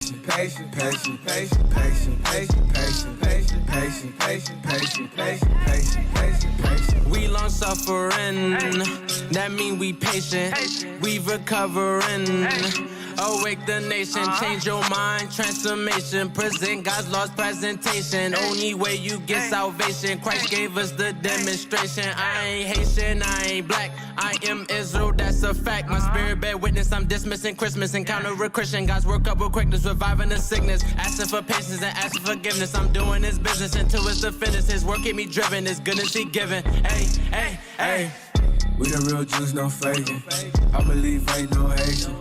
Patient, patient, patient, patient, patient, patient, patient, patient, patient, patient, patient, patient, patient, patient. We long suffering, that mean we patient. We recovering. Awake the nation, change your mind, transformation. Present God's lost presentation. Only way you get salvation. Christ gave us the demonstration. I ain't Haitian, I ain't black. I am Israel, that's a fact. My spirit bear witness, I'm dismissing Christmas. Encounter a Christian, God's work up with quickness, reviving the sickness. Asking for patience and asking forgiveness. I'm doing His business until it's the finish. His work keep me driven, His goodness He given. Hey, hey, hey. We the real Jews, no faking. I believe ain't no Haitian.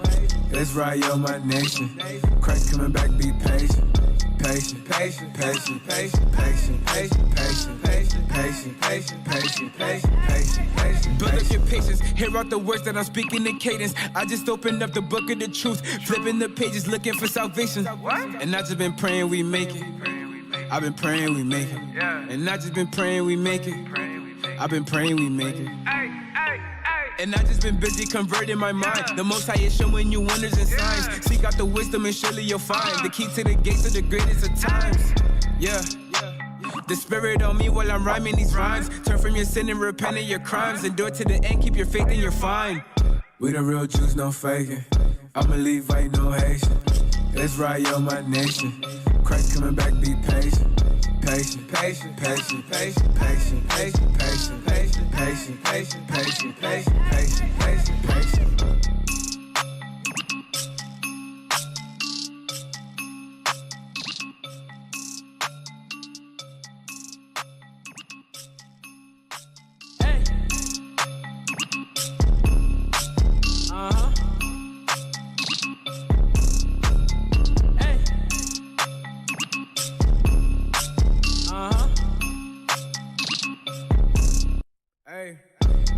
Let's ride yo my nation. Christ coming back, be patient. Patient, patient, patient, patient, patient, patient, patient, patient, patient, patient, patient, patient, patient, patient. Build up your patience, hear out the words that I'm speaking in cadence. I just opened up the book of the truth, flipping the pages, looking for salvation. And I just been praying we make it. I've been praying we make it. And I just been praying we make it. I've been praying we make it. And I just been busy converting my mind. The Most High is showing you wonders and signs. Seek out the wisdom and surely you'll find the key to the gates of the greatest of times. Yeah. The Spirit on me while I'm rhyming these rhymes. Turn from your sin and repent of your crimes. Endure to the end, keep your faith and you're fine. We the real Jews, no faking. I believe ain't no Haitian. Let's ride yo my nation. Christ coming back, be patient. Patient, patient, patient, patient, patient, patient, patient, patient, patient, patient, patient, patient, patient, patient, patient.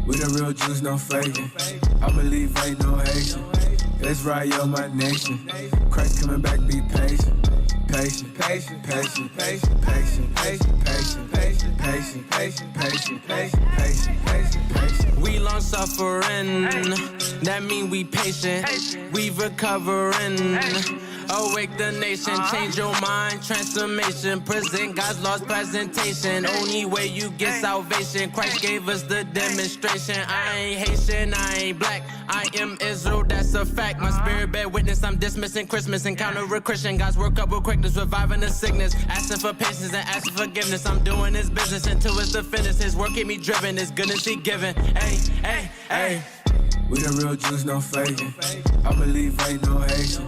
We the real Jews, no faking. I believe ain't no Haitian. Let's ride yo my nation. Christ coming back, be patient. Patient, patient, patient, patient, patient, patient, patient, patient, patient, patient, patient, patient, patient, patient, patient. We long suffering, that mean we patient. We recovering. Awake the nation, change your mind, transformation. Present God's lost presentation. Only way you get salvation. Christ gave us the demonstration. I ain't Haitian, I ain't black. I am Israel, that's a fact. My spirit bear witness, I'm dismissing Christmas. Encounter a Christian, God's work up with quickness, reviving the sickness. Asking for patience and asking forgiveness. I'm doing His business until it's the finish. His work keep me driven, His goodness He given. Hey, hey, hey. We the real Jews, no faking. I believe ain't no Haitian.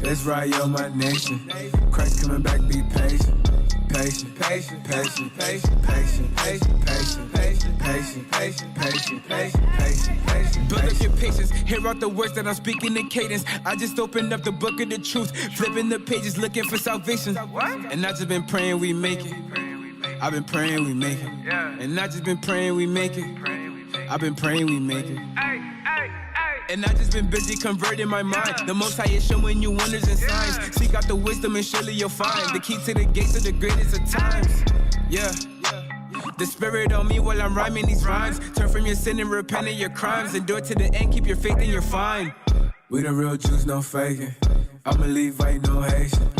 Let's ride yo my nation. Christ coming back, be patient. Patient, patient, patient, patient, patient, patient, patient, patient, patient, patient, patient, patient, patient, patient. Build up your patience, hear out the words that I'm speaking in cadence. I just opened up the book of the truth, flipping the pages, looking for salvation. And I just been praying we make it. I've been praying we make it. And I just been praying we make it. I've been praying we make it. And I just been busy converting my mind. The Most High is showing you wonders and signs. Seek out the wisdom and surely you'll find the key to the gates of the greatest of times. Yeah. The Spirit on me while I'm rhyming these rhymes. Turn from your sin and repent of your crimes. Endure to the end, keep your faith and you're fine. We the real Jews, no faking. I believe ain't no Haitian.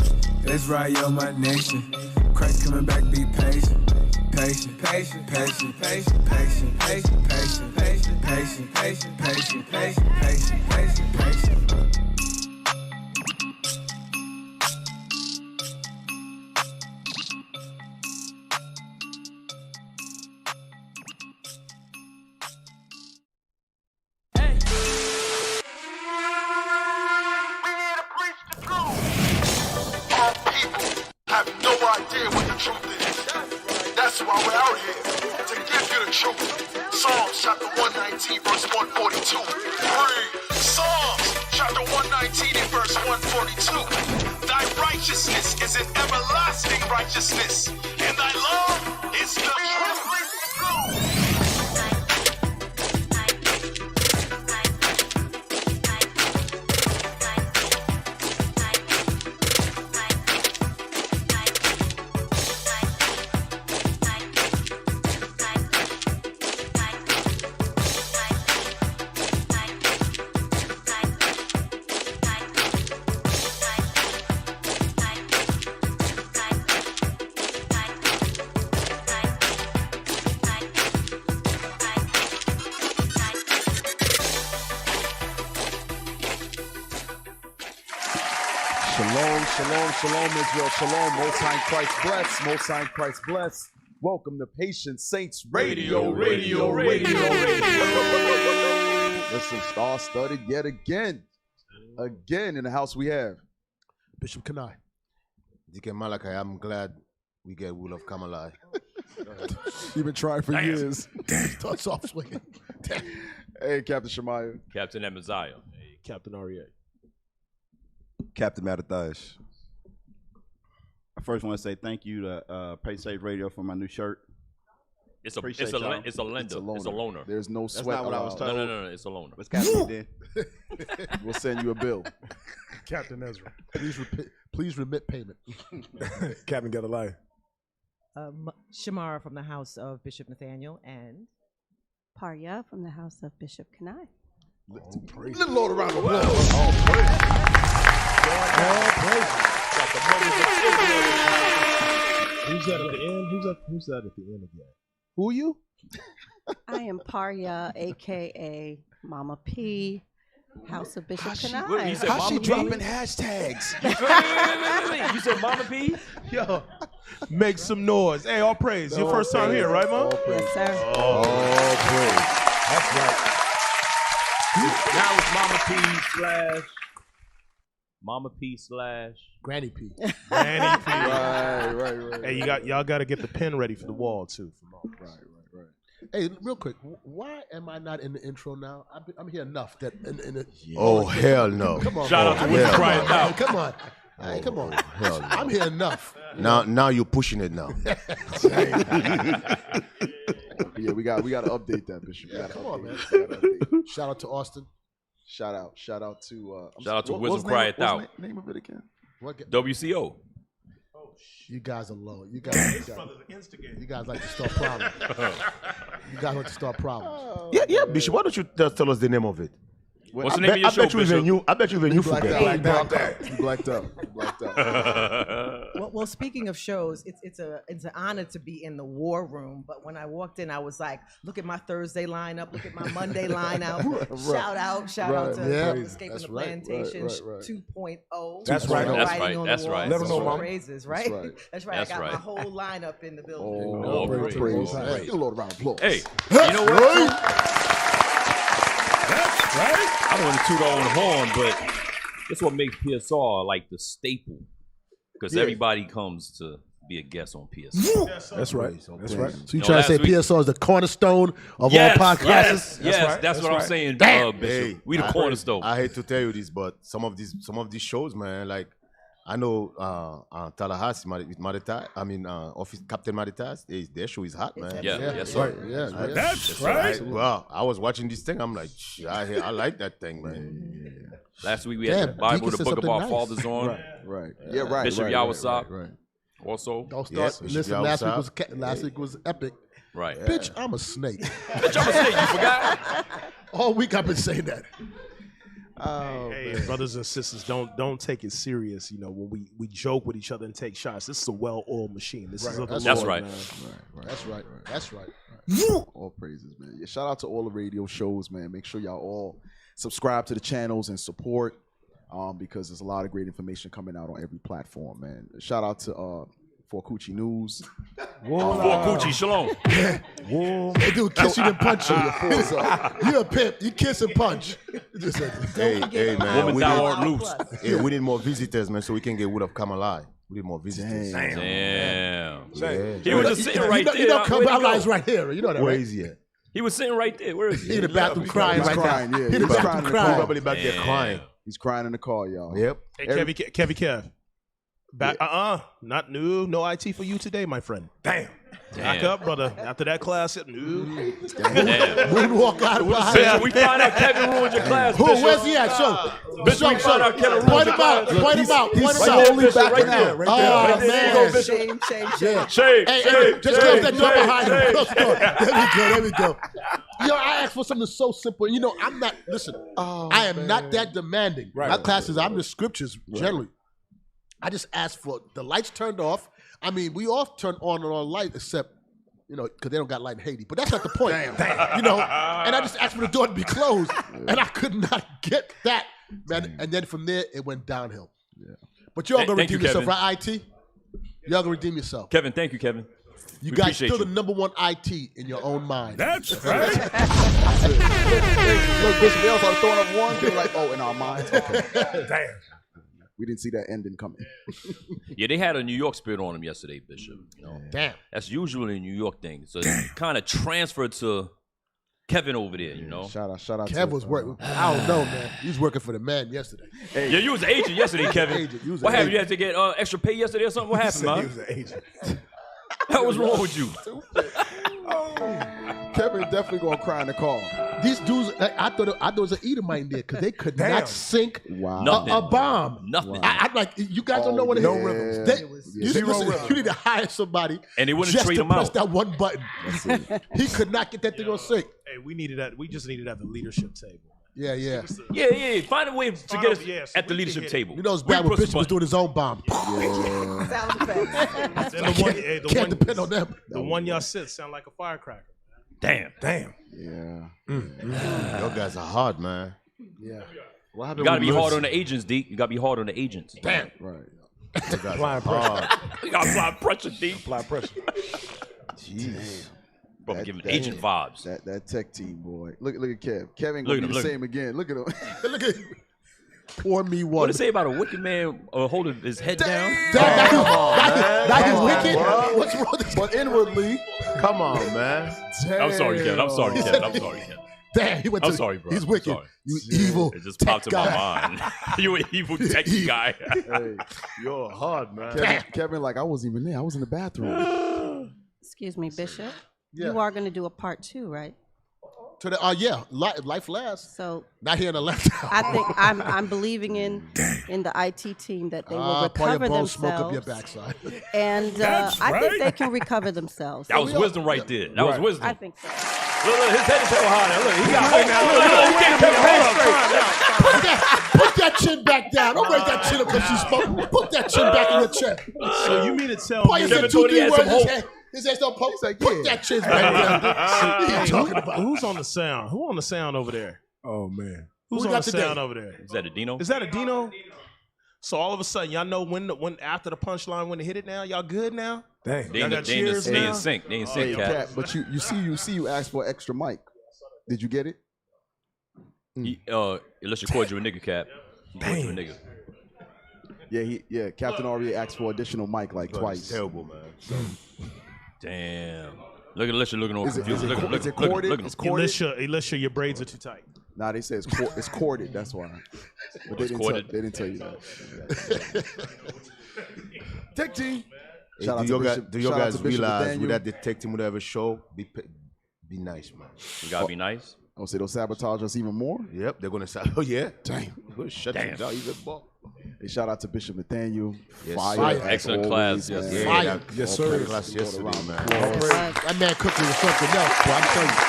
Let's ride yo my nation. Christ coming back, be patient. Patient, patient, patient, patient, patient, patient, patient, patient, patient, patient, patient, patient, patient, patient, patient. Have no idea what the truth is. That's why we're out here, to give you the truth. Psalms chapter 119, verse 142. Read. Psalms chapter 119 and verse 142. Thy righteousness is an everlasting righteousness, and thy law is the truth. Shalom, shalom, shalom, Israel, shalom. Most High Christ bless, Most High Christ bless. Welcome to Patient Saints Radio. Listen, star-studded yet again. Again in the house we have Bishop Kanai. Deacon Malachi, I'm glad we get Will of Kamalai. You've been trying for years. Starts off swinging. Hey, Captain Shemaiah. Captain Amaziah. Hey, Captain Aryeh. Captain Mattathias. I first want to say thank you to Pay Safe Radio for my new shirt. It's a lender. It's a loaner. There's no That's sweat. not what I was told. No. It's a loaner. What's Captain then? We'll send you a bill. Captain Ezra. Please remit payment. Captain Gadaliah. Shamara from the house of Bishop Nathaniel and Parya from the house of Bishop Kanai. Little Lord around the world. All praise. Who's that at the end? Who's that at the end again? Who are you? I am Parya, a.k.a. Mama P, house of Bishop Kanai. How's she dropping hashtags? You said Mama P? Yo, make some noise. Hey, all praise. Your first time here, right, Mom? Yes, sir. All praise. That's right. Now it's Mama P / Granny P. Right. Hey, y'all got to get the pen ready for the wall too. Right. Hey, real quick, why am I not in the intro now? I'm here enough that in the. Oh, hell no. Come on, Shout out to William Crying Out. Come on. Hey, come on. Hell no. I'm here enough. Now you're pushing it now. Yeah, we got to update that, Bishop. Come on, man. Shout out to Austin. Shout out to Wisdom Cry It Out. What's the name of it again? WCO. You guys are low. You guys like to start problems. Yeah, Bishop. Why don't you just tell us the name of it? What's the name of your show, Bishop? I bet you even you forget. You blacked out. well, speaking of shows, it's an honor to be in the war room. But when I walked in, I was like, look at my Thursday lineup, look at my Monday lineup. Shout out to Escaping the Plantation 2.0. That's right. That's right. Let them know, Mama. Praises, right? That's right. I got my whole lineup in the building. Oh, praise. Give a load of round of applause. Hey, you know what? Right? I don't want to toot our own horn, but that's what makes PSR like the staple. Because everybody comes to be a guest on PSR. That's right. So you trying to say PSR is the cornerstone of all podcasts? Yes, that's what I'm saying, Bishop. Hey, We the cornerstone. I hate to tell you this, but some of these shows, man, like I know Tallahassee with Maritas, Office Captain Maritas, their show is hot, man. Yes, sir. That's right. Well, I was watching this thing. I'm like, I like that thing, man. Last week we had the Bible, the book of our fathers on. Right. Yeah, right. Bishop Yawasop. Right. Also. Don't start. Listen, last week was epic. Right. Bitch, I'm a snake. Bitch, I'm a snake. You forgot? All week I've been saying that. Hey, brothers and sisters, don't take it serious. You know, when we joke with each other and take shots, this is a well-oiled machine. This is That's right. That's right. All praises, man. Yeah, shout out to all the radio shows, man. Make sure y'all all subscribe to the channels and support, because there's a lot of great information coming out on every platform, man. Shout out to For Coochie News. For Coochie, shalom. They do kiss you and punch you. You're a pimp. You kiss and punch. Hey, man. Woman thou art loose. Hey, we need more visitors, man, so we can get Wood of Kamalai. We need more visitors. Damn. Yeah. He was just sitting right there. You know, Kamala's right here. You know that, Where right? is he at? He was sitting right there. Where is he? He in the bathroom crying right now. Yeah, He in the bathroom crying. Probably back there crying. He's crying in the car, y'all. Yep. Hey, Kev. Back, not new. No IT for you today, my friend. Damn. Back up, brother. After that class, Moonwalk out of behind. Bishop, we find out Kevin ruined your class. Who? Where's he at? Bishop, we find out Kevin ruined your class. Point him out. He's slowly backing out. Oh, man. Shame. Shame. Hey, just close that door behind him. Close the door. There we go. Yo, I asked for something so simple. You know, I'm not, listen, I am not that demanding. My classes, I'm the scriptures, generally. I just asked for the lights turned off. I mean, we all turn on and on light, except, you know, because they don't got light in Haiti. But that's not the point. You know, and I just asked for the door to be closed, and I could not get that, man. And then from there, it went downhill. Yeah. But y'all gonna Thank redeem you, yourself, Kevin. right? IT. Y'all gonna redeem yourself. Kevin, thank you, Kevin. You We guys appreciate still you. the number one IT in your own mind. That's right. Look, Bishop, they also throwing up one. They were like, oh, in our minds. Okay. Damn. We didn't see that ending coming. Yeah, they had a New York spirit on them yesterday, Bishop. You know, Damn. that's usually a New York thing. So it kind of transferred to Kevin over there. You know, Shout out. Kev was working. I don't know, man. He was working for the man yesterday. Hey, yeah, you was an agent yesterday, Kevin. What happened? You had to get extra pay yesterday or something? What happened, He man? was an agent. What was wrong with you? Kevin definitely gonna cry in the car. These dudes, I thought it was an Edomite in there because they could Damn. not sink Nothing. a bomb. Nothing. I'm like, you guys don't know what it is. No rhythms. You need to hire somebody And they wouldn't just trade to him press out. that one button. He could not get that thing on sync. Hey, we needed that. We just needed at the leadership table. Yeah. Yeah. Find a way to Find get a- us yeah, so at the we can leadership hit it. table. You know it's We bad when press the Bishop was button. doing his own bomb. Sound effects. And the Can't depend on them. The one y'all said sound like a firecracker. Damn. Yeah. Y'all guys are hard, man. Yeah. What You happened? gotta with be hard Lewis? on the agents, D. You gotta be hard on the agents. Damn. Right. You guys are Applying pressure. hard. You gotta apply pressure, D. Apply pressure. Jeez. Bro, giving agent vibes. That tech team, boy. Look at Kev. Kevin Look gonna at be him, the same again. Look at him. Look at pour me What one. did it say about a wicked man holding his head down? Now he's wicked. What's wrong with this? But inwardly, Come on, man. I'm sorry, Kevin. I'm sorry, Kevin. Damn, he went I'm to. sorry, bro. He's I'm wicked. sorry. You evil. It just tech popped in guy. my mind. You an evil tech guy. hey, You're hard, man. Kevin, like I wasn't even there. I was in the bathroom. Excuse me, Bishop. Yeah. You are going to do a part 2, right? To the life lasts. So Not here in the left. I think I'm believing in the IT team that they will recover blow smoke up your themselves, backside. and I think they can recover themselves. That was wisdom right there. That was wisdom. I think so. Look, his head is so high now. Look, he got Put that chin back down. Don't break that chin up because she spoke. Put that chin back in your chest. So you mean to tell Boy, you me said Kevin 2, thought he 3 had words. some hope. His ass don't poke. Like, put that chin back down. What are you talking about? who's on the sound? Who on the sound over there? Oh man, Who's Who on got the today? sound over there? Is that a Dino? Is that a Dino? So all of a sudden, y'all know when after the punchline when to hit it now. Y'all good now? dang. They Y'all in got the- they in the- cheers they now? in sync. They in Hey, sync, Cat. Cat, but you asked for an extra mic. Did you get it? Unless you called you a nigga, Cap. He called you a nigga. Yeah, Captain already asked for additional mic like twice. Terrible, man. Damn. Look at Alicia looking all Is it confused. Look at corded? look at It's him. corded? Alicia, your braids are too tight. Nah, they say it's corded. That's why. But they didn't tell you that. Tech team. Hey, Shout out do to you guys, Bishop- do you shout out guys to Bishop realize Nathaniel. with that detecting whatever show, be nice, man. You gotta be nice. Oh, so they'll sabotage us even more? Yep, they're gonna say, oh yeah, Damn. we'll shut Damn. you down even more. Hey, shout out to Bishop Nathaniel. Yes, Fire. sir. as Excellent always, class, yes, man. sir. Yeah, Fire. that- Yes, all sir. kind of class yesterday, man. That man cooking was something else, boy. I'm telling you.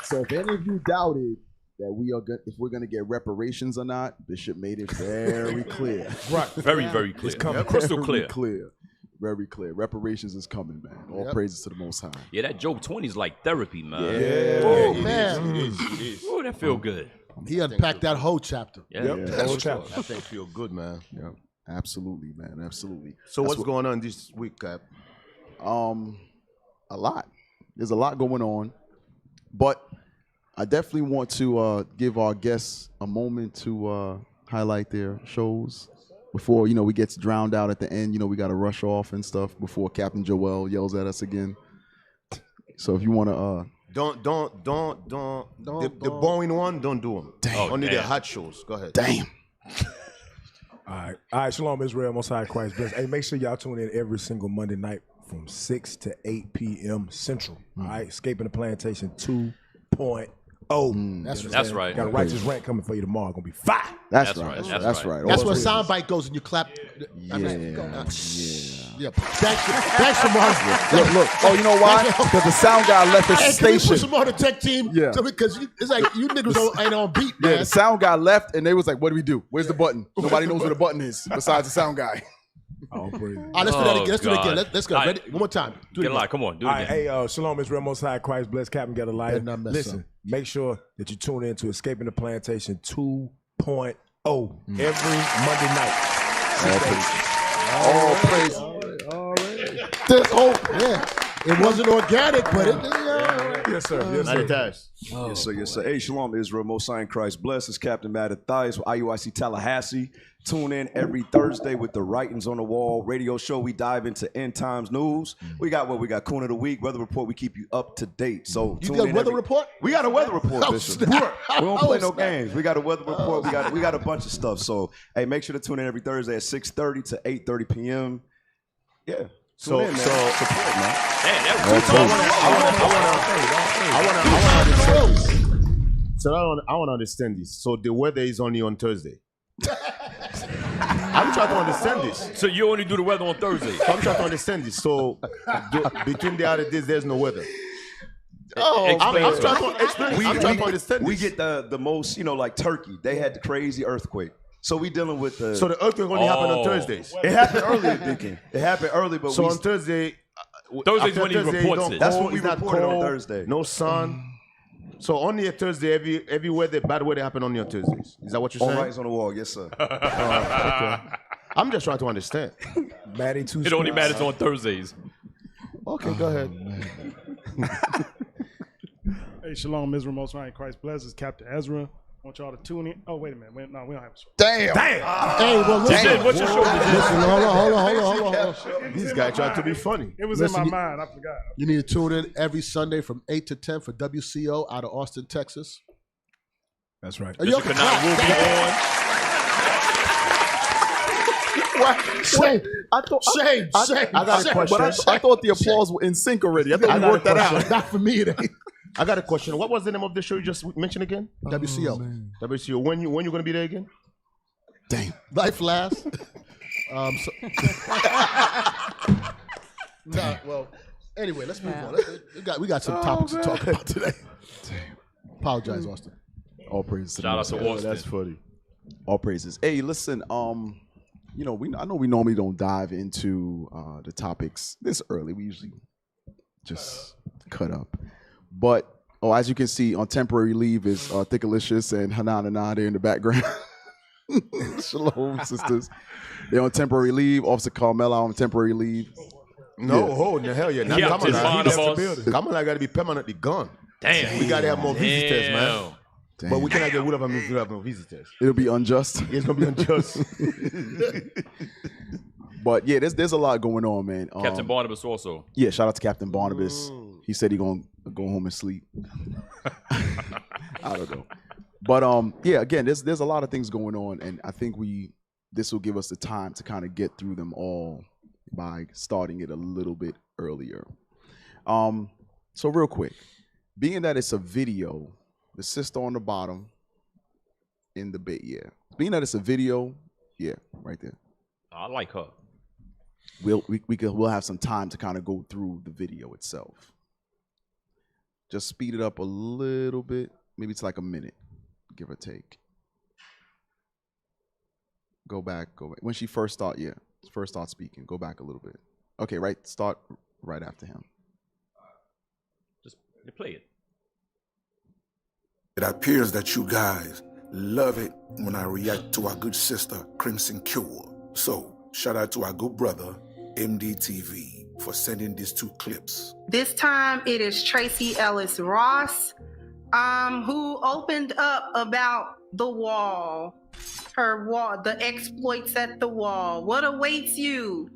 So if any of you doubted that if we're gonna get reparations or not, Bishop made it very clear. Right. Very, very clear. It's coming. Crystal Very clear. Very clear. Reparations is coming, man. All praises to the Most High. Yeah, that Job 20 is like therapy, man. Oh, man. It is. Oh, that feel good. He unpacked that whole chapter. Yeah. Yep. Yeah. That's That what thing feel good, man. Yeah, absolutely, man. Absolutely. So That's what's going on this week, Cap? A lot. There's a lot going on, but I definitely want to give our guests a moment to highlight their shows before we get drowned out at the end. We got to rush off and stuff before Captain Joel yells at us again. So if you want to, Don't. The boring one, don't do them. Damn. Only the Damn. hot shows. Go ahead. damn. All right. Shalom, Israel. Most High Christ bless. Hey, make sure y'all tune in every single Monday night from 6 to 8 p.m. Central. All right, Escaping the Plantation 2.0. That's right. Got a righteous rant coming for you tomorrow. Gonna be fire. That's That's right. right. That's right. That's All where praises. soundbite goes and you clap. Yeah. Thanks, Shamar. Look. Oh, you know why? Because the sound guy left his Hey, can we station. put some on the tech team? Yeah. Because it's like you niggas ain't on beat, Yeah, man. the sound guy left, and they was like, "What do we do? Where's the button? Nobody knows where the button is besides the sound guy." All praise. All right, let's do that again. Let's do it God. again. Let's go. All right. Ready? One more time. Do it Get a again. lot. Come on, do it All right, again. hey, Shalom, Israel, Most High Christ bless. Captain, get a light. Better not mess Listen, make sure that you tune in to Escaping the Plantation every Monday night. All praise. There's hope. Yeah. It wasn't organic, but it. Yes, sir. Yes, sir. Yes, sir. Yes, sir. Hey, shalom, Israel. Most High in Christ bless. It's Captain Matthias with IUIC Tallahassee. Tune in every Thursday with the Writings on the Wall radio show. We dive into end times news. We got Coon of the Week, Weather Report. We keep you up to date. So You got a weather report? We got a weather report, Bishop. We don't play no games. We got a weather report. We got a bunch of stuff. So hey, make sure to tune in every Thursday at 6:30 to 8:30 p.m. Yeah. So support, man. Man, that I want to understand this. So the weather is only on Thursday. I'm trying to understand this. So you only do the weather on Thursday? So I'm trying to understand this. So between the other days, there's no weather. Oh, I'm trying to explain. I'm trying to understand We this. get the most, like Turkey. They had the crazy earthquake. So we dealing with the. So the earthquake only happened on Thursdays. It happened earlier, Deacon. It happened early, but so on Thursday. Thursday's after when he Thursday, reports don't it. That's cold, what we it's not reported on cold, Thursday. No sun. So only a Thursday, every weather, bad weather happen only on Thursdays. Is that what you're All saying? Writings on the Wall, yes, sir. Okay. I'm just trying to understand. Maddie, two It only matters on Thursdays. Okay, go ahead. Hey, shalom, Israel, Most High in Christ bless. It's Captain Ezra. I want y'all to tune in. Oh, wait a minute. We don't have a show. Damn. Hey, well, listen. What's your show? Listen, hold on. This guy tried to be funny. It was Listen, in my mind. I forgot. You need to tune in every Sunday from 8 to 10 for WCO out of Austin, Texas. That's right. Are you Bishop Canal will be on. Shame. Shame. I got a question. But I thought the applause was in sync already. I thought we worked that out. Not for me, it ain't. I got a question. What was the name of the show you just mentioned again? WCO. WCO. When you going to be there again? Damn. Life lasts. Well, anyway, let's move on. We got some topics to talk about today. Apologize, Austin. All praises. Shout out to Austin. That's funny. All praises. Hey, listen. I know we normally don't dive into the topics this early. We usually just cut up. But as you can see, on temporary leave is Thickalicious and Hanan there in the background. Shalom, sisters. They're on temporary leave. Officer Carmela on temporary leave. No, the hell yeah. He up to fine of us. Kamala got to be permanently gone. Damn. We got to have more visitors, man. Damn. But we cannot get rid of them if we have no visitors. It'll be unjust. It's going to be unjust. But yeah, there's a lot going on, man. Captain Barnabas also. Yeah, shout out to Captain Barnabas. He said he gonna go home and sleep. I don't know. But yeah, again, there's a lot of things going on, and I think this will give us the time to kind of get through them all by starting it a little bit earlier. So real quick, being that it's a video, the sister on the bottom in the bit, yeah. Being that it's a video, yeah, right there. I like her. We'll have some time to kind of go through the video itself. Just speed it up a little bit. Maybe it's like a minute, give or take. Go back. When she first start speaking, go back a little bit. Okay, right. Start right after him. Just play it. It appears that you guys love it when I react to our good sister, Crimson Cure. So, shout out to our good brother, MDTV, for sending these two clips. This time it is Tracy Ellis Ross, who opened up about the wall, her wall, the exploits at the wall, what awaits you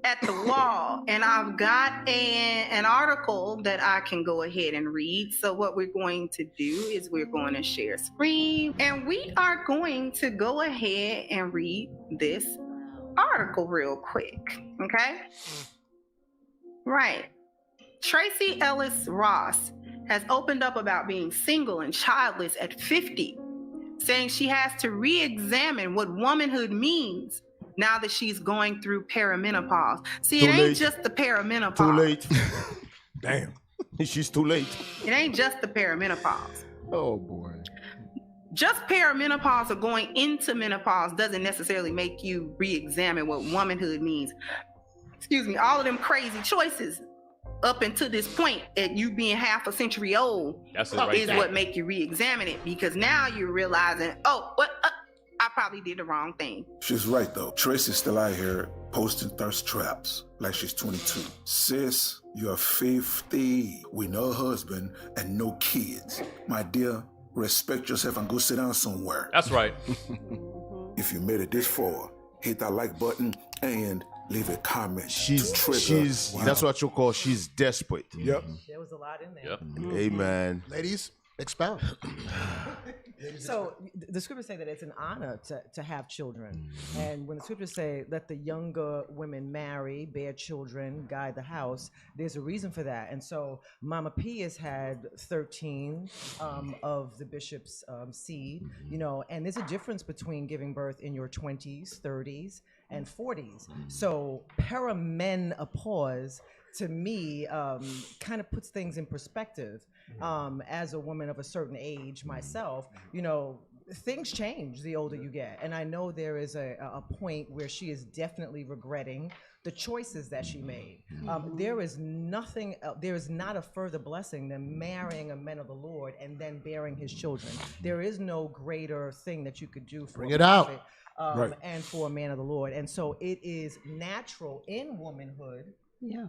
at the wall. And I've got an article that I can go ahead and read. So what we're going to do is we're going to share screen, and we are going to go ahead and read this article real quick, okay? Right. Tracy Ellis Ross has opened up about being single and childless at 50, saying she has to re-examine what womanhood means now that she's going through perimenopause. See, it ain't just the perimenopause. Too late. Damn. She's too late. It ain't just the perimenopause. Oh, boy. Just perimenopause or going into menopause doesn't necessarily make you re-examine what womanhood means. Excuse me, all of them crazy choices up until this point at you being half a century old is what make you re-examine it, because now you're realizing, oh, what I probably did the wrong thing. She's right, though. Tracy's still out here posting thirst traps like she's 22. Sis, you're 50 with no husband and no kids. My dear, respect yourself and go sit down somewhere. That's right. If you made it this far, hit that like button and leave a comment. That's what you call she's desperate. Yep. There was a lot in there. Yep. Amen. Ladies, expound. So the scriptures say that it's an honor to have children. And when the scriptures say, let the younger women marry, bear children, guide the house, there's a reason for that. And so Mama P has had 13 of the bishop's seed, you know, and there's a difference between giving birth in your 20s, 30s, and 40s. So perimenopause, to me, kind of puts things in perspective. As a woman of a certain age myself, you know, things change the older you get. And I know there is a point where she is definitely regretting the choices that she made. There is nothing, there is not a further blessing than marrying a man of the Lord and then bearing his children. There is no greater thing that you could do for Bring a it out. prophet, and for a man of the Lord. And so it is natural in womanhood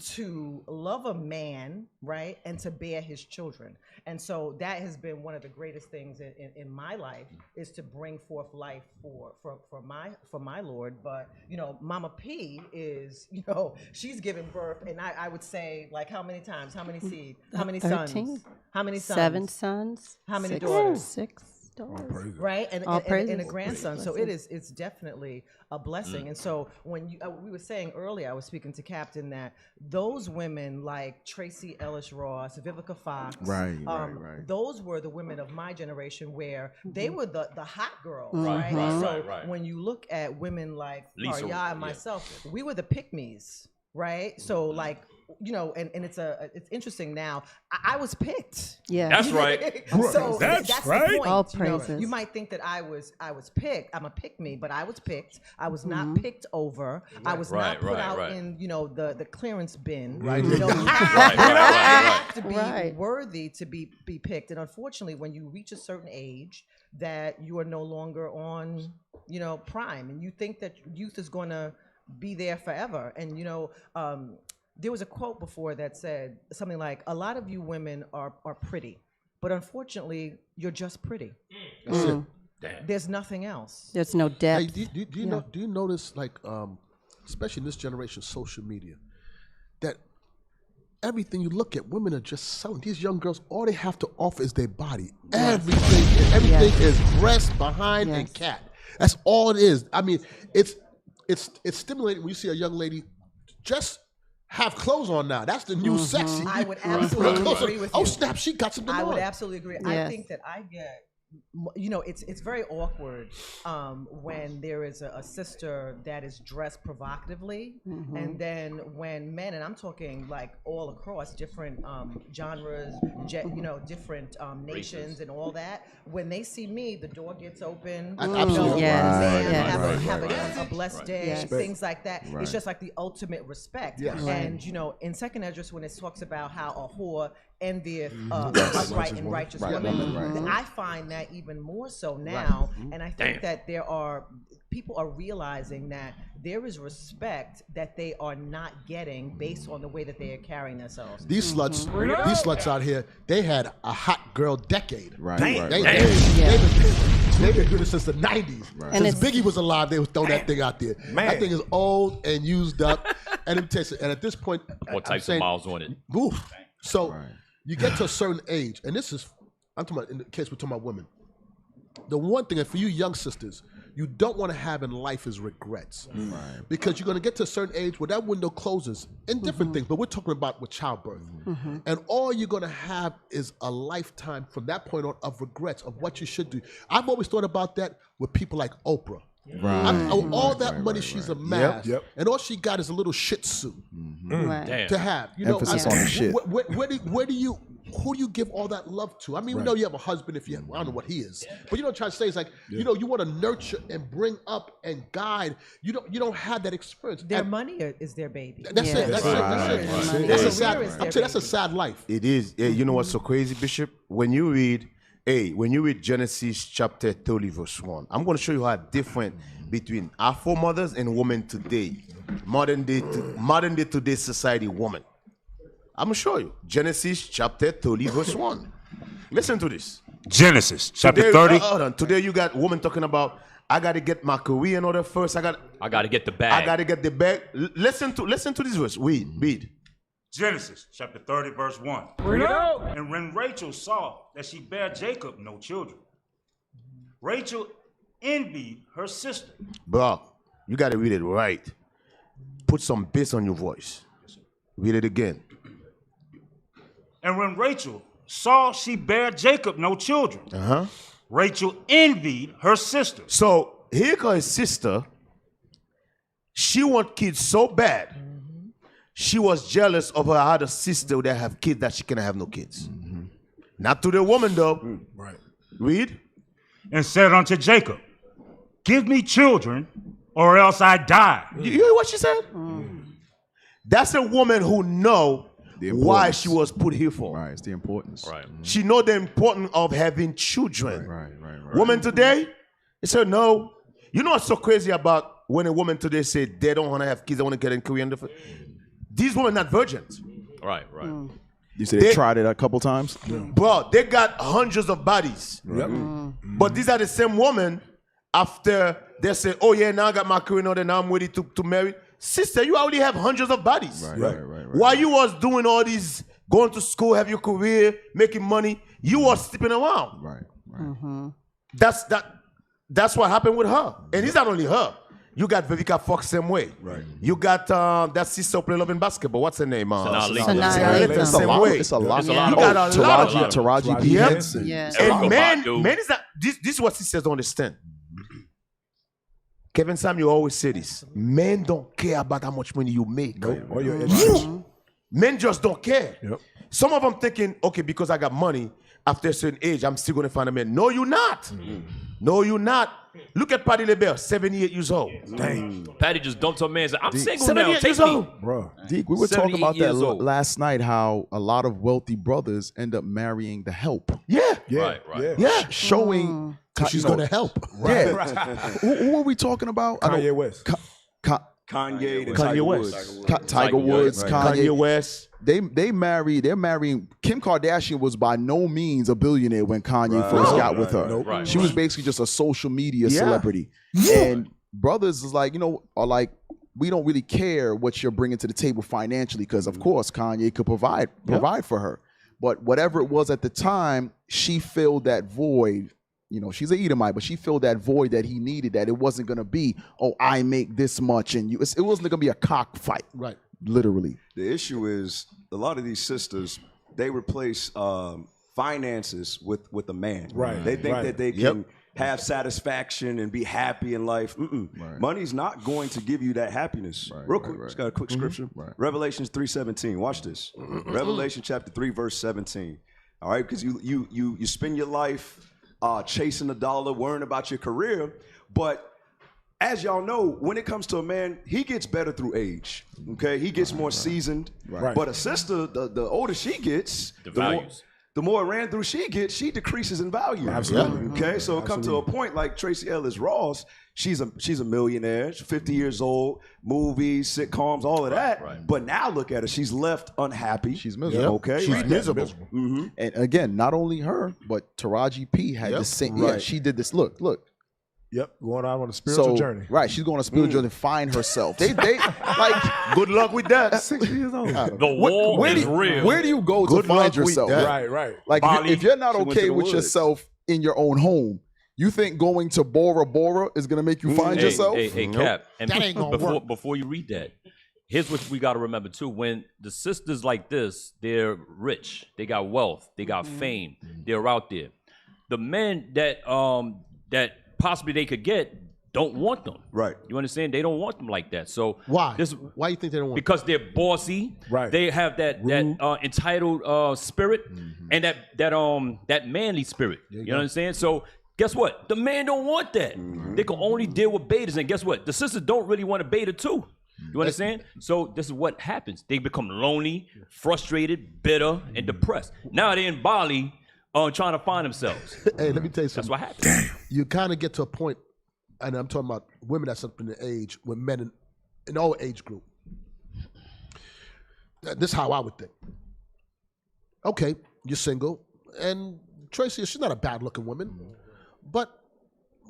to love a man, right, and to bear his children. And so that has been one of the greatest things in my life, is to bring forth life for my Lord. But you know, Mama P is, you know, she's giving birth, and I would say, like, how many times, how many seed, how many 13. sons, how many sons, 7 sons, how many 6 daughters, 6 daughters, right, and All a praises. grandson. So it's definitely a blessing. And so when we were saying earlier, I was speaking to Captain, that those women like Tracy Ellis Ross, Vivica Fox, Right. those were the women of my generation, where they were the hot girls, Right, right? right, So right. when you look at women like Lisa, Arya and myself, we were the pick-me's, right? So like, you know, and it's interesting now. I was picked. Yeah, that's right. So that's right. The point. All You know, praises. you might think that I was picked. I'm a pick me, but I was picked. I was not picked over. I was not put out in, you know, the clearance bin. Right. You know, you have to be worthy to be picked. And unfortunately, when you reach a certain age, that you are no longer on, you know, prime, and you think that youth is going to be there forever. And you know, there was a quote before that said something like, a lot of you women are pretty, but unfortunately, you're just pretty. That's it. There's nothing else. There's no depth. Hey, do you know? Do you notice, like, especially in this generation, social media, that everything you look at, women are just selling. These young girls, all they have to offer is their body. Everything is breast, behind, and cat. That's all it is. I mean, it's stimulating when you see a young lady just have clothes on now. That's the new sexy. I would absolutely agree with you. Oh snap, she got something on. I would absolutely agree. Yes. I think that I get, you know, it's very awkward when there is a sister that is dressed provocatively, and then when men, and I'm talking like all across different genres, you know, different nations and all that, when they see me, the door gets open. Absolutely. Have a blessed day, things like that. Right. It's just like the ultimate respect. Yes. And you know, in Second Esdras, when it talks about how a whore envieth upright and righteous women, I find that even more so now. And I think that people are realizing that there is respect that they are not getting based on the way that they are carrying themselves. These sluts out here, they had a hot girl decade. Right. They've been doing it since the 90s. Right. Since Biggie was alive, they would throw that thing out there. That thing is old and used up. And at this point, What types of miles on it? Oof. So you get to a certain age, and this is, I'm talking about in the case we're talking about women. The one thing, and for you young sisters, you don't want to have in life is regrets. Because you're going to get to a certain age where that window closes in different things, but we're talking about with childbirth. And all you're going to have is a lifetime from that point on of regrets of what you should do. I've always thought about that with people like Oprah. All that money she's amassed, and all she got is a little Shih Tzu to have. You know, Emphasis on the shit. Who do you give all that love to? I mean, we know you have a husband. If you have, I don't know what he is, but you know what I'm trying to say is like, you know, you want to nurture and bring up and guide. You don't have that experience. Their money is their baby. That's it. That's it. That's a sad. I'm saying that's a sad life. It is. You know what's so crazy, Bishop? When you read Hey, when you read Genesis chapter 30, verse 1, I'm going to show you how different between our foremothers and women today, modern day today's society woman. I'm going to show you. Genesis chapter 30, verse 1. Listen to this. Genesis chapter Today, 30. Hold on. Today you got women talking about, I got to get my career in order first. I got to get the bag. I got to get the bag. Listen to this verse. Read. Genesis chapter 30, verse 1. Bring it out. And when Rachel saw that she bare Jacob no children, Rachel envied her sister. Bro, you got to read it right. Put some bass on your voice. Read it again. And when Rachel saw she bare Jacob no children, Rachel envied her sister. So here comes his sister. She want kids so bad. She was jealous of her other sister that have kids that she cannot have no kids. Not to the woman though. Right. Read. And said unto Jacob, give me children or else I die. You hear what she said? That's a woman who know why she was put here for. Right, it's the importance. Right. She know the importance of having children. Right. Women today, they say no. You know what's so crazy about when a woman today say they don't want to have kids, they want to get in Korean. These women not virgins. Right. You said they tried it a couple times? Bro, they got hundreds of bodies. Yep. But these are the same women after they say, oh yeah, now I got my Korean order, now I'm ready to marry. Sister, you already have hundreds of bodies. Right. While you was doing all these, going to school, have your career, making money, you was sleeping around. Right. That's what happened with her. And it's not only her. You got Vivica Fox same way. Right. You got that sister who play love in basketball. What's her name? Sanaa Same way. It's a lot. You got a lot of Taraji P. Henson. Yes. And man is that this is what sisters don't understand. Kevin Samuel always say this. Men don't care about how much money you make. Or your education. Men just don't care. Yep. Some of them thinking, okay, because I got money, after a certain age, I'm still going to find a man. No, you're not. No, you're not. Look at Patty LaBelle, 78 years old. Dang. Patty just dumped her man and said, I'm single 78 now. Take years me. old. Bro. Deke, we were talking about that 78 years old. last night, how a lot of wealthy brothers end up marrying the help. Yeah. Right. Yeah. Showing. She's going to help. Yeah. Who are we talking about? Kanye West. Kanye, Kanye Tiger West. Woods. Tiger Woods, Kanye West. They're marrying. Kim Kardashian was by no means a billionaire when Kanye first got with her. Right. She was basically just a social media Yeah. celebrity. And brothers is like, are like, we don't really care what you're bringing to the table financially, because of course Kanye could provide for her. But whatever it was at the time, she filled that void. She's an Edomite, but she filled that void that he needed, that it wasn't going to be, oh, I make this much, and it wasn't going to be a cockfight. Right. Literally. The issue is a lot of these sisters, they replace finances with a man. Right. They think that they can have satisfaction and be happy in life. Money's not going to give you that happiness. Real quick, just got a quick scripture. Revelations 3:17. Watch this. Revelation chapter 3, verse 17. All right, because you spend your life chasing the dollar, worrying about your career, but as y'all know, when it comes to a man, he gets better through age. Okay, he gets more seasoned. Right. But a sister, the older she gets, the more ran through she gets, she decreases in value. Absolutely. Okay, so it comes to a point like Tracy Ellis Ross. She's a millionaire. She's 50 years old. Movies, sitcoms, all of that. Right. But now look at her. She's left unhappy. She's miserable. Okay, She's miserable. And again, not only her, but Taraji P had the same. Yeah, she did this. Look. Yep, going out on a spiritual journey. Right, she's going on a spiritual journey to find herself. They like, good luck with that. 60 years old. The wall is real. Where do you go to find yourself? Right. Like, if you're not okay with yourself in your own home, you think going to Bora Bora is going to make you find yourself? Hey, Cap. And that ain't gonna work. Before you read that, here's what we got to remember too. When the sisters like this, they're rich, they got wealth, they got fame, they're out there. The men that possibly they could get don't want them. Right. You understand? They don't want them like that. So why? Why you think they don't want? Because they're bossy. Right. They have that entitled spirit and that manly spirit. You know what I'm saying? So guess what? The man don't want that. They can only deal with betas, and guess what? The sisters don't really want a beta too. You understand? So this is what happens. They become lonely, frustrated, bitter, and depressed. Now they're in Bali trying to find themselves. Hey, let me tell you something. That's what happens. You kind of get to a point, and I'm talking about women that's up in the age, with men in all age group. This is how I would think. Okay, you're single, and Tracy, she's not a bad-looking woman, but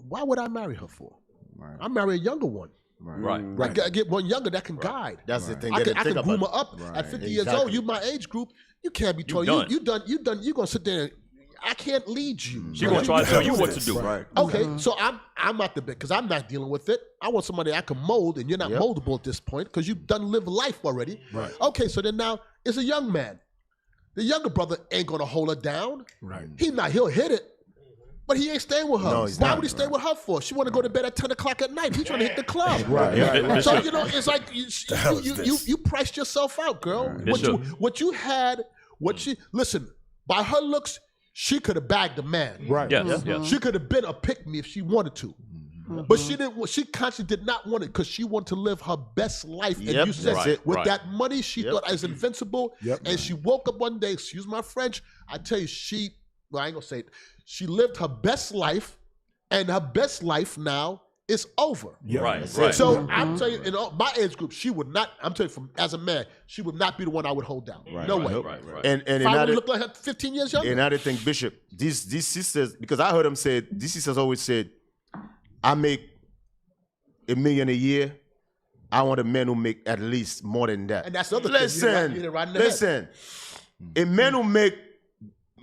why would I marry her for? I marry a younger one. Right. I get one younger that can guide. That's the thing. I They can think groom her about up at 50 years old. You my age group. You can't be told. You done. You're gonna sit there. I can't lead you. She's gonna try to tell you what to do. Right. Okay, so I'm out the bit because I'm not dealing with it. I want somebody I can mold, and you're not moldable at this point because you've done live life already. Right. Okay, so then now it's a young man. The younger brother ain't gonna hold her down. Right. He'll hit it. But he ain't staying with her. No, he's Why not. would he stay with her for? She want to go to bed at 10 o'clock at night. He's trying to hit the club. Right. So, it's like you priced yourself out, girl. What you had, listen, by her looks, she could have bagged a man. Right. Yes. She could have been a pick-me if she wanted to. But she didn't. She consciously did not want it because she wanted to live her best life. And you said with that money, she thought I was invincible. And she woke up one day, excuse my French, I tell you, I ain't gonna say it. She lived her best life, and her best life now is over. Right. So I'm telling you, in my age group, she would not. I'm telling you, as a man, she would not be the one I would hold down. No way. Right. And If I would look like her 15 years younger. Another thing, Bishop, these sisters, because I heard them say, these sisters always said, I make $1 million a year. I want a man who make at least more than that. And that's the other thing. You're right in the Listen, a man who make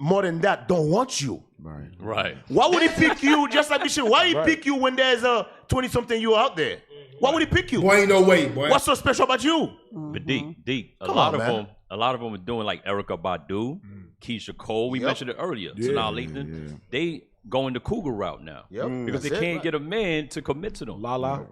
more than that don't want you. Right. Why would he pick you just like Bishop? Why he pick you when there's a 20-something you out there? Why would he pick you? Boy, ain't no way, boy. What's so special about you? But deep. A Come lot on, of man. them. A lot of them are doing like Erykah Badu, Keisha Cole. We mentioned it earlier. Sanaa Lathan. They going the cougar route now because they can't get a man to commit to them. Lala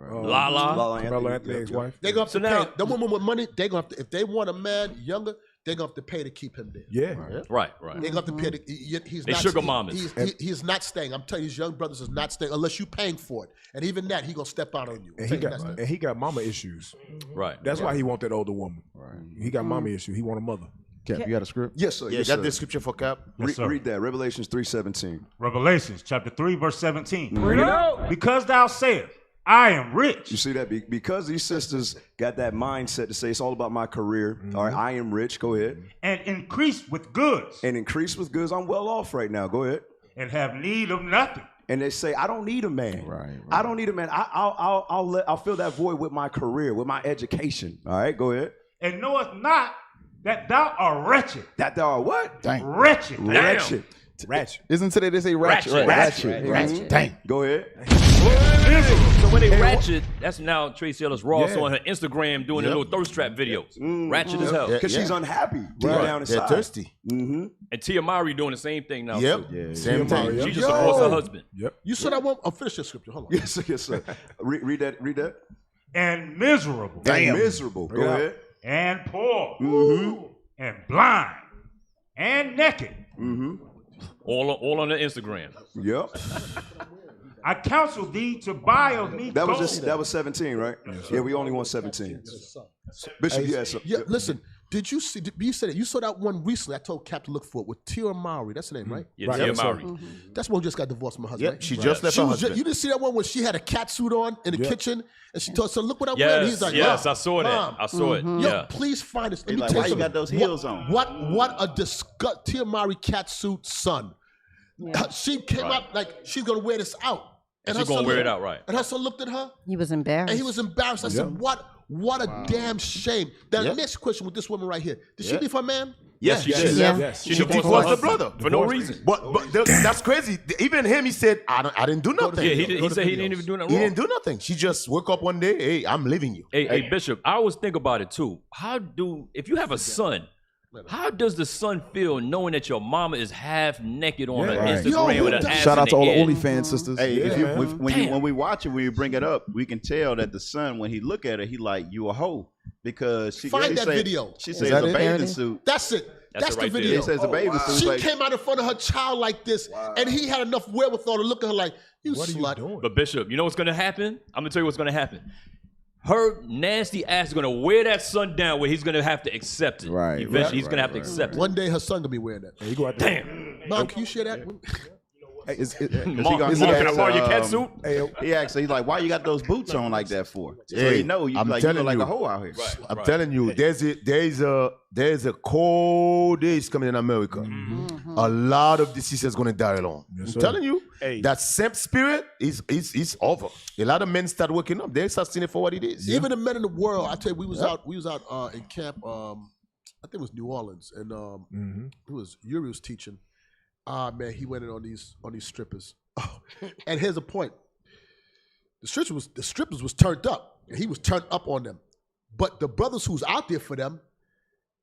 Anthony's wife. They gonna have to pay. The woman with money, they gonna have to, if they want a man younger, they gonna have to pay to keep him there. Yeah. Right. They gonna have to pay. He's They not sugar mamas. He's not staying. I'm telling you, his young brothers is not staying unless you paying for it. And even that, he gonna step out on you. And he got mama issues. Right. That's why he want that older woman. Right. He got mama issues. He want a mother. Cap, you got a script? Yes, sir. Yeah, Yes, got sir. the scripture for Cap? Read that. Revelations 3:17. Revelations chapter 3, verse 17. Bring it out. Because thou sayest, I am rich. You see that? Because these sisters got that mindset to say it's all about my career. All right, I am rich. Go ahead. And increase with goods. And increase with goods. I'm well off right now. Go ahead. And have need of nothing. And they say, I don't need a man. I don't need a man. I'll fill that void with my career, with my education. All right, go ahead. And knowest not that thou art wretched. That thou art what? Wretched. Ratchet. Ratchet. Isn't today they say ratchet? Ratchet. Dang. Go ahead. So when they ratchet, that's now Tracy Ellis Ross on her Instagram doing the little thirst trap videos. Ratchet as hell. Because she's unhappy. Deep down inside. They're thirsty. And Tia Mowry doing the same thing now. Yep. Too. Same thing. She just supports her husband. Yep. You said I won't. I'll finish this scripture. Hold on. Yes, sir. Read that. And miserable. Damn. Miserable. Go ahead. And poor. And blind. And naked. All on the Instagram. Yep. I counsel thee to buy of me That gold. was 17, right? Yeah, we only want 17. Bishop, yes. Yeah, listen. Did you see? You said it. You saw that one recently. I told Cap to look for it with Tia Mowry. That's the name, right? Yeah, Tia Mowry. That's one who just got divorced from her husband. Yep, right? she just left her husband. You didn't see that one where she had a cat suit on in the kitchen and she told, "So look what I'm Yes, wearing." He's like, yes, "Mom, I saw that. Mom." I saw it. Yo, Yeah. please find us. Let me like, tell why you you got those heels on? What a disgust. Tia Mowry cat suit, son. She came out like she's gonna wear this out. And she's gonna wear it out, right? And her son looked at her. He was embarrassed. And he was embarrassed. I said, what a damn shame. The next question with this woman right here. Did she leave her man? Yes, she did. Yes. She divorced the brother for no reason. But that's crazy. Even him, he said, I didn't do nothing. Yeah, he said he didn't even do nothing He wrong. didn't do nothing. She just woke up one day, hey, I'm leaving you. Hey, Bishop, I always think about it too. If you have a son, how does the son feel knowing that your mama is half naked on her Instagram with an ass Shout out in to all the air? OnlyFans sisters. Hey, when we watch it, when you bring it up, we can tell that the son, when he look at her, he like, you a hoe. Because she Find that say, video. She says a bathing suit. That's it. That's the right video. there. It says a bathing suit. She like, came out in front of her child like this, and he had enough wherewithal to look at her like, you What are you slut. doing? But Bishop, you know what's gonna happen? I'm gonna tell you what's gonna happen. Her nasty ass is gonna wear that son down where he's gonna have to accept it. Right, Eventually, right, he's gonna have to right, accept it. One day her son gonna be wearing that. He go out there. Damn. Mom, can you share that? He asked, he's like, why you got those boots on like that for? So Hey, he know you I'm like, telling you look you. like a hoe out here. I'm telling you, there's a cold days coming in America. A lot of disease is going to die alone. I'm sir. telling you, that simp spirit is over. A lot of men start waking up. They start seeing it for what it is. Even the men in the world, I tell you, we was out in camp. I think it was New Orleans, and it was Yuri was teaching. Man, he went in on these strippers. And here's the point: the strippers was turned up, and he was turned up on them. But the brothers who's out there for them,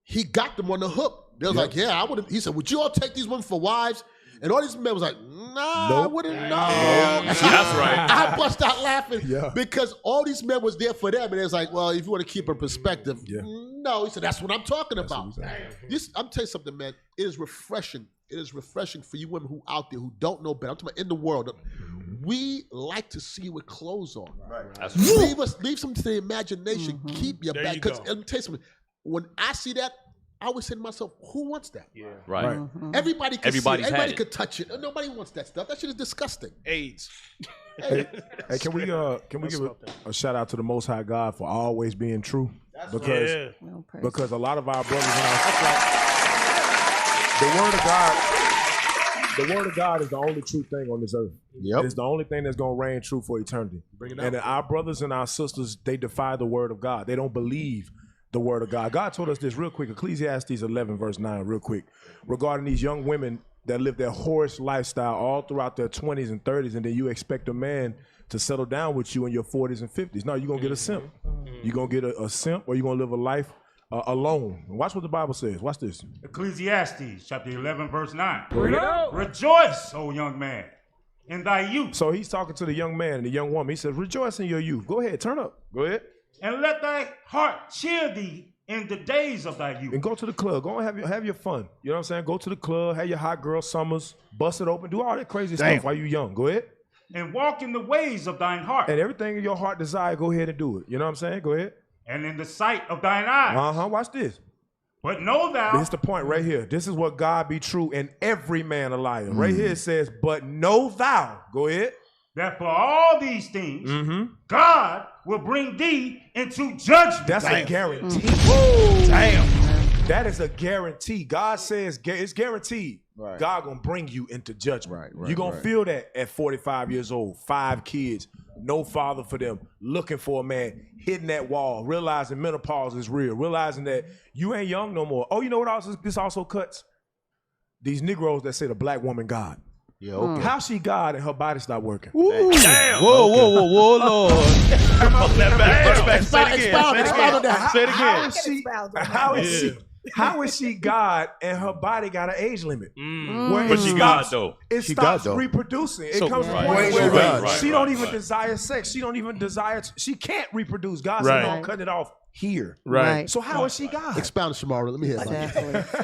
he got them on the hook. They was like, "Yeah, I would." He said, "Would you all take these women for wives?" And all these men was like, "Nah, I wouldn't know." That's right. I bust out laughing because all these men was there for them, and it was like, "Well, if you want to keep a perspective, no." He said, "That's what I'm talking about." I'm telling you something, man. It is refreshing. It is refreshing for you women who out there who don't know better. I'm talking about in the world. We like to see you with clothes on. That's right. Leave something to the imagination. Keep your back. Because let me tell you something. When I see that, I always say to myself, who wants that? Yeah. Right. Everybody can Everybody's see it. Everybody had could touch it. Nobody wants that stuff. That shit is disgusting. AIDS. Hey, can we give a shout out to the Most High God for always being true? Because a lot of our brothers and our the word of God is the only true thing on this earth. It's the only thing that's gonna reign true for eternity. And our brothers and our sisters, they defy the word of God. They don't believe the word of God. God told us this real quick, Ecclesiastes 11 verse 9 real quick, regarding these young women that live their whorish lifestyle all throughout their 20s and 30s, and then you expect a man to settle down with you in your 40s and 50s. No, you're going to get a simp. You're going to get a simp, or you're going to live a life alone. Watch what the Bible says. Watch this. Ecclesiastes chapter 11 verse 9. Bring it out. Rejoice, O young man, in thy youth. So he's talking to the young man and the young woman. He says, rejoice in your youth. Go ahead, turn up. Go ahead. And let thy heart cheer thee in the days of thy youth. And go to the club. Go and have your fun. You know what I'm saying? Go to the club, have your hot girl summers, bust it open, do all that crazy stuff while you young. Go ahead. And walk in the ways of thine heart. And everything in your heart desire, go ahead and do it. You know what I'm saying? Go ahead. And in the sight of thine eyes. Watch this. But know thou. Here's the point right here. This is what God be true and every man a liar. Right here it says, but know thou. Go ahead. That for all these things, God will bring thee into judgment. That's a guarantee. Damn. That is a guarantee. God says it's guaranteed. Right. God gonna bring you into judgment. You're gonna feel that at 45 years old, 5 kids, no father for them, looking for a man, hitting that wall, realizing menopause is real, realizing that you ain't young no more. Oh, you know what else this also cuts? These Negroes that say the black woman God. Yeah, okay. How she God and her body stop working? Damn. Whoa, Lord. Say it again. How is she God and her body got an age limit? But she God though. It stops reproducing. It comes to a point where she don't even desire sex. She don't even desire. She can't reproduce. God said, "No, cut it off here." Right. So how is she God? Expound, Shamara. Let me hear it.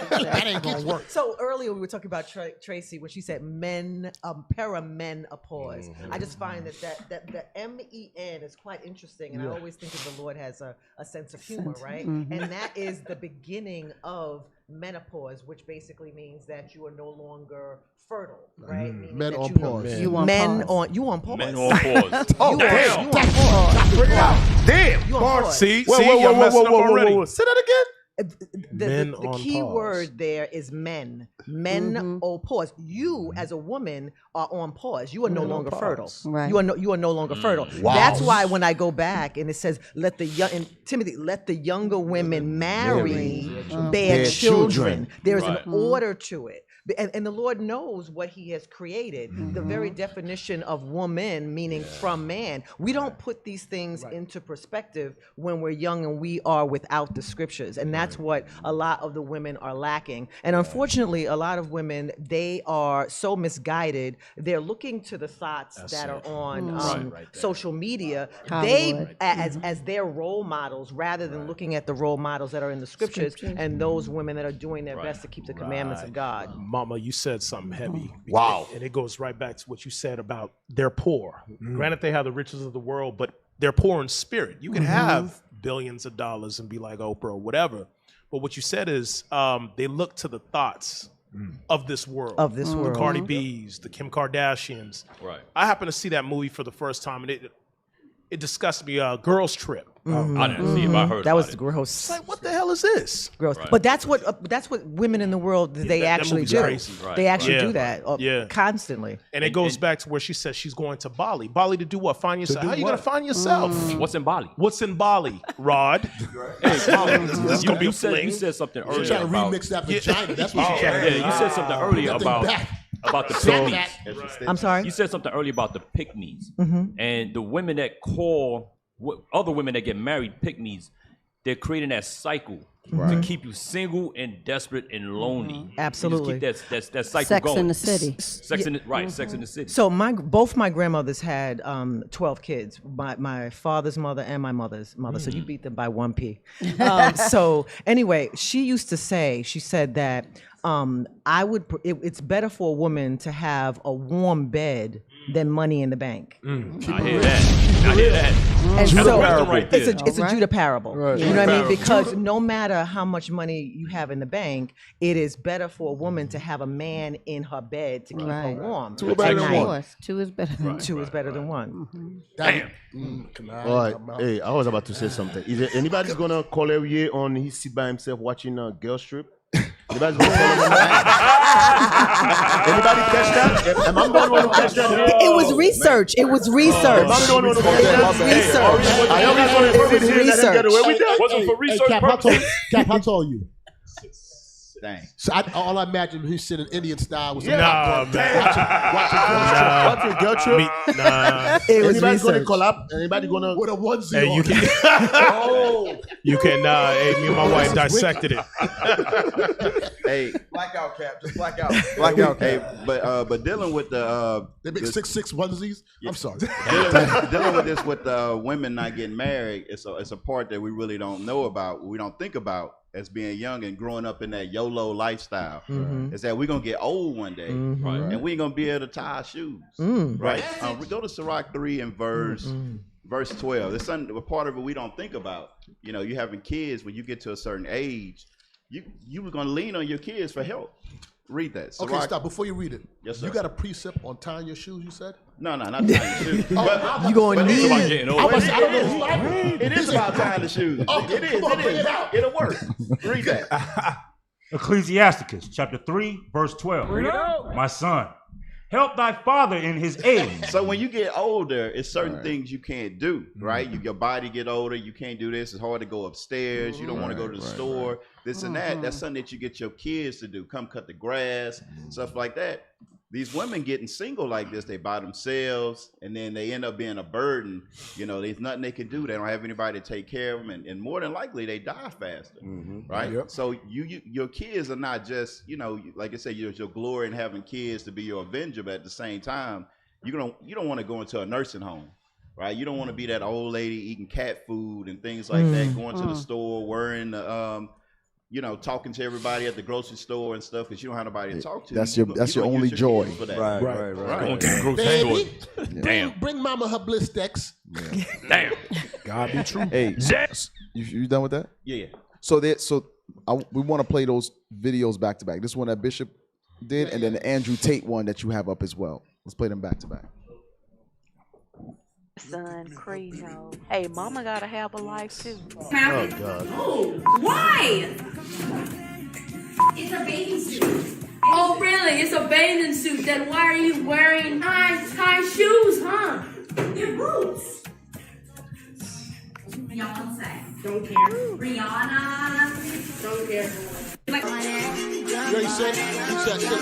That ain't gonna work. So earlier we were talking about Tracy when she said men, perimenopause. I just find that the MEN is quite interesting, and I always think that the Lord has a sense of humor, right? And that is the beginning of menopause, which basically means that you are no longer fertile, right? Meaning Men that on you pause. You on pause. You on pause. Men on pause. Oh, damn. You on pause. Damn. You on pause. See, you're messing up already. Say that again. The key word there is men. Men on pause. You as a woman are on pause. You are no longer fertile. Right. You are no longer fertile. Wow. That's why when I go back and it says, let the younger women marry, bear children. There's an order to it. And the Lord knows what he has created. The very definition of woman, meaning from man. We don't put these things into perspective when we're young and we are without the scriptures. And that's what a lot of the women are lacking. And unfortunately, a lot of women, they are so misguided. They're looking to the thoughts that are on social media. They, as their role models, rather than looking at the role models that are in the scriptures and those women that are doing their best to keep the commandments of God. Mama, you said something heavy. Wow. And it goes right back to what you said about they're poor. Granted, they have the riches of the world, but they're poor in spirit. You can have billions of dollars and be like Oprah or whatever. But what you said is they look to the thoughts of this world. Of this world. The Cardi B's, the Kim Kardashians. Right. I happened to see that movie for the first time, and it disgusted me. Girls Trip. I didn't see it, but I heard that was about it. gross. It's like, what the hell is this? Gross. Right. But that's what women in the world they that actually movie's do. crazy. Right, They actually right. do that constantly. And it goes back to where she says she's going to Bali. Bali to do what? Find yourself. How you gonna find yourself? What's in Bali? What's in Bali, Rod? Hey, This is gonna be a you fling. said something She's earlier trying to about remix that vagina. That's what she's trying to do. you said something earlier That thing about back. the So- pygmies. I'm sorry? You said something earlier about the pygmies Mm-hmm. and the women that call other women that get married pygmies. They're creating that cycle to keep you single and desperate and lonely. Absolutely. You just keep that cycle Sex going. in the City. Sex in the, Sex in the City. So both my grandmothers had 12 kids. My father's mother and my mother's mother. So you beat them by 1 P. So anyway, she used to say, she said that it's better for a woman to have a warm bed than money in the bank. I hear that. I hear that. And That's so a wisdom right there. it's a Judah parable. Right. You know what I mean? Parable. Because no matter how much money you have in the bank, it is better for a woman to have a man in her bed to keep her warm. Two are better than at one. night. Course, 2 is better than Two is better than one. Damn. All right. Hey, I was about to say something. Is there anybody's gonna call every year on his seat by himself watching a girl strip? Anybody's gonna call him on that? Anybody catch that? Am I the only one who catch that? It was research. It was research. Am I the only one who catch that? It was research. I always wanted to It was hear that and get away with that. Wasn't for research Cap, purposes. how tall are you? Dang. So all I imagine he's sitting Indian style with some Nah, popcorn, man. Watching girl trip. Nah. It was Anybody's gonna research. call up? Anybody gonna? with a onesie Hey, you on. can. You can. Hey, me and my wife dissected it. Hey, Blackout cap, just blackout. blackout. Hey, but dealing with the They make 6'6" onesies. I'm sorry. dealing with this with women not getting married, it's a part that we really don't know about. We don't think about as being young and growing up in that YOLO lifestyle. Is that we're gonna get old one day, and we ain't gonna be able to tie our shoes, right? We go to Sirach 3 and verse 12. It's something, a part of it we don't think about. You know, you having kids when you get to a certain age, you were gonna lean on your kids for help. Read that. Okay, Sirach- stop. Before you read it, Yes, sir. you got a precept on tying your shoes, you said? No, not tying the shoes. You gonna It's about need getting I old. was- I don't know who I read. It is about tying the shoes. Okay, It is. come on, It bring is. it out. It'll work. Read that. Ecclesiasticus chapter 3, verse 12. My son, help thy father in his age. So when you get older, it's certain things you can't do, right? Your body get older, you can't do this. It's hard to go upstairs. You don't want to go to the store, this and that. That's something that you get your kids to do. Come cut the grass, stuff like that. These women getting single like this, they by themselves, and then they end up being a burden. You know, there's nothing they can do. They don't have anybody to take care of them, and more than likely, they die faster, right? Yep. So your kids are not just, you know, like I said, your glory in having kids to be your avenger, but at the same time, you don't want to go into a nursing home, right? You don't want to be that old lady eating cat food and things like that, going to the store, wearing the you know, talking to everybody at the grocery store and stuff because you don't have nobody to talk to. That's You your gonna- that's you your gonna only use your joy. kids for that. Going to the grocery Baby, store. Damn. bring mama her bliss sticks. Damn. God be true. Hey, you done with that? Yeah. So we want to play those videos back to back. This one that Bishop did, and then the Andrew Tate one that you have up as well. Let's play them back to back. Son, Creole. Hey, mama gotta have a life too. Oh God. Why? It's a bathing suit. Oh, really? It's a bathing suit. Then why are you wearing high shoes, huh? They're boots. Beyonce. Don't care. Rihanna. Don't care. You know, he said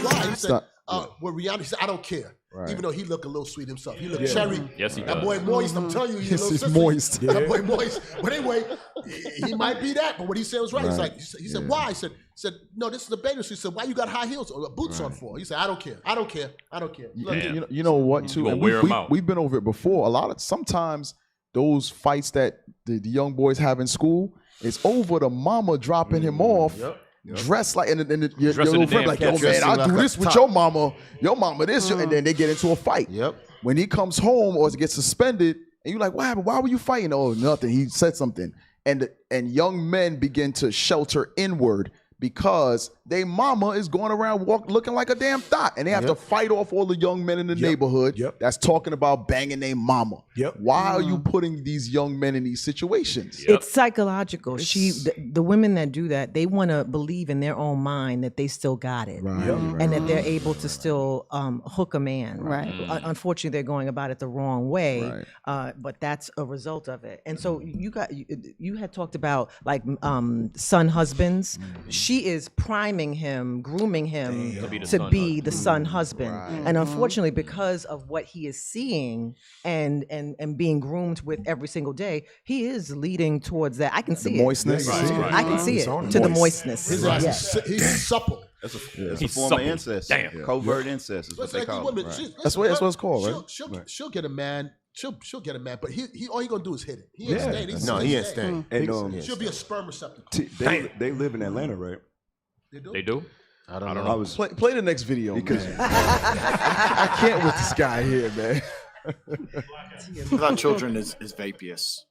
why? He said, Stop. well, Rihanna, he said, I don't care. Right. Even though he looked a little sweet himself. He looked cherry. Yes, he That does. boy moist, I'm telling you, he's Yes, a he's little moist, That yeah. boy moist. But anyway, he might be that. But what he said was right. He's Right. like, he said, why? He said, no, this is a bathing suit. He said, why you got high heels or boots on for? He said, I don't care. I don't care. I don't care. Look, You know what too? gonna And wear 'em out. we've been over it before. Sometimes those fights that the young boys have in school, it's over the mama dropping him off. Dressed like and your Dressed little in the friend damn like, yo man, dressing I'll like do a this with top. your mama this, and then they get into a fight. Yep. When he comes home or gets suspended, and you're like, what happened? Why were you fighting? Oh, nothing. He said something, and young men begin to shelter inward because their mama is going around looking like a damn thot, and they have to fight off all the young men in the neighborhood that's talking about banging their mama. Why are you putting these young men in these situations? It's psychological. The women that do that, they want to believe in their own mind that they still got it, and that they're able to still hook a man. Unfortunately, they're going about it the wrong way, but that's a result of it. And so you had talked about like son husbands. She is priming him, grooming him to be the son husband. And unfortunately, because of what he is seeing and being groomed with every single day, he is leading towards that. I can see the moistness. I can see it to the moistness. He's supple. That's a form of incest. Covert incest is what they call it. That's what it's called, right? She'll get a man. She'll get a man, but he all he gonna do is hit it. He ain't staying. He ain't staying. And, she'll be a sperm receptacle. They live in Atlanta, right? They do? I don't know. Play the next video because I can't with this guy here, man. Without children is vapious,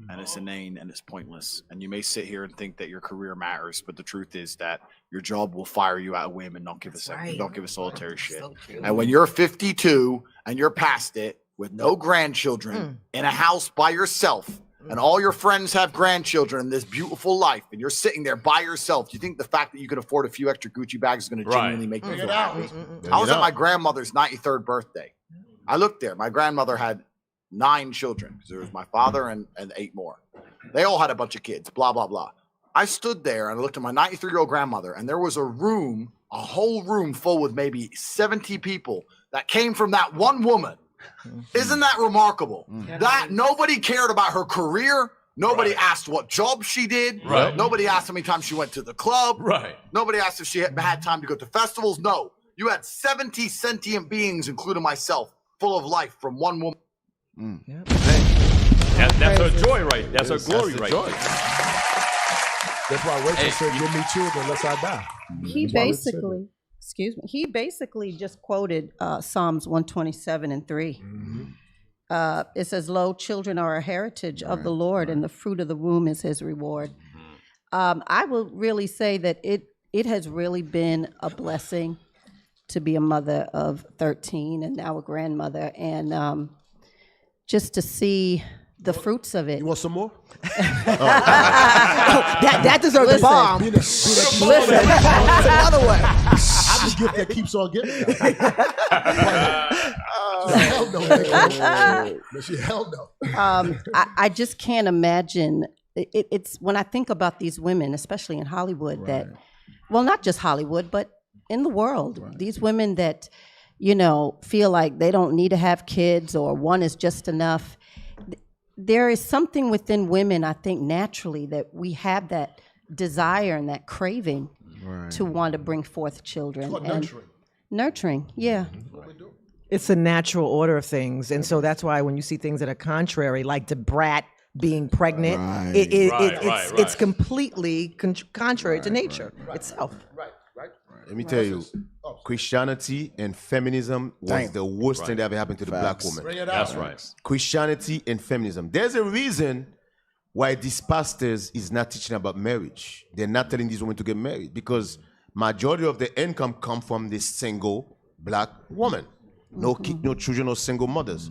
and it's inane and it's pointless. And you may sit here and think that your career matters, but the truth is that your job will fire you at a whim and don't give a second. Don't give a solitary shit. And when you're 52 and you're past it with no grandchildren in a house by yourself, and all your friends have grandchildren in this beautiful life, and you're sitting there by yourself, do you think the fact that you could afford a few extra Gucci bags is going to genuinely make you feel happy? I was at my grandmother's 93rd birthday. I looked there. My grandmother had 9 children. There was my father and 8 more. They all had a bunch of kids, blah, blah, blah. I stood there and I looked at my 93-year-old grandmother, and there was a whole room full with maybe 70 people that came from that one woman. Isn't that remarkable? That nobody cared about her career. Nobody asked what job she did. Nobody asked how many times she went to the club. Nobody asked if she had time to go to festivals. No. You had 70 sentient beings, including myself, full of life from one woman. That's her joy, right? That's her glory, right? That's why Rachel said, "Give me children, unless I die." He basically just quoted Psalms 127:3. It says, "Lo, children are a heritage of the Lord, and the fruit of the womb is his reward." I will really say that it has really been a blessing to be a mother of 13 and now a grandmother, and just to see the fruits of it. You want some more? That deserves a bomb. Listen, another one. I'm the gift that keeps on giving. Hell no. Hell no. I just can't imagine. It's when I think about these women, especially in Hollywood, that, well, not just Hollywood, but in the world, these women that, feel like they don't need to have kids or one is just enough. There is something within women, I think, naturally that we have that desire and that craving to want to bring forth children. It's called nurturing. Nurturing, yeah. It's a natural order of things. And so that's why when you see things that are contrary, like the brat being pregnant, it's completely contrary to nature itself. Let me tell you, Christianity and feminism was the worst thing that ever happened to the black woman. Bring it out. That's right. Christianity and feminism. There's a reason why these pastors is not teaching about marriage. They're not telling these women to get married because majority of the income come from this single black woman. No kid, no children, no single mothers.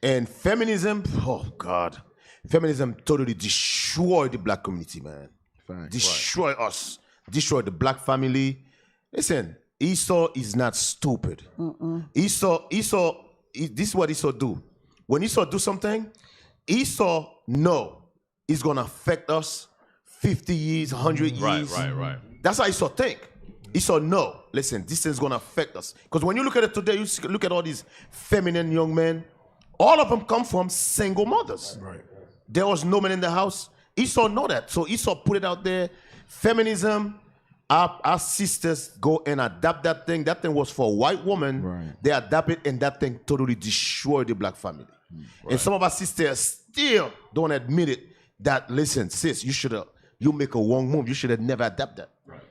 And feminism, oh God, feminism totally destroyed the black community, man. Destroy us. Destroy the black family. Listen, Esau is not stupid. Esau, this is what Esau do. When Esau do something, Esau know it's gonna affect us 50 years, 100 years. Right. That's how Esau think. Esau know, listen, this is gonna affect us. Because when you look at it today, you look at all these feminine young men, all of them come from single mothers. There was no man in the house. Esau know that. So Esau put it out there. Feminism, our sisters go and adapt that thing. That thing was for a white woman. They adapt it, and that thing totally destroyed the black family. And some of our sisters still don't admit it. That, listen, sis, you make a wrong move. You should have never adapted that.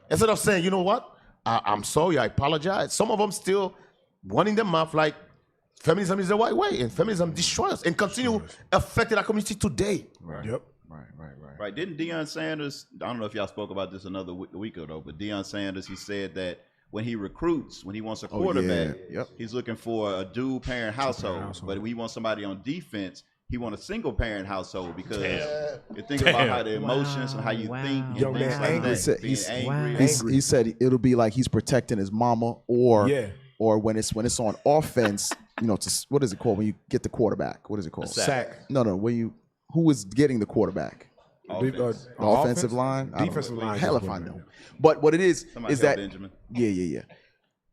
Instead of saying, you know what, I'm sorry, I apologize. Some of them still running their mouth like feminism is the right way, and feminism destroys us and continue affecting our community today. Right. Didn't Deion Sanders, I don't know if y'all spoke about this another week ago, but Deion Sanders, he said that when he recruits, when he wants a quarterback, he's looking for a dual parent household. But when he wants somebody on defense, he wants a single parent household because you think about how the emotions and how you think and things like that. Being angry. He said it'll be like he's protecting his mama, or when it's on offense, what is it called when you get the quarterback? What is it called? Sack. No, who is getting the quarterback? The offensive line? Defensive line. Hell if I know. But what it is that Benjamin. Yeah.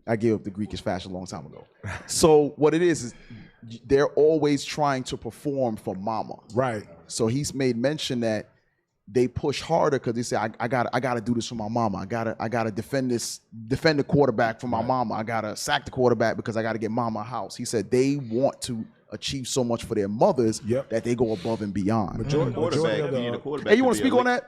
I gave up the Greekish fashion a long time ago. So what it is they're always trying to perform for mama. Right. So he's made mention that they push harder because they say, I gotta do this for my mama. I gotta defend the quarterback for my mama. I gotta sack the quarterback because I gotta get mama a house. He said they want to achieve so much for their mothers that they go above and beyond. Majority of the Hey, you want to speak on that?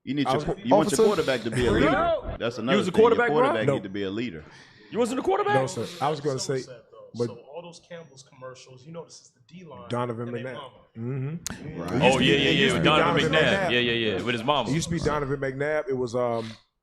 You want your quarterback to be a leader. That's another thing. Your quarterback need to be a leader. You wasn't a quarterback? No, sir. I was going to say, but So all those Campbell's commercials, this is the D-line. Donovan and they McNabb. mama. Right. Oh, yeah. With Donovan McNabb. Yeah. With his mom. It used to be Donovan McNabb. It was,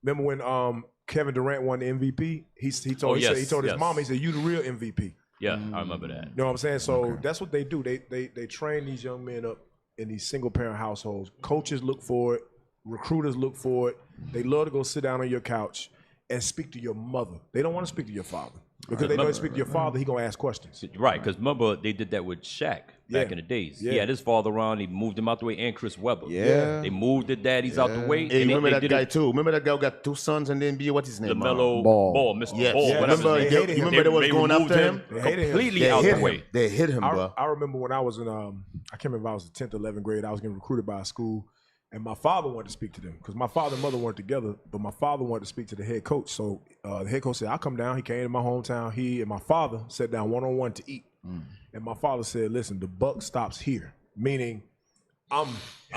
remember when Kevin Durant won the MVP? He told his mom, he said, you the real MVP. Yeah, I remember that. You know what I'm saying? So that's what they do. They train these young men up in these single parent households. Coaches look for it. Recruiters look for it. They love to go sit down on your couch and speak to your mother. They don't want to speak to your father. Because they know to speak to your father, he going to ask questions. Right, because remember, they did that with Shaq back in the days. He had his father around, he moved him out the way, and Chris Webber. Yeah. They moved the daddies out the way. Hey, and remember they that guy too? Remember that guy who got 2 sons and then what's his name? LaMelo Ball, Mr. Yes. Ball. Yeah, whatever his name. you remember they was going after him? Completely out the way. They hit him, bro. I remember when I was in, I can't remember if I was in 10th or 11th grade, I was getting recruited by a school. And my father wanted to speak to them because my father and mother weren't together, but my father wanted to speak to the head coach. So the head coach said, I'll come down. He came to my hometown. He and my father sat down one-on-one to eat. And my father said, listen, the buck stops here, meaning I'm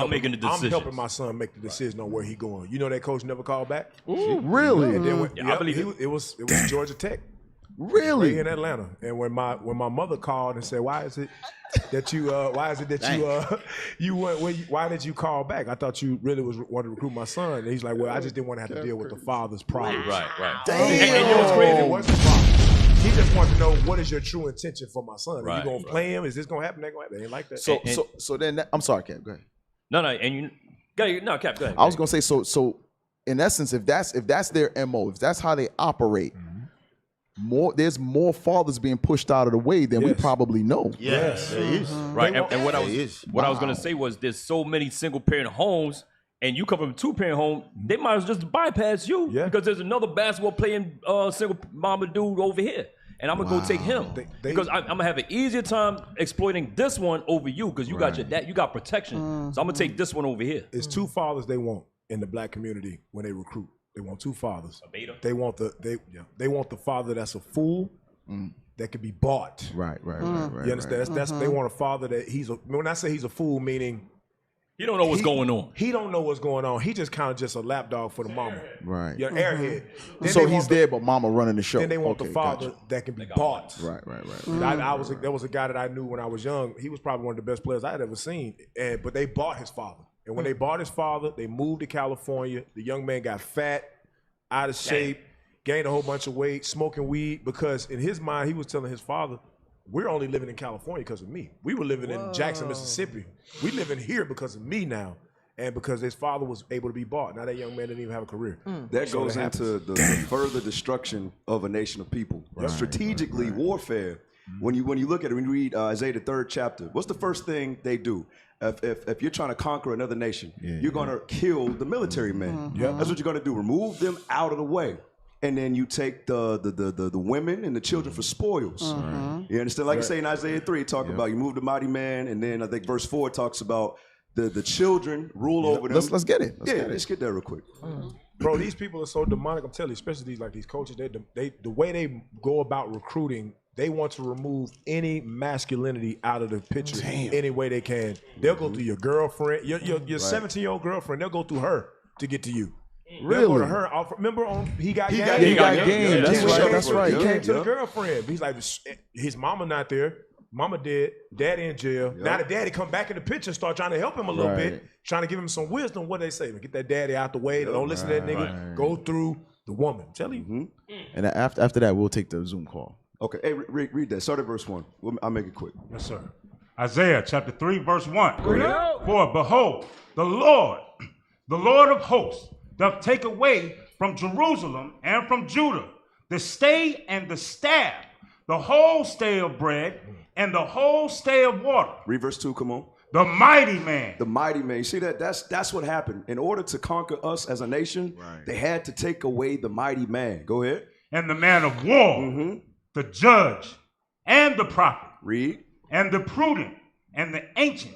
making the decision. I'm helping my son make the decision on where he going. You know that coach never called back? Ooh, really? And then I believe it was Georgia Tech. Really? Right in Atlanta. And when my mother called and said, why did you call back? I thought you really wanted to recruit my son. And he's like, well, I just didn't want to have to deal with the father's problems. Right. Damn. And you know what's crazy? It wasn't the father. He just wanted to know what is your true intention for my son. Are you gonna play him? Is this gonna happen? That gonna happen? It ain't like that. So then I'm sorry, Cap. Go ahead. Cap. Go ahead. I was gonna say so. In essence, if that's their MO, if that's how they operate, there's more fathers being pushed out of the way than we probably know. Yes, there is. Right. And what I was gonna say was there's so many single parent homes. And you come from a 2-parent home, they might as well just bypass you because there's another basketball playing single mama dude over here. And I'm gonna go take him because I'm gonna have an easier time exploiting this one over you because you got your dad, you got protection. So I'm gonna take this one over here. It's 2 fathers they want in the black community when they recruit. They want 2 fathers. They want the father that's a fool that can be bought. Right. You understand? That's they want a father that when I say he's a fool, meaning he don't know what's going on. He don't know what's going on. He just kind of just a lapdog for the mama. Right. Your airhead. So he's there, but mama running the show. Then they want the father that can be bought. Right. There was a guy that I knew when I was young. He was probably one of the best players I had ever seen. But they bought his father. And when they bought his father, they moved to California. The young man got fat, out of shape, gained a whole bunch of weight, smoking weed. Because in his mind, he was telling his father, we're only living in California because of me. We were living in Jackson, Mississippi. We live in here because of me now. And because his father was able to be bought. Now that young man didn't even have a career. That goes into the further destruction of a nation of people. Strategically, warfare, when you look at it, when you read Isaiah the 3rd chapter, what's the first thing they do? If you're trying to conquer another nation, you're going to kill the military men. That's what you're going to do. Remove them out of the way. And then you take the women and the children for spoils. You understand? Like you say in Isaiah 3, talk about you move the mighty man, and then I think verse 4 talks about the children rule over them. Let's get it. Let's get there real quick. Bro, these people are so demonic. I'm telling you, especially these coaches. The way they go about recruiting, they want to remove any masculinity out of the picture any way they can. They'll go through your girlfriend, your 17-year-old girlfriend. They'll go through her to get to you. Really? Go to her. Remember He Got Game? He got game. That's right. He came to the girlfriend. He's like, his mama not there. Mama dead, daddy in jail. Yep. Now the daddy come back in the picture and start trying to help him a little Right. bit, trying to give him some wisdom. What they say? Get that daddy out the way. Don't listen to that nigga. Right. Go through the woman. Tell you. And after that, we'll take the Zoom call. Okay, hey, read that. Start at verse 1. I'll make it quick. Yes, sir. Isaiah chapter 3, verse 1. Go ahead. For behold, the Lord of hosts, doth take away from Jerusalem and from Judah the stay and the staff, the whole stay of bread and the whole stay of water. Read verse 2, come on. The mighty man. The mighty man. You see that? That's what happened. In order to conquer us as a nation, they had to take away the mighty man. Go ahead. And the man of war, the judge, and the prophet. Read. And the prudent, and the ancient.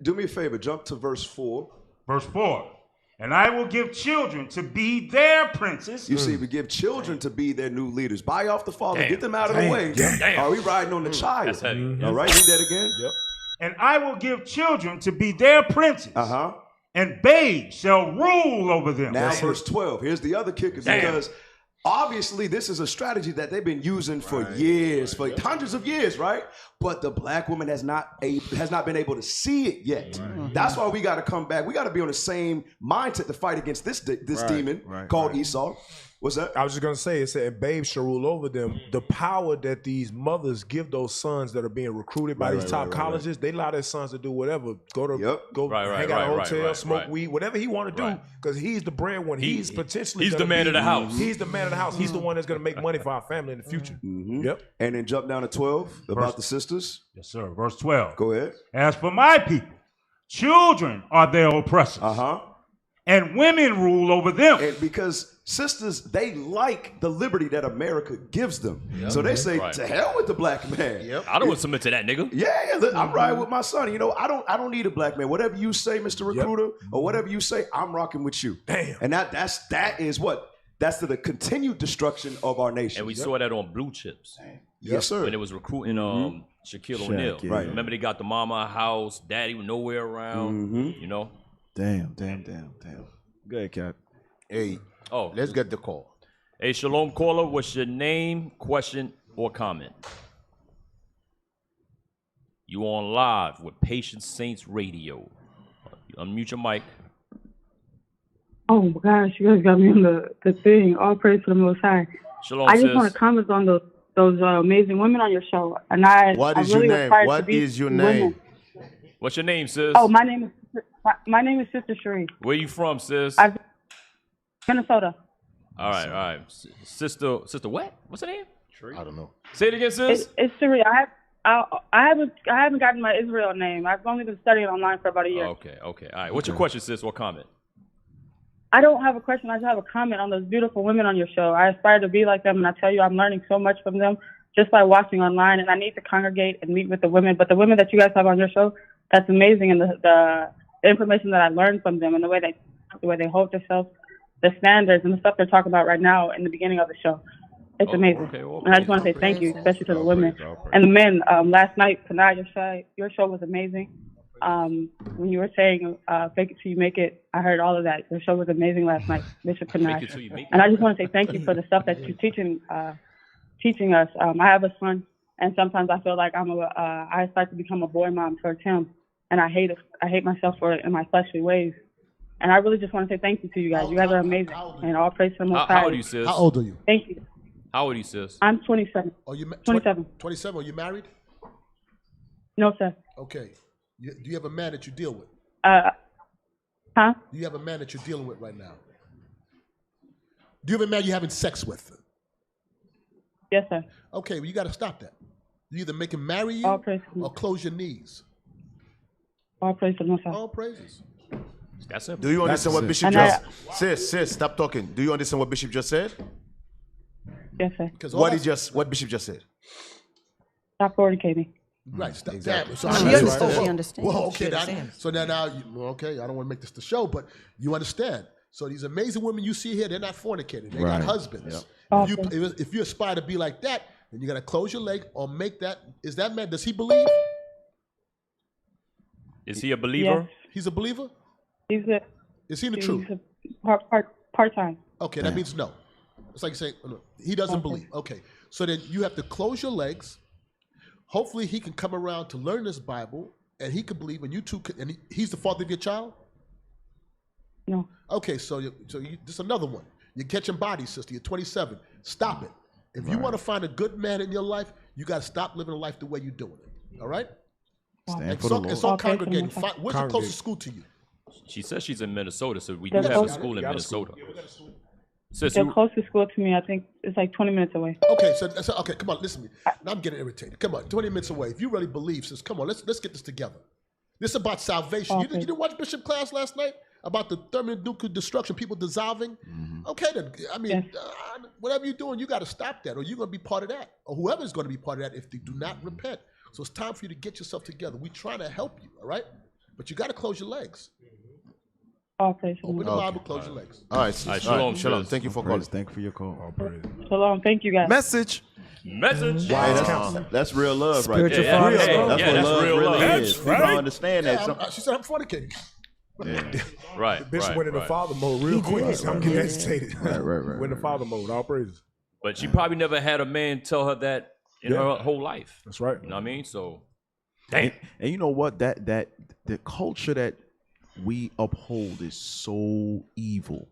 Do me a favor. Jump to verse 4. Verse 4. And I will give children to be their princes. You see, we give children to be their new leaders. Buy off the father. Damn. Get them out of the way. Damn. Are we riding on the child? That's heavy. All right, read that again. Yep. And I will give children to be their princes. Uh-huh. And babes shall rule over them. Now, verse 12. Here's the other kicker, because obviously this is a strategy that they've been using for years, for hundreds of years, right? But the black woman has not been able to see it yet. That's why we got to come back. We got to be on the same mindset to fight against this demon called Esau. What's that? I was just gonna say, it said, and babes shall rule over them. The power that these mothers give those sons that are being recruited by these top colleges, they allow their sons to do whatever. Go hang out at a hotel, smoke weed, whatever he want to do, because he's the breadwinner. He's potentially he's the man of the house. He's the man of the house. He's the one that's gonna make money for our family in the future. Yep. And then jump down to 12 about the sisters. Yes, sir. Verse 12. Go ahead. As for my people, children are their oppressors. And women rule over them. And because sisters, they like the liberty that America gives them. So they say, to hell with the black man. I don't want to submit to that nigga. Yeah, look, I'm riding with my son. You know, I don't need a black man. Whatever you say, Mr. Recruiter, or whatever you say, I'm rocking with you. Damn. And that is what? That's the continued destruction of our nation. And we saw that on Blue Chips. Yes, sir. When it was recruiting Shaquille O'Neal. yeah. Right. Remember they got the mama a house, daddy was nowhere around, you know? Damn. Go ahead, Cap. Hey, Oh, let's get the call. Hey, Shalom caller, what's your name, question, or comment? You on live with Patient Saints Radio. Unmute your mic. Oh my gosh, you guys got me on the thing. All praise to the Most High. Shalom, I just sis. want to comment on those amazing women on your show. And I really aspire to be women. What's your name, sis? Oh, my name is Sister Cherie. Where you from, sis? Minnesota. All right. Sister what? What's her name? I don't know. Say it again, sis. It's Cherie. I haven't gotten my Israel name. I've only been studying online for about a year. Okay. All right. What's your question, sis? What comment? I don't have a question. I just have a comment on those beautiful women on your show. I aspire to be like them, and I tell you, I'm learning so much from them just by watching online. And I need to congregate and meet with the women. But the women that you guys have on your show, that's amazing. And the information that I learned from them, and the way they hold themselves, the standards, and the stuff they're talking about right now in the beginning of the show, it's amazing. And I just want to say thank you, especially to the women and the men. Last night, Panay, your show was amazing. When you were saying fake it till you make it, I heard all of that. Your show was amazing last night, Bishop Panay. And I just want to say thank you for the stuff that you're teaching us. I have a son, and sometimes I feel like I aspire to become a boy mom towards him, and I hate myself for it in my fleshly ways. And I really just want to say thank you to you guys. You guys are amazing, and all praise to the Most High. How old are you, sis? How old are you? Thank you. How old are you, sis? I'm 27. Oh, you 27. 27. Are you married? No, sir. Okay. Do you have a man that you deal with? Huh? Do you have a man that you're dealing with right now? Do you have a man you're having sex with? Yes, sir. Okay, well, you got to stop that. You either make him marry you or close your knees. All praise to the Most High. All praises. That's simple. Do you understand what Bishop just said? Sis, stop talking. Do you understand what Bishop just said? Yes, sir. What Bishop just said? Stop fornicating. Right. Stop. Exactly. So She understood. She understands. Well, okay. She understands. So now, okay, I don't want to make this the show, but you understand. So these amazing women you see here, they're not fornicating. They got husbands. Yep. If you aspire to be like that, then you got to close your leg or make that. Is that man? Does he believe? Is he a believer? Yes. He's a believer. Is he in the truth? Part time. Okay, that means no. It's like saying he doesn't believe. Okay, so then you have to close your legs, Hopefully, he can come around to learn this Bible, and he can believe, and you two can. And he's the father of your child. No. Okay, so this is another one. You're catching bodies, sister. You're 27. Stop it. If you want to find a good man in your life, you got to stop living a life the way you're doing it. All right? Stand for the Lord. It's all congregating. Where's the closest school to you? She says she's in Minnesota, so we do have a school in Minnesota. The closest school to me, I think, is like 20 minutes away. Okay, so okay, come on, listen to me. Now I'm getting irritated. Come on, 20 minutes away. If you really believe, sis, come on, let's get this together. This is about salvation. You didn't watch Bishop class last night about the thermonuclear destruction, people dissolving? Okay, then, I mean, whatever you're doing, you got to stop that, or you're going to be part of that, or whoever's going to be part of that if they do not repent. So it's time for you to get yourself together. We're trying to help you, all right? But you got to close your legs. Okay. Open the Bible, close your legs. All right, shalom. Thank you for calling. Thank you for your call. Shalom. Thank you, guys. Message. Hey, that's real love right Spiritual there. father. That's what love real really love. is. People don't understand that. She said I'm fornicating. Right. The bishop went into father mode real quick. I'm getting agitated. Right. Went into father mode. All praises. But she probably never had a man tell her that in her whole life. That's right. You know what I mean? So, And you know what? That the culture that we uphold is so evil,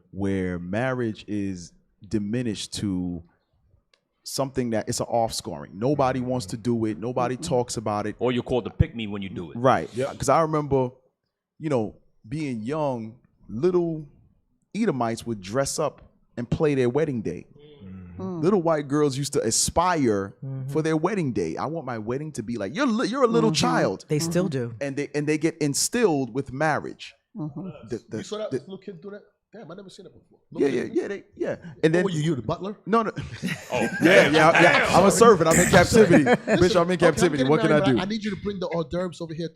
where marriage is diminished to something that it's an offscoring. Nobody wants to do it. Nobody talks about it. Or you're called to pick me when you do it. Right. Because I remember, being young, little Edomites would dress up and play their wedding day. Little white girls used to aspire for their wedding day. I want my wedding to be like, you're a little child. They still do. And they get instilled with marriage. You saw that little kid do that? Damn, I never seen that before. Yeah. And then what were you, the butler? No. Oh, yeah. I'm a servant. I'm in captivity. Bitch, I'm in captivity. What can I do? I need you to bring the hors d'oeuvres over here.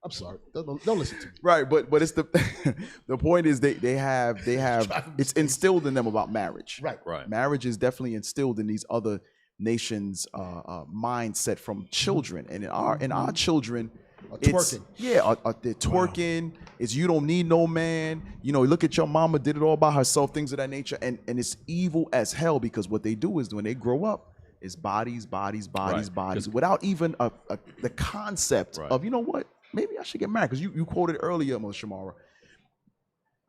I'm sorry. Don't listen to me. Right, but it's the the point is they have it's instilled in them about marriage. Right. Marriage is definitely instilled in these other nations' mindset from children, and in our children, it's twerking. They're twerking. It's you don't need no man. Look at your mama, did it all by herself, things of that nature, and it's evil as hell, because what they do is when they grow up is bodies, without even the concept of what. Maybe I should get married, because you quoted earlier, Moshe Shamara.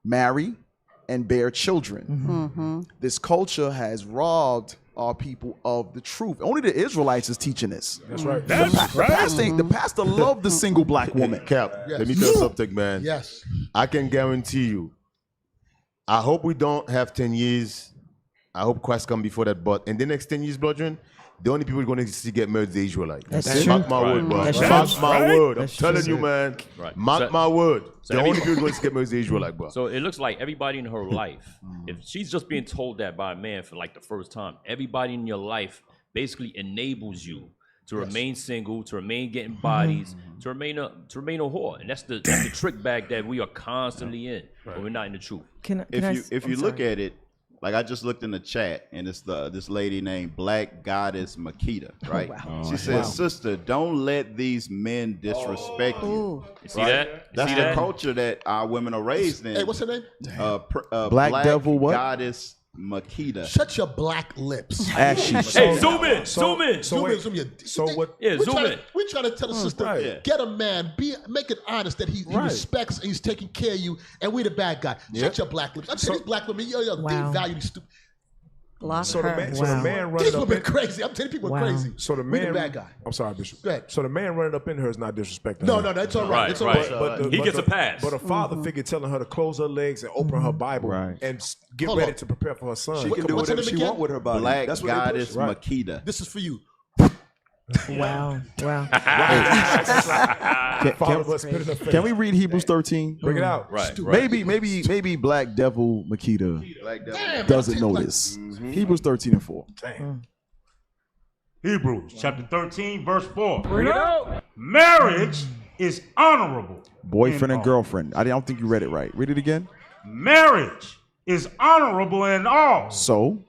Marry and bear children. This culture has robbed our people of the truth. Only the Israelites is teaching this. That's right. The pastor loved the single black woman. Cap, let me tell you something, man. Yes. I can guarantee you. I hope we don't have 10 years. I hope Christ come before that. But in the next 10 years, brethren, the only people going to see get married is the Israelites. Mark my word, bro. Mark my word. I'm telling you, man. Right. Mark my word. The only people going to get married is the Israelites, bro. So it looks like everybody in her life, if she's just being told that by a man for like the first time, everybody in your life basically enables you to remain single, to remain getting bodies, to remain a whore, and that's the trick bag that we are constantly in when we're not in the truth. If you look at it. Like I just looked in the chat, and it's this lady named Black Goddess Makita, right? She says, "Sister, don't let these men disrespect you." You see that? That's the culture that our women are raised in. Hey, what's her name? Black Devil what? Goddess Makita. Shut your black lips. Ashy. Hey, zoom in. Zoom in. what? Yeah, zoom in. We're trying to tell the sister, get a man, make it honest that he respects and he's taking care of you, and we're the bad guy. Shut your black lips. I'm saying these black women, they value these stupid. So the man running These up women crazy. I'm telling you, people are crazy. So the We're man, the bad guy. I'm sorry, Bishop. Go ahead. So the man running up in her is not disrespecting No, her. that's all right. It's all right. He gets a pass. But a father figure telling her to close her legs and open her Bible and get ready to prepare for her son. She can do whatever she wants with her body. Black That's what Goddess Makita. This is for you. Wow. Can we read Hebrews 13? Bring it out. Right. Maybe Black Devil Makita doesn't know this. Hebrews 13:4. Hebrews chapter 13, verse 4. Marriage is honorable. Boyfriend and girlfriend. I don't think you read it right. Read it again. Marriage is honorable in all. So,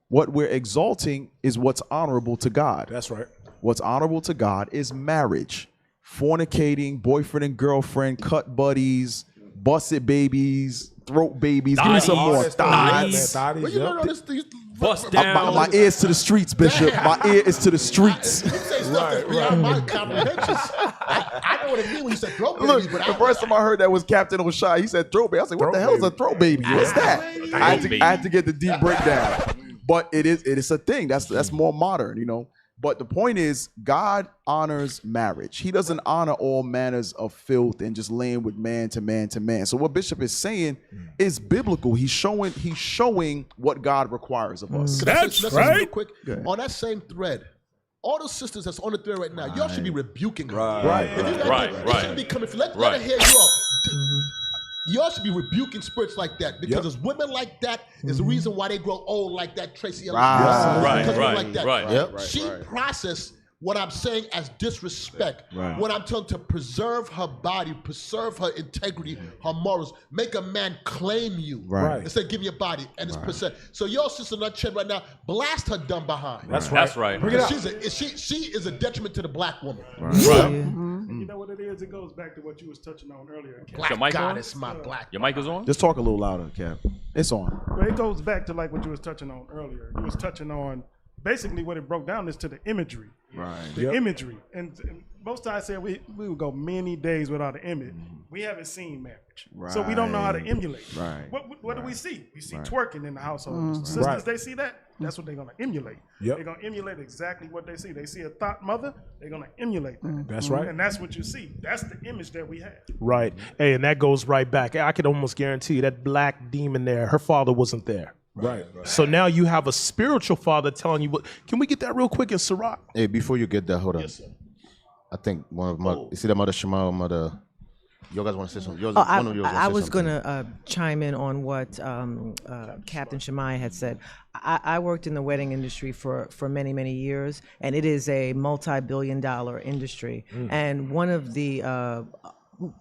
what we're exalting is what's honorable to God. That's right. What's honorable to God is marriage. Fornicating, boyfriend and girlfriend, cut buddies, busted babies, throat babies. Give me some more. Well, you know, bust down. My ears to the streets, Bishop. My ear is to the streets. You say stuff that's beyond my comprehension. I know what it means when you said throw baby. Look, but the first time I heard that was Captain O'Shea. He said throw baby. I was like, what the hell is a throw baby? What's that? I had to get the deep breakdown. But it is a thing. That's more modern, you know. But the point is, God honors marriage. He doesn't honor all manners of filth and just laying with man to man to man. So what Bishop is saying is biblical. He's showing what God requires of us. That's right. Real quick, on that same thread, all the sisters that's on the thread right now, y'all should be rebuking her. Right. They shouldn't be coming. Let her hear you all. Y'all should be rebuking spirits like that because it's women like that is the reason why they grow old like that. Tracy Ellis. She processed what I'm saying as disrespect. When I'm telling to preserve her body, preserve her integrity, her morals, make a man claim you instead of give you a body and it's percent. So your sister not chin right now, blast her dumb behind. That's right. She is a detriment to the black woman. You know what it is? It goes back to what you was touching on earlier. Black goddess, my black. Your mic is on? Just talk a little louder, Cap. It's on. Well, it goes back to like what you was touching on earlier. You was touching on basically what it broke down is to the imagery. The imagery. And most times I say we would go many days without an image. We haven't seen marriage. So we don't know how to emulate. What do we see? We see twerking in the household. Sisters, they see that. That's what they're going to emulate. They're going to emulate exactly what they see. They see a thought mother, they're going to emulate that. That's right. And that's what you see. That's the image that we have. Right. Hey, and that goes right back. I could almost guarantee that black demon there, her father wasn't there. Right. So now you have a spiritual father telling you what. Can we get that real quick in Sirach? Hey, before you get that, hold on. Yes, sir. I think one of my, you see that Mother Shema, Mother. You guys want to say something? I was going to chime in on what Captain Shemai had said. I worked in the wedding industry for many, many years, and it is a multi-billion-dollar industry. And one of the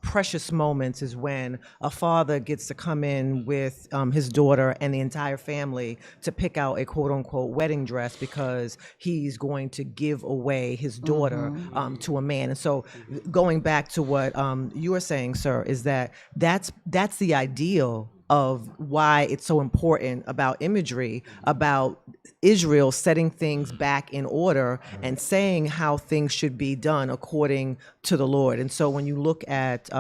precious moments is when a father gets to come in with his daughter and the entire family to pick out a quote-unquote wedding dress because he's going to give away his daughter to a man. And so going back to what you were saying, sir, is that's the ideal of why it's so important about imagery, about Israel setting things back in order and saying how things should be done according to the Lord. And so when you look at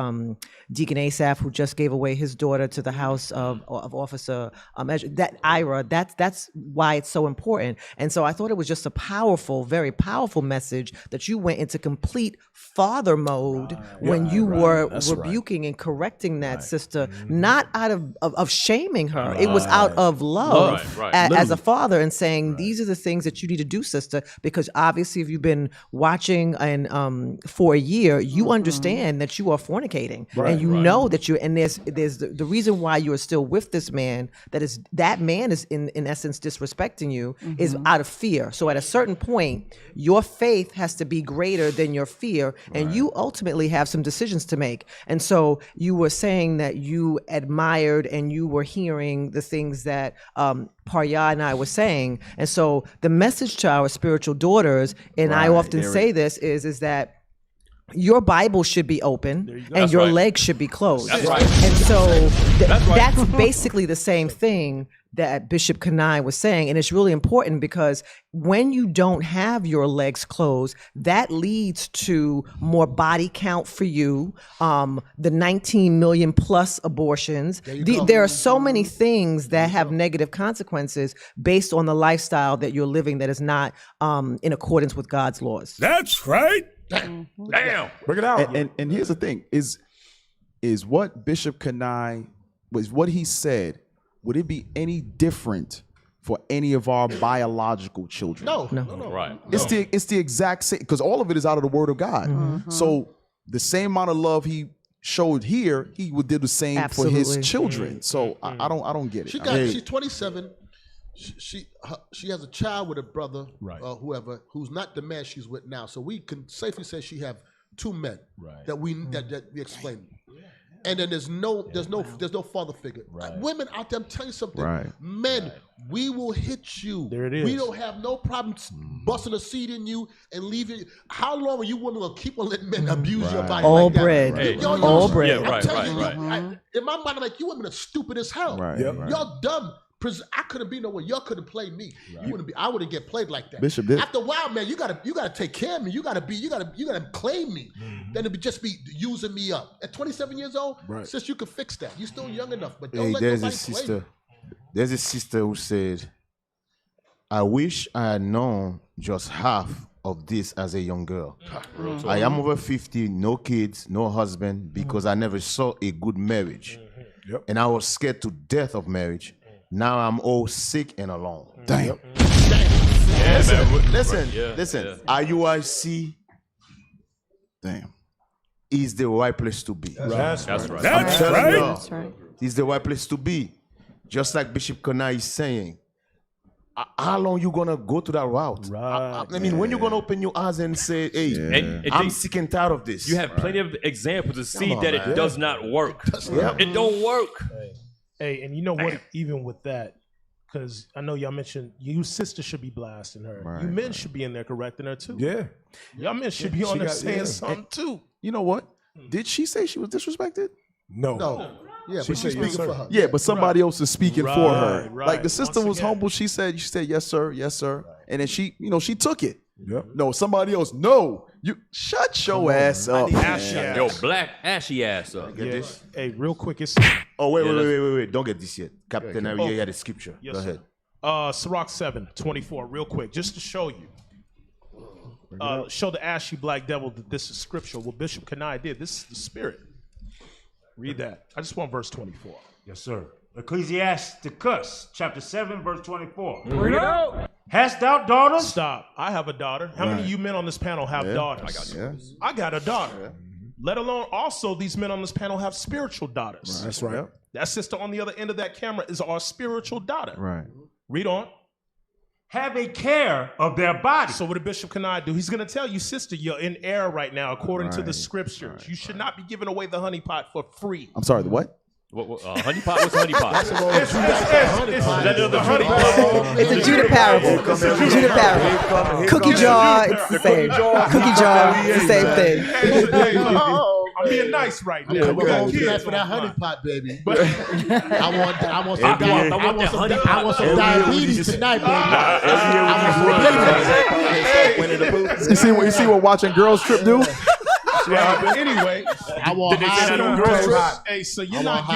Deacon Asaph, who just gave away his daughter to the house of Officer that Ira, that's why it's so important. And so I thought it was just a powerful, very powerful message that you went into complete father mode when you were rebuking and correcting that sister, not out of shaming her. It was out of love as a father and saying, these are the things that you need to do, sister, because obviously if you've been watching and for a year, you understand that you are fornicating and you know that you're, and there's the reason why you are still with this man, that man is in essence disrespecting you is out of fear. So at a certain point, your faith has to be greater than your fear, and you ultimately have some decisions to make. And so you were saying that you admired and you were hearing the things that Parya and I were saying. And so the message to our spiritual daughters, and I often say this, is that your Bible should be open and your legs should be closed. That's right. And so that's basically the same thing that Bishop Kanai was saying. And it's really important because when you don't have your legs closed, that leads to more body count for you, the 19 million plus abortions. There are so many things that have negative consequences based on the lifestyle that you're living that is not in accordance with God's laws. That's right. Damn. Bring it out. And here's the thing, is what Bishop Kanai, was what he said, would it be any different for any of our biological children? No. Right. It's the exact same, because all of it is out of the Word of God. So the same amount of love he showed here, he would do the same for his children. So I don't get it. She's 27. She has a child with a brother, whoever, who's not the man she's with now. So we can safely say she have two men that we explained. And then there's no father figure. Women out there, I'm telling you something. Men, we will hit you. There it is. We don't have no problem busting a seed in you and leaving you. How long are you women gonna keep on letting men abuse your body All like that? bread. All bread. I'm telling you, in my mind, I'm like, you women are stupid as hell. Y'all dumb. I couldn't be nowhere. Y'all couldn't play me. You wouldn't be. I wouldn't get played like that. Bishop did. After a while, man, you gotta take care of me. You gotta claim me. Then it'd just be using me up. At 27 years old, sis, you can fix that. You're still young enough, but don't let nobody play me. There's a sister who said, I wish I had known just half of this as a young girl. I am over 50, no kids, no husband, because I never saw a good marriage. And I was scared to death of marriage. Now I'm all sick and alone. Damn. Listen. IUIC is the right place to be. That's right. That's right. It's the right place to be. Just like Bishop Kanai is saying, how long you gonna go to that route? I mean, when you gonna open your eyes and say, "Hey, I'm sick and tired of this"? You have plenty of examples to see that it does not work. It don't work. Hey, and you know what? Even with that, because I know y'all mentioned you sisters should be blasting her. You men should be in there correcting her too. Yeah, y'all men should be on there saying something too. You know what? Did she say she was disrespected? No. Yeah, but she's speaking for her. Yeah, but somebody else is speaking for her. Right. Like the sister was humble. She said, yes, sir. And then she took it. Yep. No, somebody else. No, you shut your ass up. Yo, black ashy ass up. Get this? Hey, real quick, it's wait. Don't get this yet. Captain Ariel had the scripture. Yes, Go ahead. Sirach 7:24, real quick, just to show you. Show the ashy black devil that this is scripture. What Bishop Kanai did. This is the spirit. Read that. I just want verse 24. Yes, sir. Ecclesiasticus, chapter 7, verse 24. Read it out. Hast thou daughters? Stop. I have a daughter. How many of you men on this panel have daughters? I got a daughter. Let alone also these men on this panel have spiritual daughters. That's right. That sister on the other end of that camera is our spiritual daughter. Right. Read on. Have a care of their body. So what did Bishop Kanai do? He's going to tell you, sister, you're in error right now according to the scriptures. You should not be giving away the honey pot for free. I'm sorry, the what? Honey pot? What's honey pot? It's a Judah parable. It's a Judah parable. Cookie jar, it's the same. Cookie jar, it's the same thing. I'm being nice right now. We're gonna keep that for that honey pot, baby. I want some diabetes tonight, baby. You see what watching Girls Trip do? But anyway, I want Hey, so you're not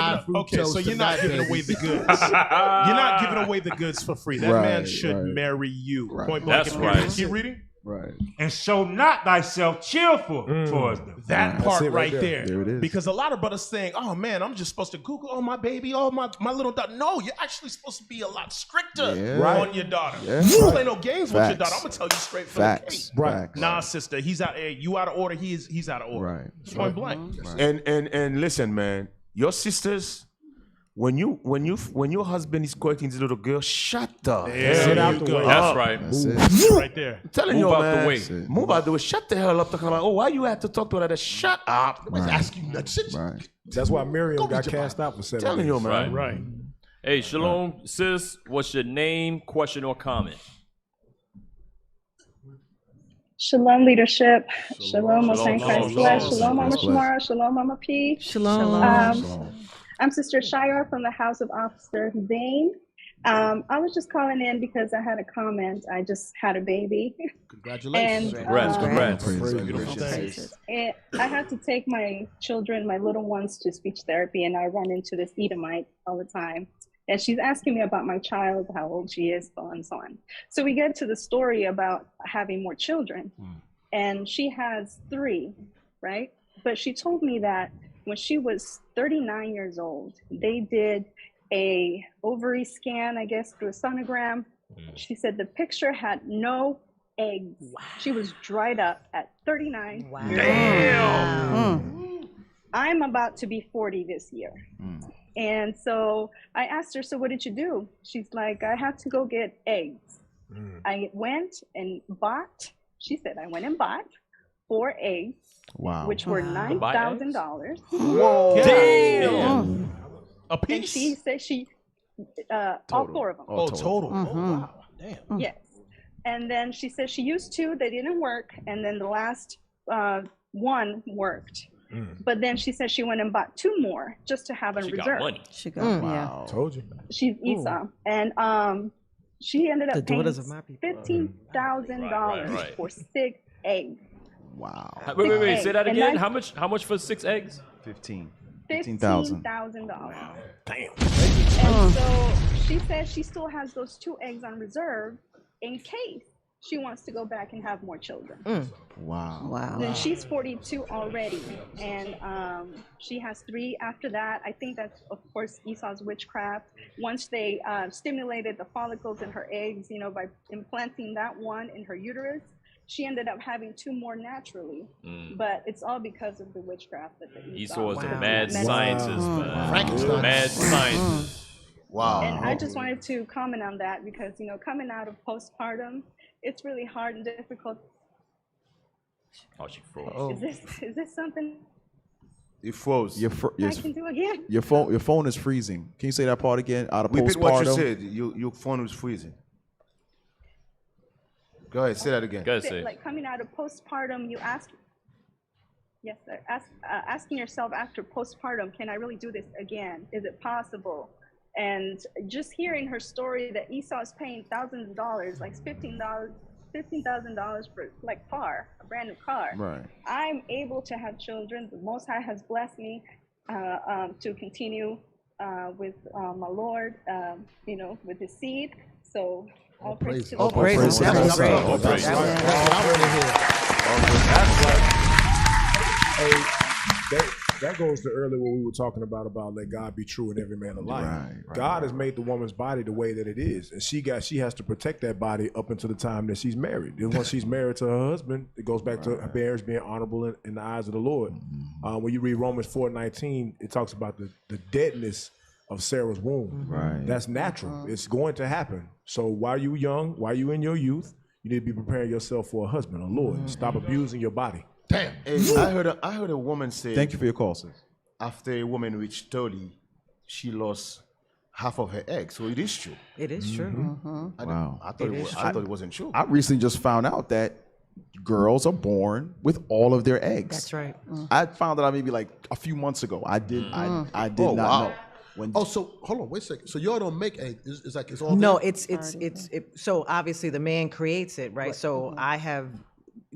giving away the goods. You're not giving away the goods for free. That man should marry you. Point blank. That's right. Keep reading. Right. And show not thyself cheerful towards them. That part right there. There it is. Because a lot of brothers saying, oh man, I'm just supposed to Google, oh my baby, oh my little daughter. No, you're actually supposed to be a lot stricter on your daughter. Yeah. You don't play no games with your daughter. I'm gonna tell you straight from the gate. Right. Nah, sister, he's out. You out of order. He's out of order. Right. Point blank. And listen, man, your sisters, when your husband is courting this little girl, shut up. Sit out the way. That's right. Right there. I'm telling Move you, out man. the way. Move out the way. Shut the hell up talking about, oh, why you have to talk to her like that? Shut up. Nobody's asking you nothing. Right. That's why Miriam got cast out for 7 Telling years. you, man. Right. Hey, shalom, sis. What's your name, question, or comment? Shalom, leadership. Shalom, Most High Shalom, Christ bless. shalom. Shalom, Mama Bless. Shamara. Shalom, Mama P. Shalom. I'm Sister Shire from the House of Officer Zane. I was just calling in because I had a comment. I just had a baby. Congratulations. And, Congrats. And I had to take my children, my little ones, to speech therapy, and I run into this Edomite all the time. And she's asking me about my child, how old she is, so on and so on. So we get to the story about having more children. And she has 3, right? But she told me that when she was 39 years old, they did a ovary scan, I guess, through a sonogram. She said the picture had no eggs. Wow. She was dried up at 39 years old. I'm about to be 40 this year. And so I asked her, so what did you do? She's like, I had to go get eggs. I went and bought, she said, I went and bought 4 eggs, which were $9,000. Whoa. Damn. A piece? And she said all 4 of them. Oh, total. Oh, wow. Damn. Yes. And then she said she used 2, they didn't work. And then the last one worked. But then she said she went and bought 2 more just to have in She reserve. got money. She got Wow. Told you. She's Esau, and she ended The up paying daughters of my people. $15,000 Right. for 6 eggs. Wow. Wait. Say that And again. that's- How much for 6 eggs? 15,000. $15,000. Damn. And so she says she still has those 2 eggs on reserve in case she wants to go back and have more children. Wow. Wow. And she's 42 already, and she has 3 after that. I think that's, of course, Esau's witchcraft. Once they stimulated the follicles in her eggs, by implanting that one in her uterus, she ended up having 2 more naturally. But it's all because of the witchcraft that the Esau is the Wow. mad scientist, man. Frankenstein. Mad scientist. Wow. And I just wanted to comment on that because, coming out of postpartum, it's really hard and difficult. Oh, she froze. Is this something It froze. I can do again? Your phone is freezing. Can you say that part again? Out of Repeat postpartum. what you said. Your phone was freezing. Go ahead. Say that again. Go ahead, say. Like coming out of postpartum, you ask, yes, sir, asking yourself after postpartum, can I really do this again? Is it possible? And just hearing her story that Esau is paying thousands of dollars, like $15,000 for like car, a brand new car. Right. I'm able to have children. The Most High has blessed me to continue with my Lord, with His seed. So all praise to the Lord. That was great. All praise. That goes to earlier what we were talking about let God be true and every man a liar. Right, God has made the woman's body the way that it is, and she has to protect that body up until the time that she's married. Then once she's married to her husband, it goes back to her marriage being honorable in the eyes of the Lord. When you read Romans 4:19, it talks about the deadness of Sarah's womb. Right. That's natural. It's going to happen. So while you young, while you in your youth, you need to be preparing yourself for a husband, a Lord. Stop abusing your body. Damn. Hey, I heard a woman say. Thank you for your call, sis. After a woman reached 30, she lost half of her eggs. So it is true. It is true. Wow. I thought it wasn't true. I recently just found out that girls are born with all of their eggs. That's right. I found that out maybe like a few months ago. I did not know. So hold on, wait a second. So y'all don't make eggs? It's like it's all No, there? it's so obviously the man creates it, right? So I have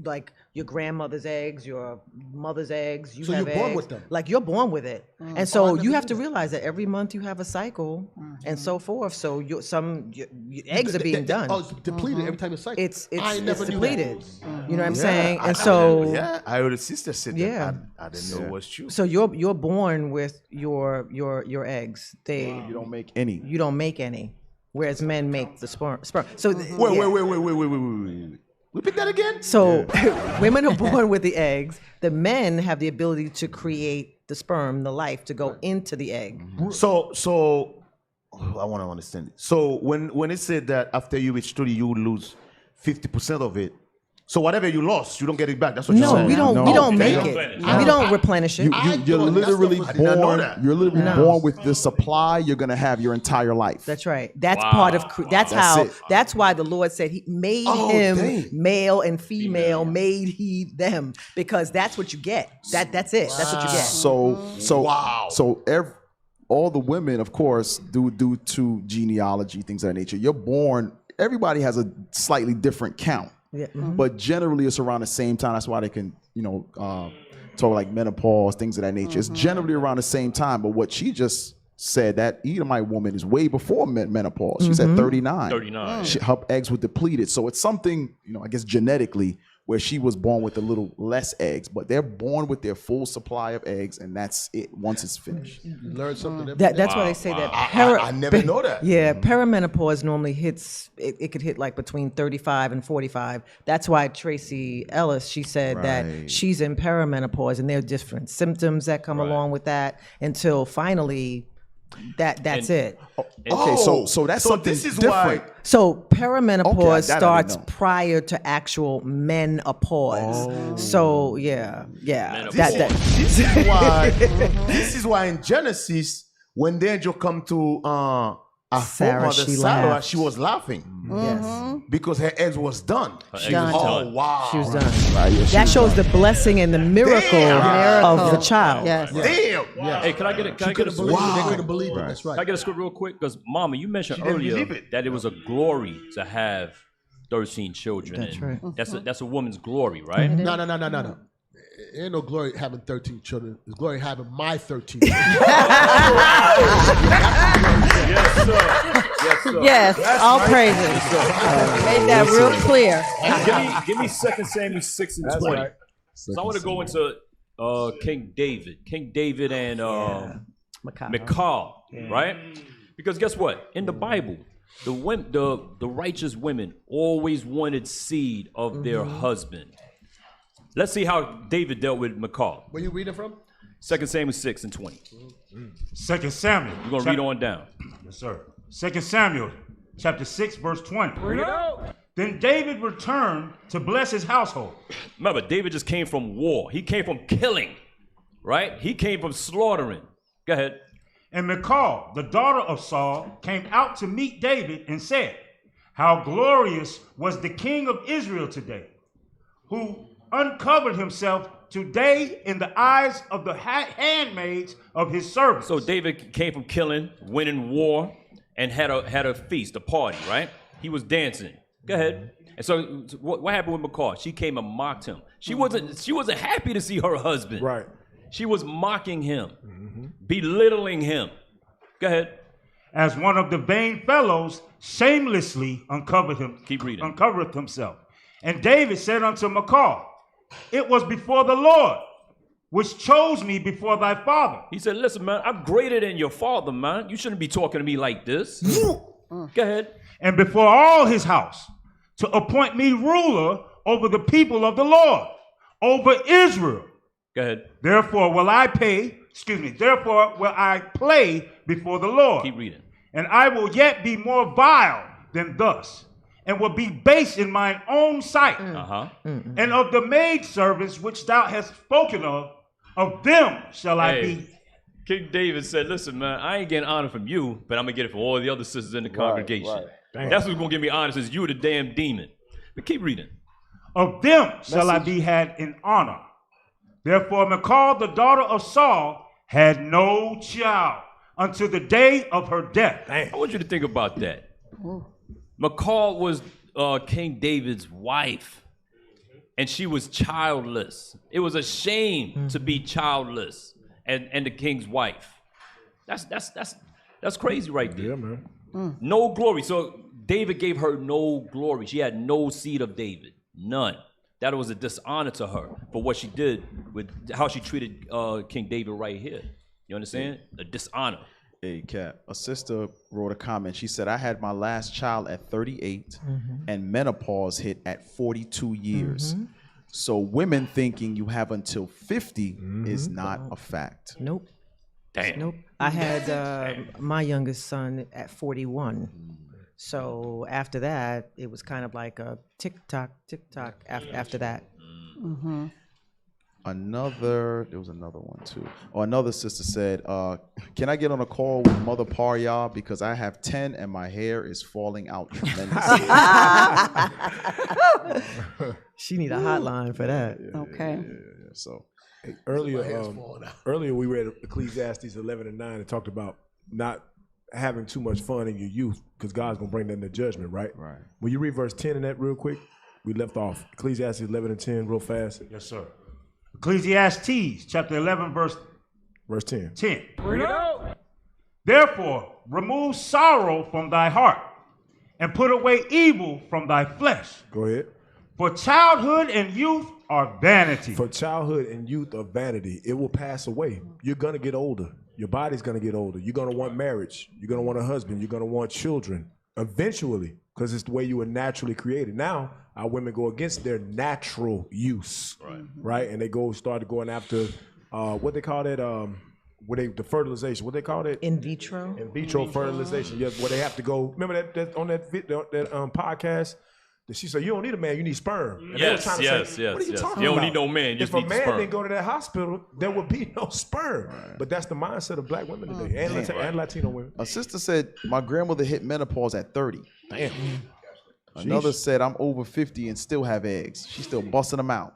like your grandmother's eggs, your mother's eggs. You So have you're born eggs. with them? Like you're born with it, and Oh, I so never you knew have to that. realize that every month you have a cycle, and so forth. So your eggs are being done. Oh, it's depleted every time it's cycle. It's I never knew depleted. that. You know what I'm Yeah, saying? I And so I heard a sister said Yeah. that. I didn't know it was true. So you're born with your eggs. You don't make any. You don't make any, whereas men make the sperm. So Wait. Repeat that again. So women are born with the eggs. The men have the ability to create the sperm, the life, to go into the egg. So I want to understand it. So when it said that after you reach 30, you will lose 50% of it. So whatever you lost, you don't get it back. That's what you're No, saying. we don't. We don't make it. We don't replenish it. You're literally born. You're literally No. born with the supply you're gonna have your entire life. That's right. That's part of. That's how. it. That's why the Lord said He made him male and female. Made He them because that's what you get. That's it. That's what you get. So all the women, of course, due to genealogy, things of that nature. You're born. Everybody has a slightly different count. Yeah. But generally it's around the same time. That's why they can, talk like menopause, things of that nature. It's generally around the same time. But what she just said, that Edomite woman is way before menopause. She's at 39. 39. Her eggs were depleted. So it's something, I guess genetically, where she was born with a little less eggs. But they're born with their full supply of eggs, and that's it once it's finished. You learn something every day. That's why they say that. I never know that. Yeah, perimenopause normally hits. It could hit like between 35 and 45. That's why Tracy Ellis, she said that she's in perimenopause, and there are different symptoms that come along with that until finally. That's it. Okay, so that's something this is different. So perimenopause that I didn't starts know. prior to actual menopause. So yeah. This is why. This is why in Genesis, when the angel come to Our foremother she Sarah, laughed. she was laughing. Yes. Because her eggs was done. She was Oh, done. wow. She was done. Right, yeah, she That was shows done. the blessing and the miracle, of the child. Yes. Damn. Hey, can I get it? Can I get a believe it. They couldn't believe it. That's right. Can I get a script real quick? Because Mama, you mentioned She didn't earlier believe it. that it was a glory to have 13 children. That's and right. That's a woman's glory, right? No. Ain't no glory having 13 children. It's glory having my 13 children. Yes, sir. Yes, sir. Yes, all praises. Made that real clear. Give me 2 Samuel 6 and 20. right. So I want to go into King David and Michal, right? Because guess what? In the Bible, the righteous women always wanted seed of their husband. Let's see how David dealt with Michal. Where you reading from? 2 Samuel 6 and 20. 2 Samuel. We're going to read on down. Yes, sir. 2 Samuel, chapter 6, verse 20. Then David returned to bless his household. Remember, David just came from war. He came from killing, right? He came from slaughtering. Go ahead. And Michal, the daughter of Saul, came out to meet David and said, "How glorious was the king of Israel today, who uncovered himself today in the eyes of the handmaids of his servants." So David came from killing, winning war, and had a feast, a party, right? He was dancing. Go ahead. And so what happened with Michal? She came and mocked him. She wasn't happy to see her husband. Right. She was mocking him, belittling him. Go ahead. As one of the vain fellows shamelessly uncovered himself. And David said unto Michal, "It was before the Lord, which chose me before thy father." He said, "Listen, man, I'm greater than your father, man. You shouldn't be talking to me like this." Go ahead. "And before all his house, to appoint me ruler over the people of the Lord, over Israel. Go ahead. Therefore will I play before the Lord. Keep reading. And I will yet be more vile than thus, and will be base in mine own sight. And of the maidservants which thou hast spoken of them shall I be." King David said, "Listen, man, I ain't getting honor from you, but I'm going to get it from all the other sisters in the congregation. That's what's going to give me honor, since you the damn demon." But keep reading. "Of them shall I be had in honor. Therefore Michal, the daughter of Saul, had no child until the day of her death." I want you to think about that. Michal was King David's wife, and she was childless. It was a shame to be childless and the king's wife. That's crazy right there. Yeah, man. No glory. So David gave her no glory. She had no seed of David. None. That was a dishonor to her for what she did with how she treated King David right here. You understand? A dishonor. Hey, Cap, a sister wrote a comment. She said, "I had my last child at 38 and menopause hit at 42 years. So women thinking you have until 50 is not a fact." Nope. Damn. Nope. I had my youngest son at 41. So after that, it was kind of like a tick-tock after that. There was another one too. Oh, another sister said, "Can I get on a call with Mother Parya because I have 10 and my hair is falling out tremendously." She need a hotline for that. Okay. So hey, earlier we read Ecclesiastes 11 and 9 and talked about not having too much fun in your youth because God's gonna bring that into judgment, right? Right. Will you read verse 10 in that real quick? We left off Ecclesiastes 11 and 10 real fast. Yes, sir. Ecclesiastes chapter 11 verse 10. "Therefore remove sorrow from thy heart, and put away evil from thy flesh. Go ahead. For childhood and youth are vanity." For childhood and youth are vanity. It will pass away. You're going to get older. Your body's going to get older. You're going to want marriage. You're going to want a husband. You're going to want children eventually because it's the way you were naturally created. Now, our women go against their natural use, right? And they started going after what they call it, the fertilization. What they call it? In vitro. In vitro fertilization. Yes, where they have to go. Remember that on that podcast, She said, "You don't need a man, you need sperm." And they were Yes, trying to yes, say, yes, what are you yes. talking You don't about? need no man, you If just a need man sperm. didn't go to that hospital, there would be no sperm. But that's the mindset of black women today, and Latino women. A sister said, my grandmother hit menopause at 30. Damn. Another Sheesh. said, I'm over 50 and still have eggs. She's still busting them out.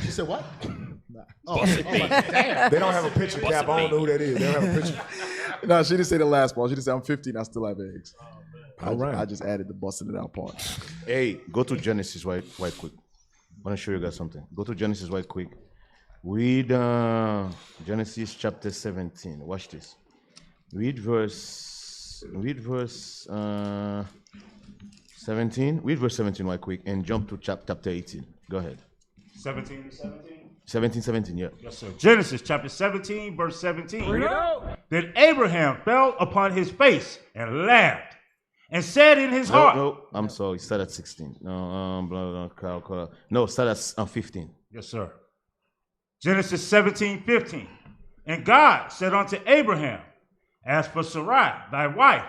She said what? Damn. They don't have a picture cap. I don't know who that is. They don't have a picture. No, she didn't say the last part. She just said, I'm 50 and I still have eggs. All right. I just added the busting it out part. Hey, go to Genesis right quick. I want to show you guys something. Go to Genesis right quick. Read Genesis chapter 17. Watch this. Read verse 17. Read verse 17 right quick and jump to chapter 18. Go ahead. 17. 17, yeah. Yes, sir. Genesis chapter 17, verse 17. Read it out. Then Abraham fell upon his face and laughed and said in his heart. No, I'm sorry. Start at 16. No, no, start at 15. Yes, sir. Genesis 17, 15. And God said unto Abraham, as for Sarai, thy wife,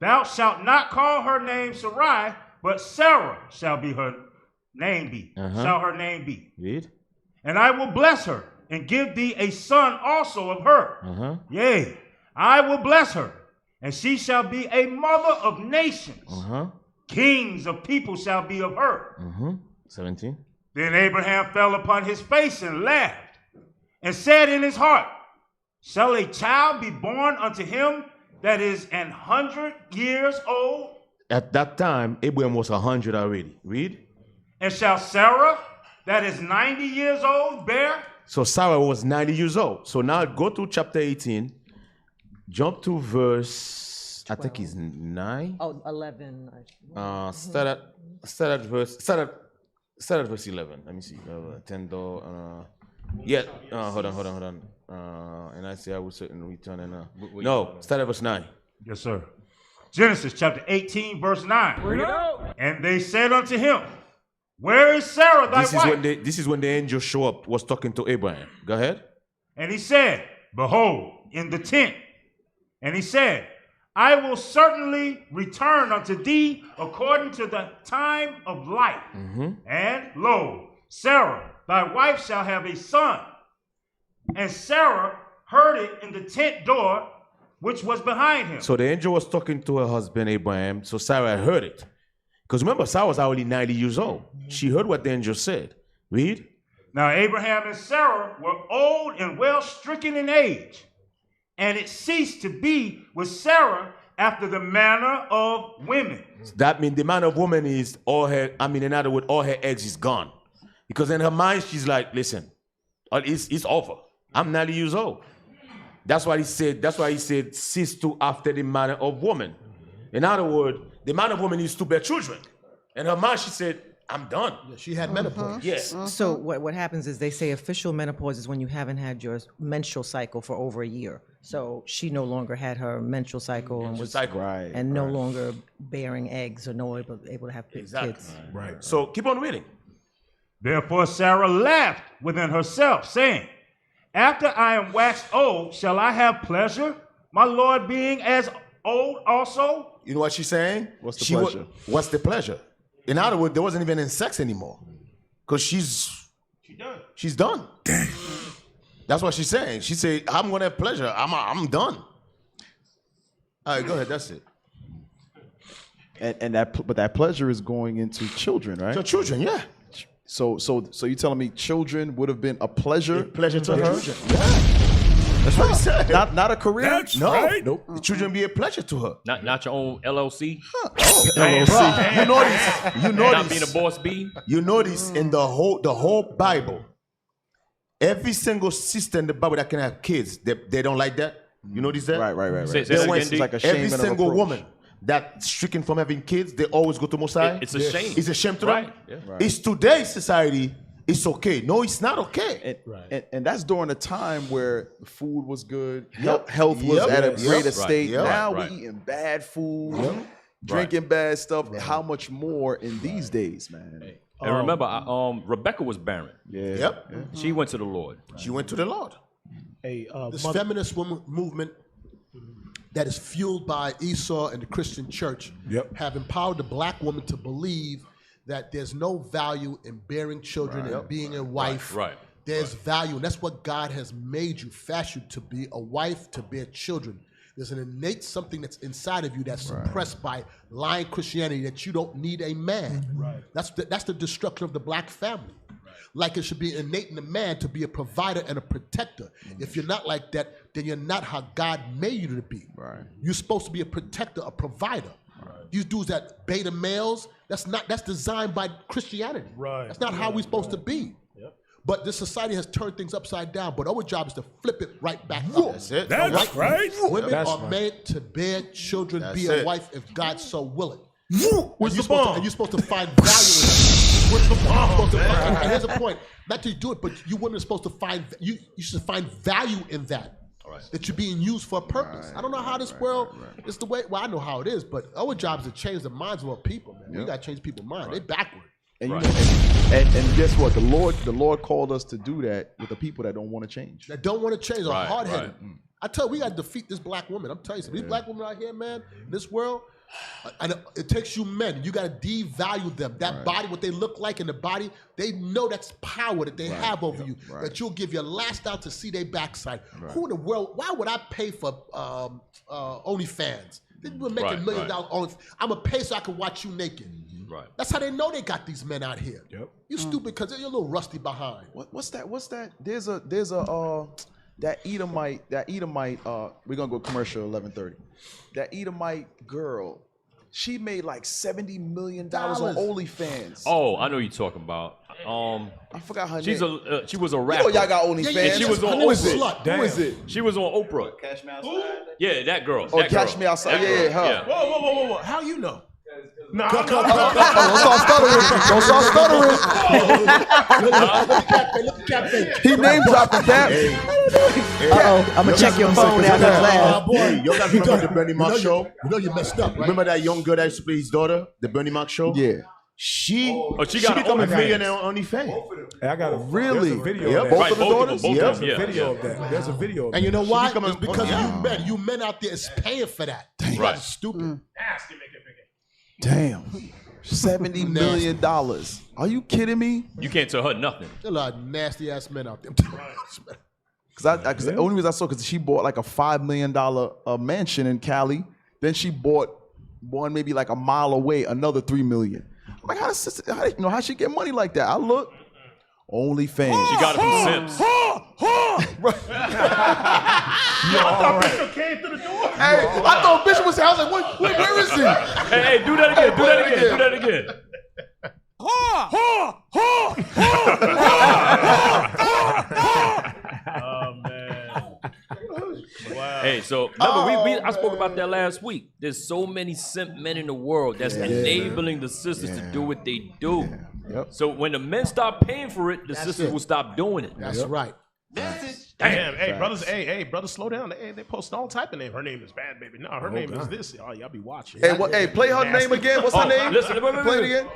thou shalt not call her name Sarai, but Sarah shall be her name be. Shall her name be. Read. And I will bless her and give thee a son also of her. Yea, I will bless her, and she shall be a mother of nations. Kings of people shall be of her. 17. Then Abraham fell upon his face and laughed, and said in his heart, shall a child be born unto him that is 100 years old? At that time, Abraham was 100 already. Read. And shall Sarah, that is 90 years old, bear? So Sarah was 90 years old. So now go to chapter 18. Jump to verse, 12. I think it's 9. Oh, 11. Start at verse 11. Let me see. 10 yeah. Hold on. And I say I will certainly return. And no, start at verse 9. Yes, sir. Genesis chapter 18, verse 9. And they said unto him, where is Sarah thy wife? This is when the angel show up, was talking to Abraham. Go ahead. And he said, behold, in the tent. And he said, I will certainly return unto thee according to the time of life. And lo, Sarah, thy wife shall have a son. And Sarah heard it in the tent door, which was behind him. So the angel was talking to her husband, Abraham. So Sarah heard it. Because remember, Sarah was already 90 years old. She heard what the angel said. Read. Now Abraham and Sarah were old and well stricken in age. And it ceased to be with Sarah after the manner of women. That means the manner of woman is in other words, all her eggs is gone. Because in her mind, she's like, listen, it's over. I'm 90 years old. That's why he said, cease to after the manner of woman. In other words, the man of woman needs to bear children. In her mind, she said, I'm done. Yeah, she had menopause. Yes. So what happens is they say official menopause is when you haven't had your menstrual cycle for over a year. So she no longer had her menstrual cycle and was no longer bearing eggs or able to have kids. Right. So keep on reading. Therefore Sarah laughed within herself, saying, after I am waxed old, shall I have pleasure, my Lord being as old also? You know what she's saying? What's the pleasure? What's the pleasure? In other words, there wasn't even any sex anymore. Because she's done. Damn. That's what she's saying. She said, I'm going to have pleasure. I'm done. All right, go ahead. That's it. And that pleasure is going into children, right? So children, yeah. So you're telling me children would have been a pleasure? Pleasure to her? Yeah. That's what he said. Not a career? That's right. Nope. The children be a pleasure to her. Not your own LLC? LLC. You know Not this. being a boss B? You notice in the whole Bible, every single sister in the Bible that can have kids, they don't like that. You notice that? Right. Say that again, It's like a shame every and a single reproach. woman that's stricken from having kids, they always go to Mosai. It's a shame. It's a shame to them. Right. Yeah. Right. It's today's society. It's okay. No, it's not okay. And that's during a time where food was good, health was at a greater state. Now we eating bad food, drinking bad stuff. How much more in these days, man? And remember, Rebecca was barren. Yeah. She went to the Lord. She went to the Lord. This feminist woman movement that is fueled by Esau and the Christian church have empowered the black woman to believe that there's no value in bearing children and being a wife. Right. There's value, and that's what God has made you, fashioned to be a wife, to bear children. There's an innate something that's inside of you that's suppressed by lying Christianity that you don't need a man. Right. That's the destruction of the black family. Like it should be innate in a man to be a provider and a protector. If you're not like that, then you're not how God made you to be. Right. You're supposed to be a protector, a provider. These dudes that beta males, that's designed by Christianity. Right. That's not how we're supposed to be. But this society has turned things upside down. But our job is to flip it right back up. That's it. That's right. Women That's are right. made to bear children, That's be it. a wife if God so will it. Where's the And bomb? you're supposed to find value in that. Where's the bomb, man? And here's the point. Not to do it, but you women are supposed to find, you should find value in that. That you're being used for a purpose. I don't know how this world is the way, well, I know how it is, but our job is to change the minds of our people, man. We got to change people's minds. They backward. And, you know, and guess what? The Lord called us to do that with the people that don't want to change. That don't want to change, are Right, hard-headed. right. I tell you, we got to defeat this black woman. I'm telling you, these black women out here, man, in this world, and it takes you men. You got to devalue them. That body, what they look like in the body, they know that's power that they have over you. That you'll give your last out to see their backside. Who in the world? Why would I pay for OnlyFans? We're making $1 million on. I'm gonna pay so I can watch you naked. Right. That's how they know they got these men out here. Yep. You stupid because you're a little rusty behind. What's that? There's a that Edomite, we're gonna go commercial 11:30. That Edomite girl, she made like $70 million on OnlyFans. Oh, I know you're talking about. I forgot her she's name. She was a rapper. You know y'all got OnlyFans. And she was on Who is it? Oprah. Who is it? She was on Oprah. Cash Me Outside? Yeah, that girl. Oh, that Cash girl. Me Outside. That Yeah, girl. her. Whoa. How you know? No, Don't start stuttering. Look at Captain. He name dropping Cap. I'm gonna check your phone after class. Hey, you guys remember the Bernie Mac show? You know you messed up, right? Remember that young girl that used to play his daughter, the Bernie Mac show? Yeah. She got become a OnlyFans. millionaire on OnlyFans. Hey, I got a Really? There's a video Yeah, of that. both of the daughters. both Yeah. of them, There's a video of that. There's a video of And you know She why? become a- It's because yeah. you men out there is paying for that. You Right. guys are stupid. Nasty, make it bigger. Damn. $70 million. Are you kidding me? You can't tell her nothing. There's a lot of nasty ass men out there. Because the only reason I saw because she bought like a $5 million mansion in Cali. Then she bought one maybe like a mile away, another $3 million. I'm like, how she get money like that? I look, OnlyFans. She got it from Sims. Yo, I thought Bishop came through the door. Hey, I thought Bishop was here. I was like, where is he? Hey, do that again. Do that again. Do that again. Oh man. Wow. Hey, so remember I spoke about that last week. There's so many simp men in the world that's enabling the sisters to do what they do. Yep. So when the men stop paying for it, the sisters will stop doing it. That's right. Damn, hey, brothers, slow down. They post all type of name. Her name is Bad Baby. No, her name is this. Oh, y'all be watching. Hey, play her name again. What's her name? Listen, Play it again.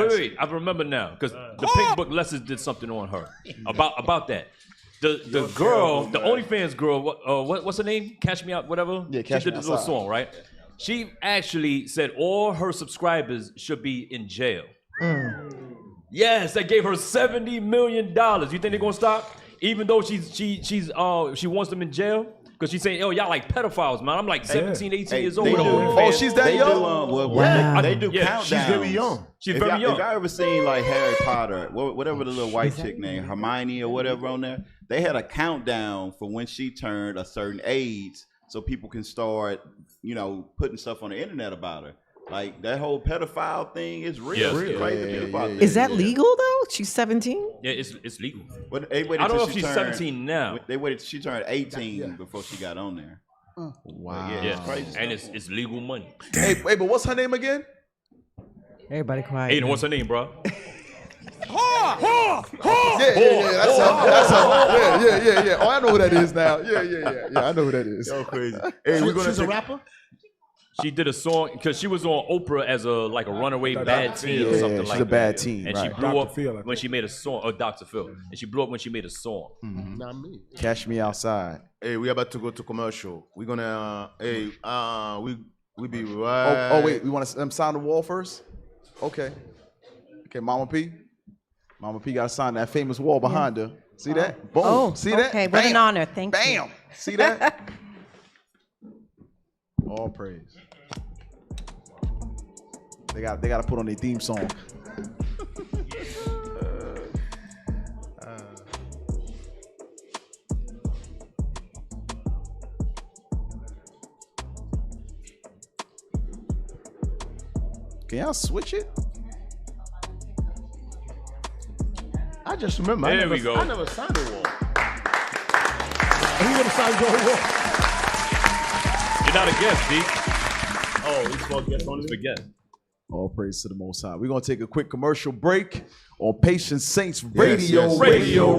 Wait. I remember now because the Pink Book Lessons did something on her about that. The girl, the OnlyFans girl, what's her name? Catch Me Out, whatever. Yeah, Catch she Me did this little Outside. song, right? She actually said all her subscribers should be in jail. Yes, they gave her $70 million. You think they're gonna stop? Even though she wants them in jail? Because she's saying, y'all like pedophiles, man. I'm like 17, 18 years old. Oh, she's that young? They do countdowns. She's very young. She's very young. If y'all ever seen like Harry Potter, whatever the little white chick named Hermione or whatever on there, they had a countdown for when she turned a certain age, so people can start, putting stuff on the internet about her. Like that whole pedophile thing is real. Yes, It's crazy to think about that. Is that legal though? She's 17. Yeah, it's legal. But they waited I don't till know if she she's turned- 17 now. They waited till she turned 18 before she got on there. Wow. Yeah, Yeah, it's crazy. and it's legal money. Hey, but what's her name again? Everybody quiet. Aiden, what's her name, bro? Yeah. That's her. Yeah. Oh, I know who that is now. Yeah. I know who that is. So crazy. Hey, we're gonna She's a take rapper? She did a song because she was on Oprah as a runaway bad teen or something like that. she's a bad teen, and right. she blew Dr. up Phil, I when she made a song, or Dr. Phil, and she blew up when she made a song. Not me. Cash Me Outside. Hey, we about to go to commercial. We're gonna we be right. Oh wait, we want to sound the wall first? Okay. Okay, Mama P. Mama P got to sign that famous wall behind her. See that? Boom. Oh, See that? okay. What an honor. Thank you. Bam. See that? All praise. They got to put on their theme song. Can y'all switch it? I just remember. There we go. I never signed a wall. He would have signed your wall. You're not a guest, D. Oh, he's supposed to guess only? For guest. All praise to the Most High. We're going to take a quick commercial break on Patient Saints Radio. Yes. Radio.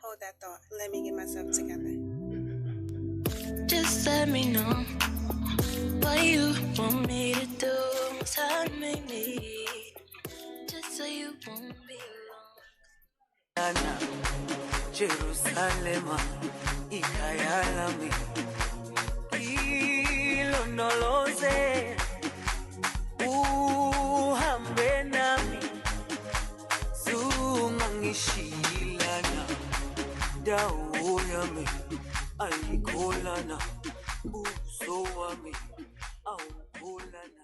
Hold that thought. Let me get myself together. Just let me know what you want me to do. Tell me, just so you won't be alone. Jerusalem, ikayalami, ilondoloze, uhambe nami, sungangishilana, dawo yami, ayikholana, uso wami, awukholana.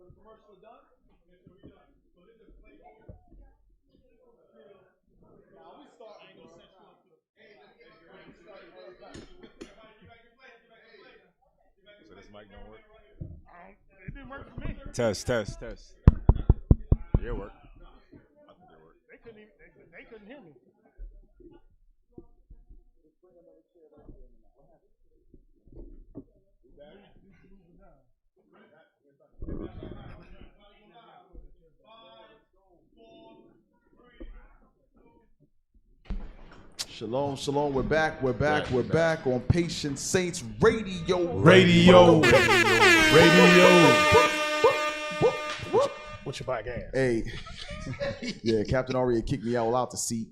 So the commercial is done? Yes, sir, we done. So this is play forward. Now we start. I ain't gonna set you up. So this mic don't work? It didn't work for me. Test. Yeah, it worked. I think it worked. They couldn't hear me. Shalom, shalom. We're back. We're back on Patient Saints Radio. What's your back ass? Hey, yeah, Captain Aria kicked me out the seat.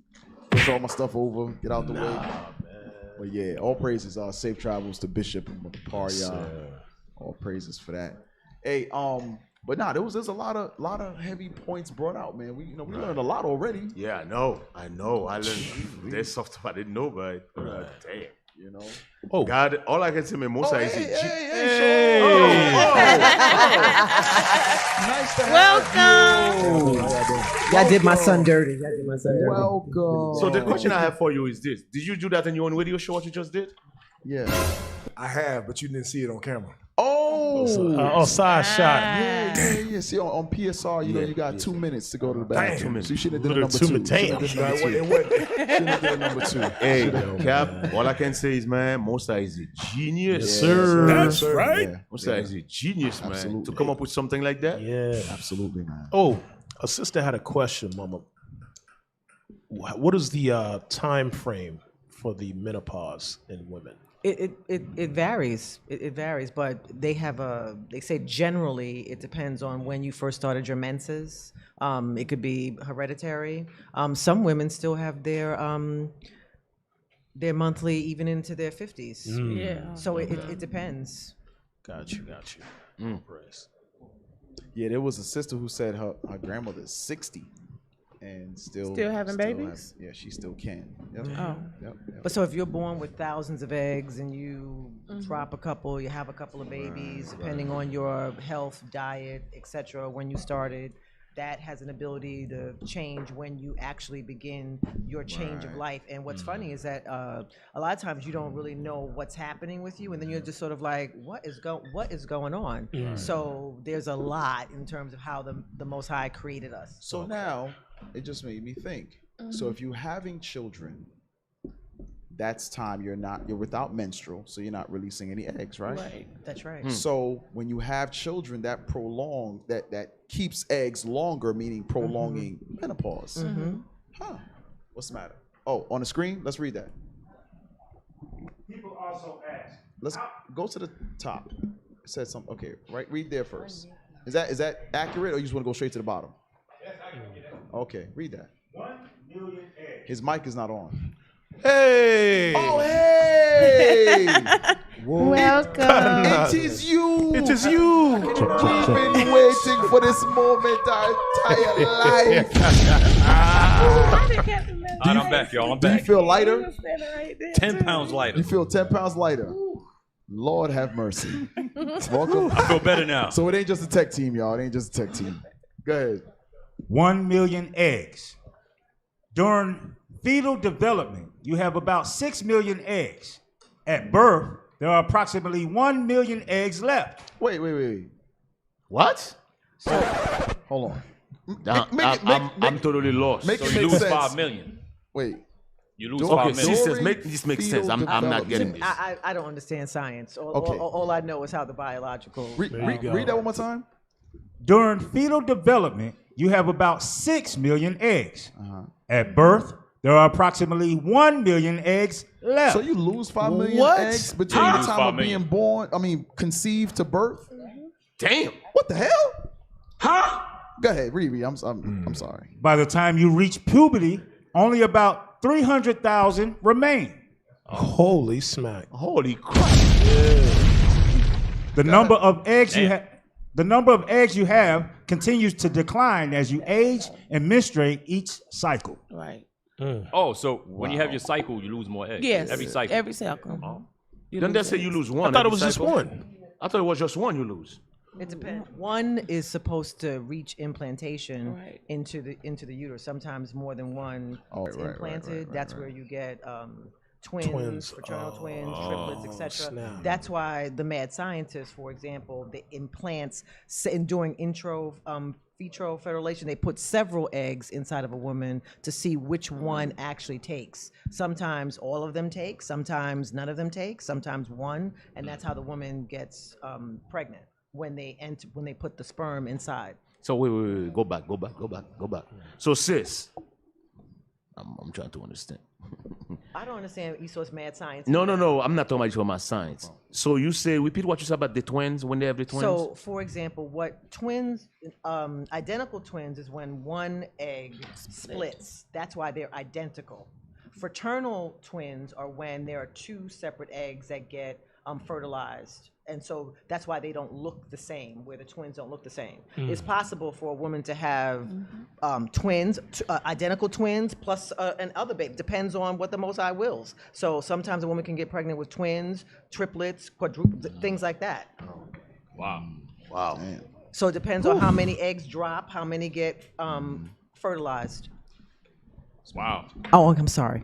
Push all my stuff over, get out the way. Man. But yeah, all praises. Safe travels to Bishop and Maparia. All praises for that. Hey, but there's a lot of heavy points brought out, man. We learned a lot already. Yeah, I know. I learned there's stuff I didn't know, but damn. You know, God, all I can say, man, Musa is Nice to have you. Y'all did my son dirty. Welcome. So the question I have for you is this: did you do that in your own radio show? What you just did? Yeah, I have, but you didn't see it on camera. Side shot. Yeah. See, on PSR, you got 2 minutes to go to the bathroom. So you should have done number 2. Shouldn't have done number 2. Hey, Cap, all I can say is, man, Musa is a genius. Yes, sir. That's right. Yeah. Musa is a genius, man. Absolutely. To come up with something like that. Yeah. Absolutely, man. Oh, a sister had a question, Mama. What is the time frame for the menopause in women? It varies. It varies, but they say generally it depends on when you first started your menses. It could be hereditary. Some women still have their monthly even into their 50s. Yeah. So it depends. Got you. Praise. Yeah, there was a sister who said her grandmother's 60 and still having babies. She still can. Yep. Yep. But so if you're born with thousands of eggs and you drop a couple, you have a couple of babies, depending on your health, diet, etc. When you started, that has an ability to change when you actually begin your change of life. And what's funny is that a lot of times you don't really know what's happening with you, and then you're just sort of like, what is going on? So there's a lot in terms of how the Most High created us. So now it just made me think. So if you're having children, that's time you're without menstrual, so you're not releasing any eggs, right? Right. That's right. So when you have children, that keeps eggs longer, meaning prolonging menopause. Huh? What's the matter? Oh, on the screen, let's read that. People also ask. Let's go to the top. It says something. Okay, right. Read there first. Is that accurate, or you just want to go straight to the bottom? Yes, I can get that. Okay, read that. 1 million eggs. His mic is not on. Hey! Oh, hey! Welcome. It is you. It is you. We've been waiting for this moment our entire life. I'm back, y'all. I'm Do you back. feel lighter? 10 pounds lighter. You feel 10 pounds lighter. Lord have mercy. Welcome. I feel better now. So it ain't just a tech team, y'all. It ain't just a tech team. Go ahead. 1 million eggs. During fetal development, you have about 6 million eggs. At birth, there are approximately 1 million eggs left. Wait. What? Hold on. I'm totally lost. Make So it you make lose sense. 5 million. Wait. You lose Okay, 5 million. Sisters, make this make sense. I'm not getting this. I don't understand science. Okay. All I know is how the biological. Read that one more time. During fetal development, you have about 6 million eggs. At birth, there are approximately 1 million eggs left. So you lose 5 million What? eggs between the time of being born, conceived to birth? Damn. What the hell? Huh? Go ahead, read. I'm sorry. By the time you reach puberty, only about 300,000 remain. Holy smack. Holy crap. The number of eggs you have continues to decline as you age and menstruate each cycle. Right. Oh, so when you have your cycle, you lose more eggs. Yes. Every cycle. Every cycle. Then they say you lose one. I thought it every was just cycle. one. I thought it was just one you lose. It depends. One is supposed to reach implantation Right. into the uterus. Sometimes more than one is implanted. That's where you get twins, fraternal twins, triplets, etc. snap. That's why the mad scientists, for example, the implants during vitro fertilization, they put several eggs inside of a woman to see which one actually takes. Sometimes all of them take, sometimes none of them take, sometimes one, and that's how the woman gets pregnant when they put the sperm inside. So wait. Go back. So sis, I'm trying to understand. I don't understand Esau's mad science. No. I'm not talking about you about science. So you say, repeat what you said about the twins when they have the twins. So, for example, what twins, identical twins is when one egg splits. That's why they're identical. Fraternal twins are when there are two separate eggs that get fertilized. And so that's why they don't look the same, where the twins don't look the same. It's possible for a woman to have twins, identical twins, plus an other baby. Depends on what the Most High wills. So sometimes a woman can get pregnant with twins, triplets, quadruplets, things like that. Wow. Damn. So it depends on how many eggs drop, how many get fertilized. Wow. Oh, I'm sorry.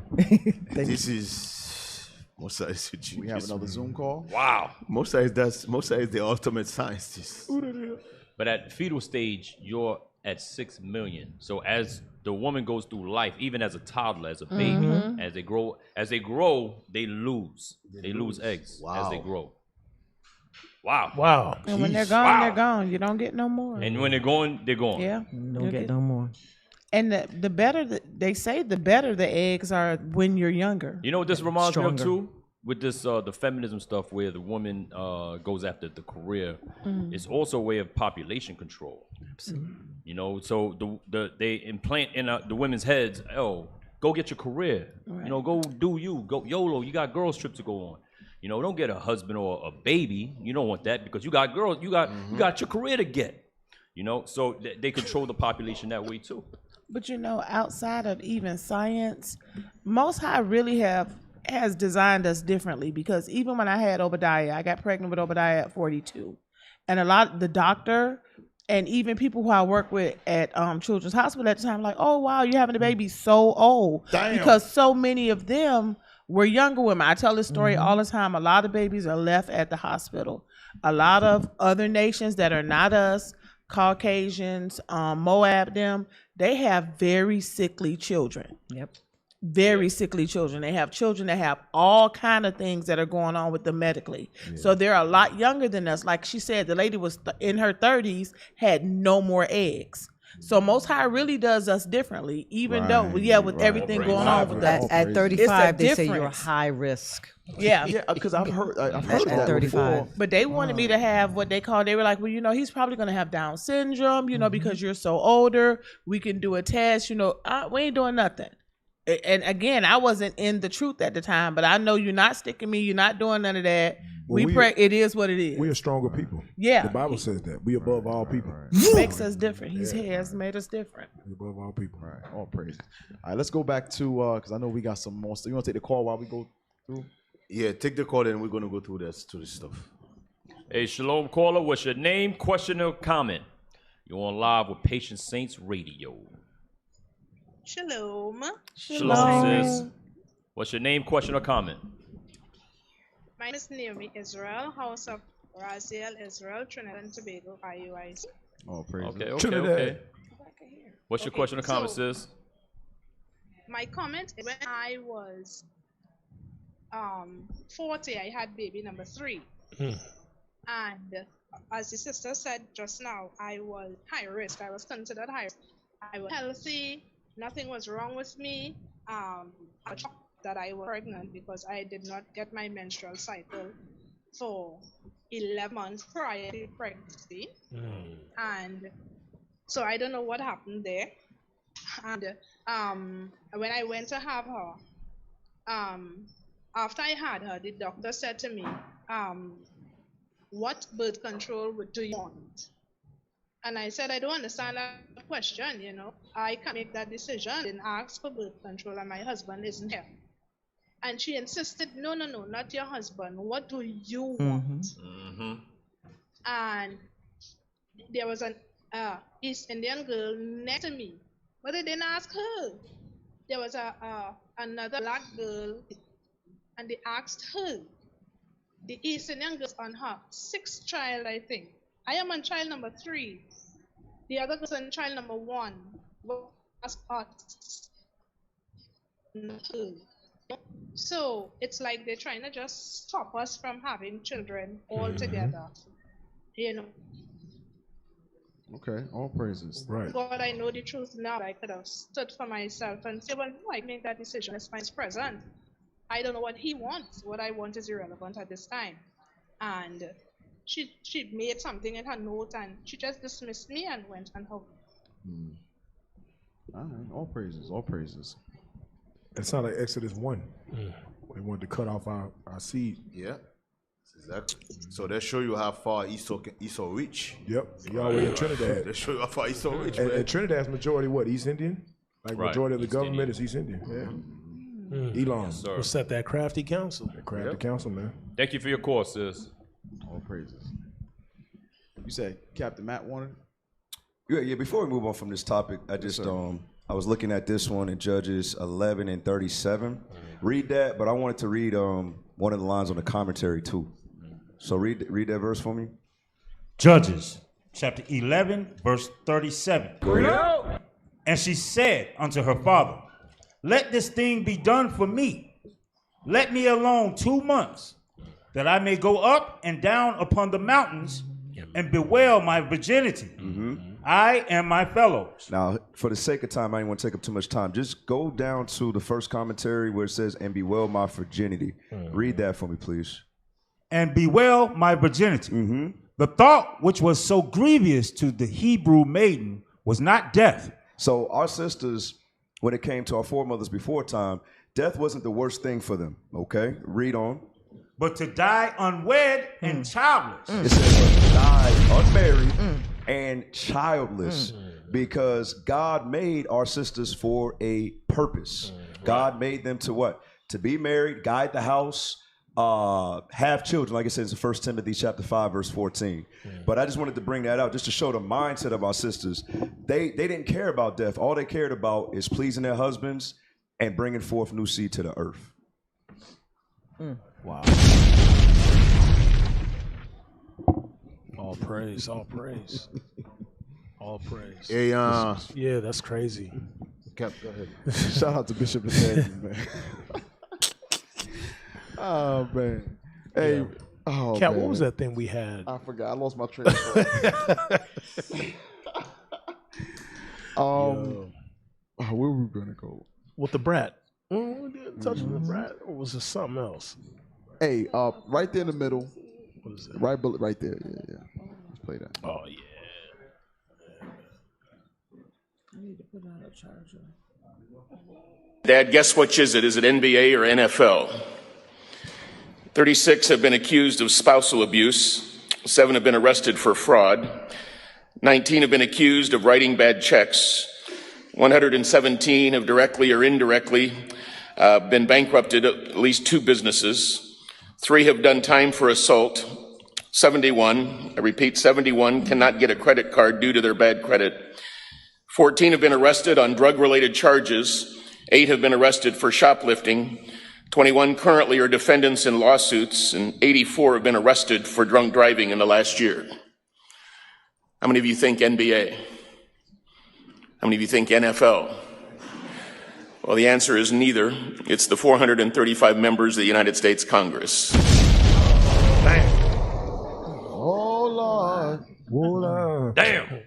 This is Mosai. We have another Zoom call. Wow. Mosai is the ultimate scientist. But at fetal stage, you're at 6 million. So as the woman goes through life, even as a toddler, as a baby, as they grow, they lose. They lose eggs as they grow. Wow. And when they're gone, they're gone. You don't get no more. And when they're going, they're gone. Yeah. Don't get no more. And the better, they say the better the eggs are when you're younger. You know what this reminds me of too? With this, the feminism stuff where the woman goes after the career, it's also a way of population control. Absolutely. You know, so they implant in the women's heads, oh, go get your career. Right. You know, go do you. Go YOLO. You got girls trip to go on. You know, don't get a husband or a baby. You don't want that because you got girls. You got your career to get. You know, so they control the population that way too. But you know, outside of even science, Most High really has designed us differently, because even when I had Obadiah, I got pregnant with Obadiah at 42. And a lot, the doctor and even people who I work with at Children's Hospital at the time, like, oh, wow, you're having a baby so old. Damn. Because so many of them were younger women. I tell this story all the time. A lot of babies are left at the hospital. A lot of other nations that are not us, Caucasians, Moab, they have very sickly children. Yep. Very sickly children. They have children that have all kind of things that are going on with them medically. Yeah. So they're a lot younger than us. Like she said, the lady was in her 30s, had no more eggs. So Most High really does us differently, even though, with everything going on with that. At 35, they say you're high risk. Yeah. Yeah, because I've heard at that 35. before. But they wanted me to have what they were like, well, you know, he's probably going to have Down syndrome, you know, because you're so older. We can do a test, you know, we ain't doing nothing. And again, I wasn't in the truth at the time, but I know you're not sticking me. You're not doing none of that. Well, It is what it is. We are stronger people. Yeah. The Bible says that. We above all people. He makes us different. He has made us different. We above all people. All right. All praises. All right, let's go back to, because I know we got some more. So you want to take the call while we go through? Yeah, take the call and we're going to go through this stuff. Hey, Shalom caller, what's your name, question, or comment? You're on live with Patient Saints Radio. Shalom. Shalom, sis. What's your name, question, or comment? My name is Naomi Israel, House of Raziel Israel, Trinidad and Tobago, IUIC. Oh, praise Okay. What's your question or comment, sis? My comment is when I was 40, I had baby number 3. And as the sister said just now, I was high risk. I was considered high risk. I was healthy. Nothing was wrong with me. I was that I was pregnant because I did not get my menstrual cycle for 11 months prior to pregnancy. And so I don't know what happened there. And when I went to have her, after I had her, the doctor said to me, what birth control do you want? And I said, I don't understand that question, you know. I can't make that decision. I didn't ask for birth control and my husband isn't here. And she insisted, no, not your husband. What do you want? And there was an East Indian girl next to me, but I didn't ask her. There was another black girl, and they asked her. The East Indian girl's on her 6th child, I think. I am on child number 3. The other girl's on child number 1. So it's like they're trying to just stop us from having children altogether. You know. Okay, all praises. Right. God, I know the truth now. I could have stood for myself and say, well, no, I make that decision as vice president. I don't know what he wants. What I want is irrelevant at this time. And she made something in her note and she just dismissed me and went on her way. All right, all praises, all praises. It sounds like Exodus 1. They wanted to cut off our seed. Yeah. Exactly. So they show you how far Esau reach. Yep. He already in Trinidad. They show you how far Esau reach, And Trinidad's majority what? East Indian? Like Right. majority of the East government is East Indian. Yeah. Elon. Yes, sir. What's that? That crafty council. That crafty council, man. Thank you for your course, sis. All praises. You said Captain Matt wanted? Yeah. Before we move on from this topic, I just I was looking at this one in Judges 11 and 37. Read that, but I wanted to read one of the lines on the commentary too. So read that verse for me. Judges chapter 11, verse 37. And she said unto her father, let this thing be done for me. Let me alone 2 months, that I may go up and down upon the mountains and bewail my virginity. I and my fellows. Now, for the sake of time, I didn't want to take up too much time. Just go down to the first commentary where it says, and bewail my virginity. Read that for me, please. And bewail my virginity. The thought which was so grievous to the Hebrew maiden was not death. So our sisters, when it came to our foremothers before time, death wasn't the worst thing for them, okay? Read on. But to die unwed and childless. It says to die unmarried and childless because God made our sisters for a purpose. God made them to what? To be married, guide the house, have children, like it says in 1 Timothy chapter 5, verse 14. But I just wanted to bring that out just to show the mindset of our sisters. They didn't care about death. All they cared about is pleasing their husbands and bringing forth new seed to the earth. Wow. All praise, all praise. All praise. Hey, yeah, that's crazy. Cap, go ahead. Shout out to Bishop Nathaniel, man. Oh man. Hey, Yeah. oh Cap, man. what was that thing we had? I forgot. I lost my train of thought. Where were we gonna go? With the brat. We didn't touch on the brat. Or was it something else? Hey, right there in the middle. What is it? Right there. Yeah. Let's play that. Oh yeah. I need to put on a charger. Dad, guess which is it? Is it NBA or NFL? 36 have been accused of spousal abuse. 7 have been arrested for fraud. 19 have been accused of writing bad checks. 117 have directly or indirectly been bankrupted at least 2 businesses. 3 have done time for assault. 71, I repeat, 71 cannot get a credit card due to their bad credit. 14 have been arrested on drug-related charges. 8 have been arrested for shoplifting. 21 currently are defendants in lawsuits, and 84 have been arrested for drunk driving in the last year. How many of you think NBA? How many of you think NFL? Well, the answer is neither. It's the 435 members of the United States Congress. Oh Lord. Damn.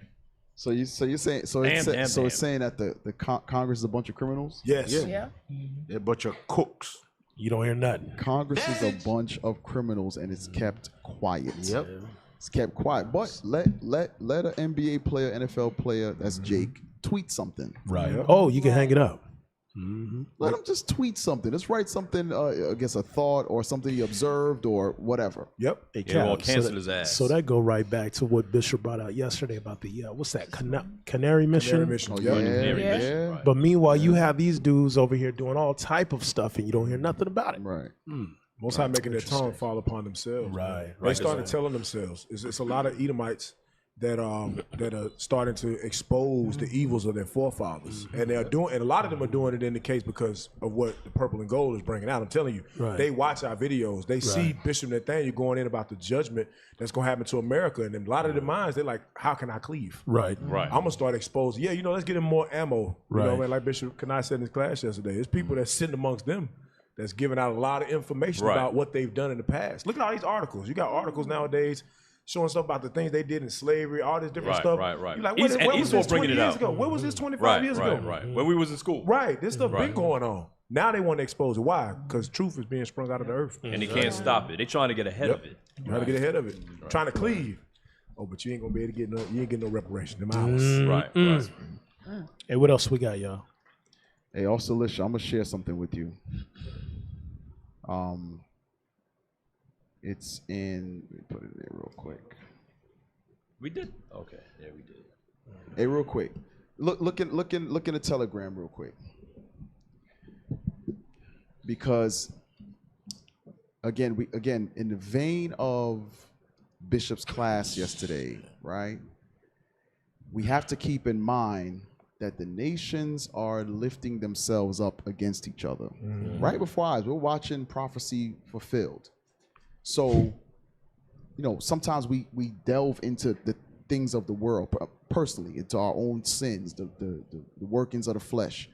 So you're saying it's saying that the Congress is a bunch of criminals? Yes. Yeah. They're a bunch of cooks. You don't hear nothing. Congress is a bunch of criminals and it's kept quiet. Yep. It's kept quiet. But let an NBA player, NFL player, that's Jake, tweet something. Right. Oh, you can hang it up. Let him just tweet something. Just write something against a thought or something he observed or whatever. Yep. Hey, Yeah, well, Cap, cancel his ass. So that go right back to what Bishop brought out yesterday about the what's that Canary Mission? Oh, yeah. But meanwhile, you have these dudes over here doing all type of stuff, and you don't hear nothing about it. Right. Most High making their tongue fall upon themselves. Right. They started telling themselves. It's a lot of Edomites that are starting to expose the evils of their forefathers, and they're doing, and a lot of them are doing it in the case because of what the purple and gold is bringing out. I'm telling you, they watch our videos, they see Bishop Nathaniel going in about the judgment that's going to happen to America, and in a lot of their minds, they're like, "How can I cleave? Right. I'm gonna start exposing. Yeah, let's get them more ammo. You know, man, like Bishop Kanai said in his class yesterday, it's people that's sitting amongst them that's giving out a lot of information about what they've done in the past. Look at all these articles. You got articles nowadays showing stuff about the things they did in slavery, all this different stuff. Right. You're like, where was this 20 years ago? Where was this 25 years ago? Right. When we was in school. Right. This stuff been going on. Now they want to expose it. Why? Because truth is being sprung out of the earth. And they can't stop it. They're trying to get ahead of it. Trying to get ahead of it. Trying to cleave. Oh, but you ain't gonna be able to get you ain't getting no reparation in my house. Right. Hey, what else we got, y'all? Hey, also, listen, I'm gonna share something with you. It's in. Let me put it in there real quick. We did. Okay. Yeah, we did. Hey, real quick. Look in the Telegram real quick. Because again, in the vein of Bishop's class yesterday, right? We have to keep in mind that the nations are lifting themselves up against each other. Right before our eyes, we're watching prophecy fulfilled. So, sometimes we delve into the things of the world, personally, into our own sins, the workings of the flesh.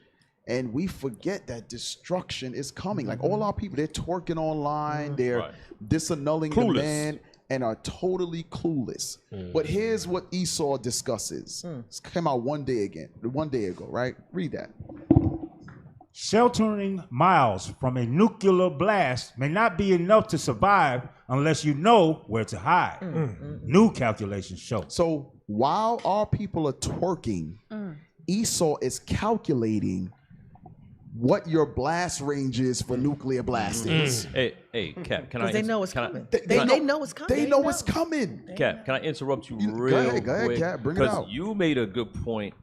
And we forget that destruction is coming. Like all our people, they're twerking online, they're disannulling the man, and are totally clueless. But here's what Esau discusses. This came out one day ago, right? Read that. Sheltering miles from a nuclear blast may not be enough to survive unless you know where to hide. New calculations show. So while our people are twerking, Esau is calculating what your blast range is for nuclear blastings. Hey, Cap, can I? Because they know it's coming. They know it's coming. They know it's coming. Cap, can I interrupt you real quick? Go ahead, Cap, bring it out. Because you made a good point.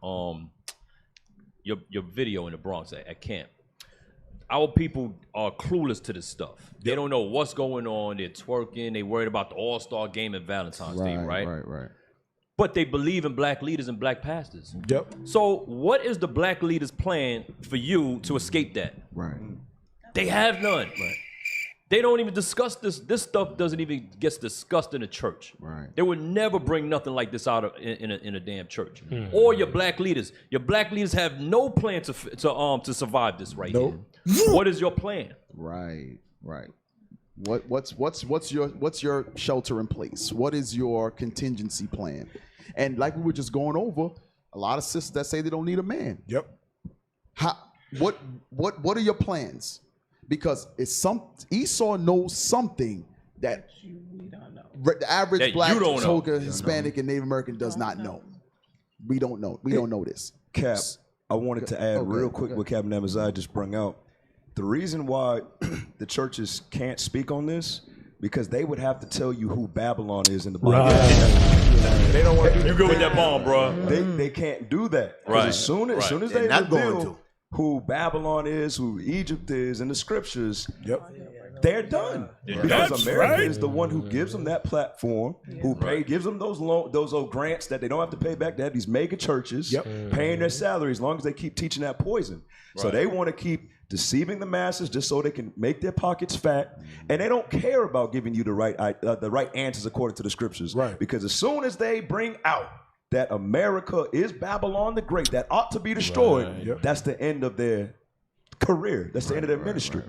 Your video in the Bronx at camp. Our people are clueless to this stuff. They don't know what's going on. They're twerking. They worried about the All-Star game and Valentine's Day, right? Right. But they believe in black leaders and black pastors. Yep. So what is the black leaders' plan for you to escape that? Right. They have none. Right. They don't even discuss this. This stuff doesn't even get discussed in the church. Right. They would never bring nothing like this out in a damn church. Or your black leaders. Your black leaders have no plan to survive this right here. What is your plan? Right. What's your shelter in place? What is your contingency plan? And like we were just going over, a lot of sisters that say they don't need a man. Yep. What are your plans? Because Esau knows something that the average that black, toga, Hispanic, and Native American does not know. We don't know. We don't know this. Cap, I wanted to add real quick what Captain Amaziah just brought out. The reason why the churches can't speak on this, because they would have to tell you who Babylon is in the Bible. They don't want to. You go with that bomb, bro. They can't do that. Right. As soon as they reveal who Babylon is, who Egypt is in the scriptures, they're done. Because America is the one who gives them that platform, who gives them those old grants that they don't have to pay back. They have these mega churches paying their salary as long as they keep teaching that poison. So they want to keep deceiving the masses just so they can make their pockets fat, and they don't care about giving you the right answers according to the scriptures. Right. Because as soon as they bring out that America is Babylon the Great, that ought to be destroyed, that's the end of their career. That's the end of their ministry.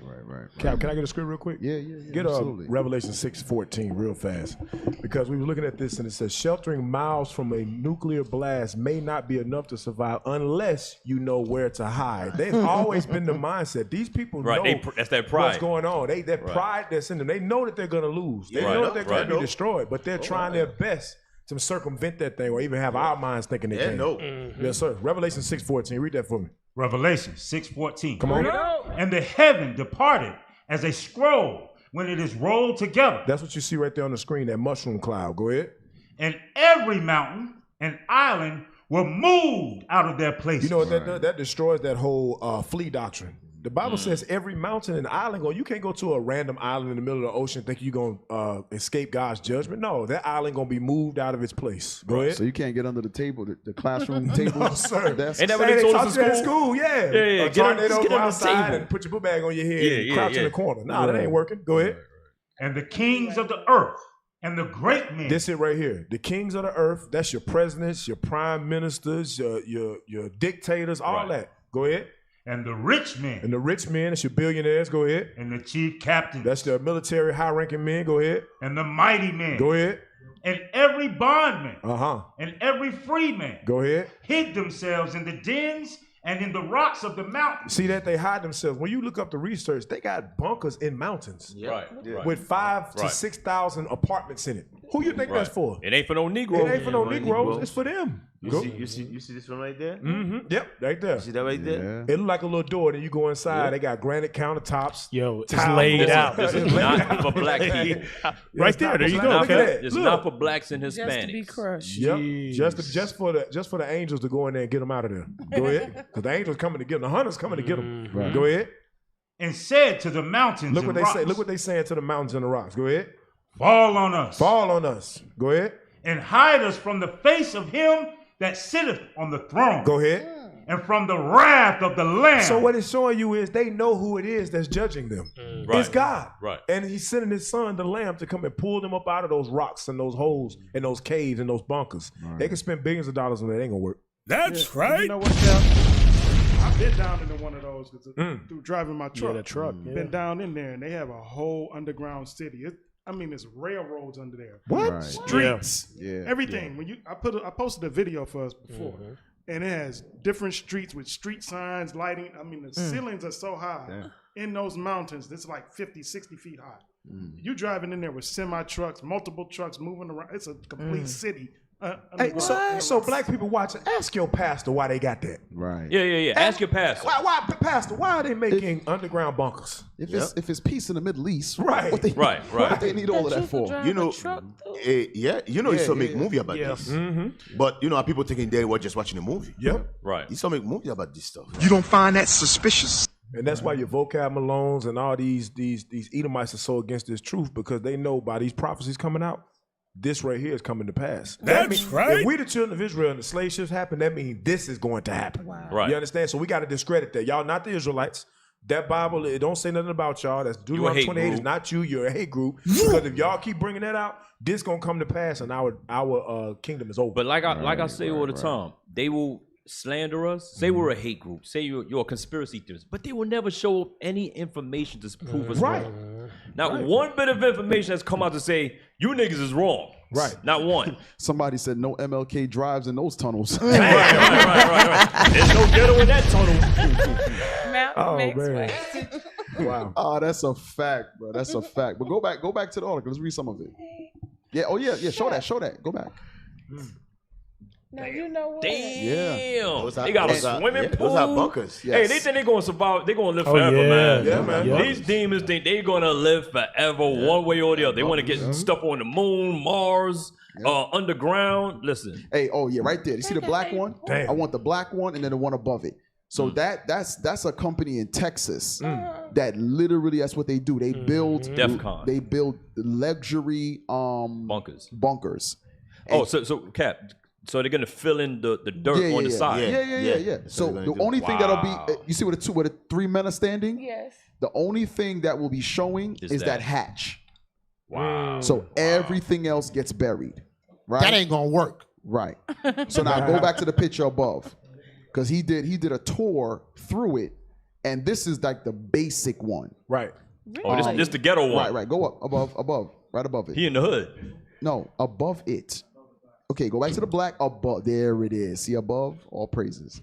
Cap, can I get a script real quick? Yeah. Get Revelation 6:14 real fast. Because we were looking at this and it says, sheltering miles from a nuclear blast may not be enough to survive unless you know where to hide. They've always been the mindset. These people know that's that pride. What's going on. That pride that's in them. They know that they're going to lose. They know that they're going to be destroyed, but they're trying their best to circumvent that thing or even have our minds thinking they can. Yes, sir. Revelation 6:14. Read that for me. Revelation 6:14. Come on. And the heaven departed as a scroll when it is rolled together. That's what you see right there on the screen, that mushroom cloud. Go ahead. And every mountain and island were moved out of their places. You know what that does? That destroys that whole flea doctrine. The Bible says every mountain and island, you can't go to a random island in the middle of the ocean thinking you're going to escape God's judgment. No, that island going to be moved out of its place. Go ahead. So you can't get under the table, the classroom table? No, sir. Ain't that what they told us in school? Yeah. Get on the table and put your book bag on your head and crouch in the corner. No, that ain't working. Go ahead. And the kings of the earth and the great men. This it right here. The kings of the earth, that's your presidents, your prime ministers, your dictators, all that. Go ahead. And the rich men. And the rich men, that's your billionaires. Go ahead. And the chief captains. That's the military high-ranking men. Go ahead. And the mighty men. Go ahead. And every bondman. Uh-huh. And every free man. Go ahead. Hid themselves in the dens and in the rocks of the mountain. See that they hide themselves. When you look up the research, they got bunkers in mountains. Right. With 5,000 to 6,000 apartments in it. Who you think that's for? It ain't for no Negroes. It ain't for no Negroes. It's for them. You see this one right there? Mm-hmm. Yep, right there. You see that right there? It look like a little door. Then you go inside. They got granite countertops. Yo, it's tile laid floors. out. This is not for black people. Right there. There you go. Look Look at at that. It's Look. not for blacks and Just to be Hispanics. crushed. Yep. Just for the angels to go in there and get them out of there. Go ahead. Because the angels coming to get them. The hunters coming to get them. Right. Go ahead. And said to the mountains Look what and they rocks, say. Look what they saying to the mountains and the rocks. Go ahead. fall on us. Fall on us. Go ahead. And hide us from the face of him that sitteth on the throne. Go ahead. And from the wrath of the Lamb. So what it's showing you is they know who it is that's judging them. It's God. Right. And he's sending his son, the Lamb, to come and pull them up out of those rocks and those holes and those caves and those bunkers. They can spend billions of dollars on that. It ain't gonna work. That's right. You know what, Cal? I've been down into one of those through driving my truck. Yeah, the truck. Been down in there, and they have a whole underground city. There's railroads under there. What? Right. Streets. Yeah. Everything. When I posted a video for us before, and it has different streets with street signs, lighting. The ceilings are so high in those mountains. It's like 50, 60 feet high. You driving in there with semi trucks, multiple trucks moving around. It's a complete city. Hey, so black people watching, ask your pastor why they got that. Right. Yeah. Ask your pastor. Why pastor? Why are they making underground bunkers? If it's peace in the Middle East, right? What they need all of that for? You know, he still make movie about this. But you know, how people thinking they were just watching a movie. Yep. Right. He still make movie about this stuff. You don't find that suspicious? And that's why your vocab Malones and all these Edomites are so against this truth, because they know by these prophecies coming out, this right here is coming to pass. That's right. If we the children of Israel and the slave ships happen, that means this is going to happen. Wow. Right. You understand? So we got to discredit that. Y'all not the Israelites. That Bible, it don't say nothing about y'all. That's Deuteronomy 28. It's not you. You're a hate group. Because if y'all keep bringing that out, this going to come to pass and our kingdom is over. But like I say all the time, they will slander us, say we're a hate group, say you're a conspiracy theorist, but they will never show any information to prove us wrong. Not one bit of information has come out to say you niggas is wrong. Right. Not one. Somebody said no MLK drives in those tunnels. Right. There's no ghetto in that tunnel. Oh man. Wow. Oh, that's a fact, bro. That's a fact. But go back to the article. Let's read some of it. Yeah. Oh yeah. Show that. Go back. Now you know what? Damn. Those are- They got a those are- swimming yeah, pool. those are bunkers. Hey, Yes. they think they're going to survive. They're going to live Oh, forever, yeah. man. Yeah, man. Yeah. These demons think they're going to live forever one way or the other. They want to get stuff on the moon, Mars, underground. Listen. Hey, oh yeah, right there. You see the black one? Damn. I want the black one and then the one above it. So that's a company in Texas that literally that's what they do. They build DEFCON. They build luxury Bunkers. And- So Cap. So they're gonna fill in the dirt on the side. Yeah. So the only thing that'll be you see where the three men are standing? Yes. The only thing that will be showing is that hatch. Wow. So everything else gets buried. Right? That ain't gonna work. Right. So now go back to the picture above. Because he did a tour through it, and this is like the basic one. Right. Oh, this the ghetto one. Right. Go up, above, right above it. He in the hood. No, above it. Okay, go back to the black. Above, there it is. See above, all praises.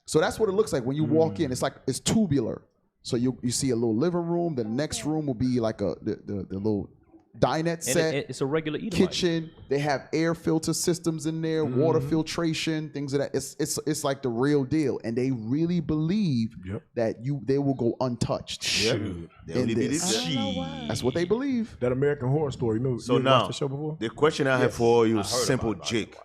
So that's what it looks like when you walk in. It's tubular. So you see a little living room. The next room will be like the little dinette set. And it's a regular Edomite. Kitchen. They have air filter systems in there, water filtration, things of that. It's like the real deal, and they really believe that they will go untouched. Shoot. They In only believe this. that. That's what they believe. That American Horror Story. So you now, watched the show before? the question I have for you is simple, Jake.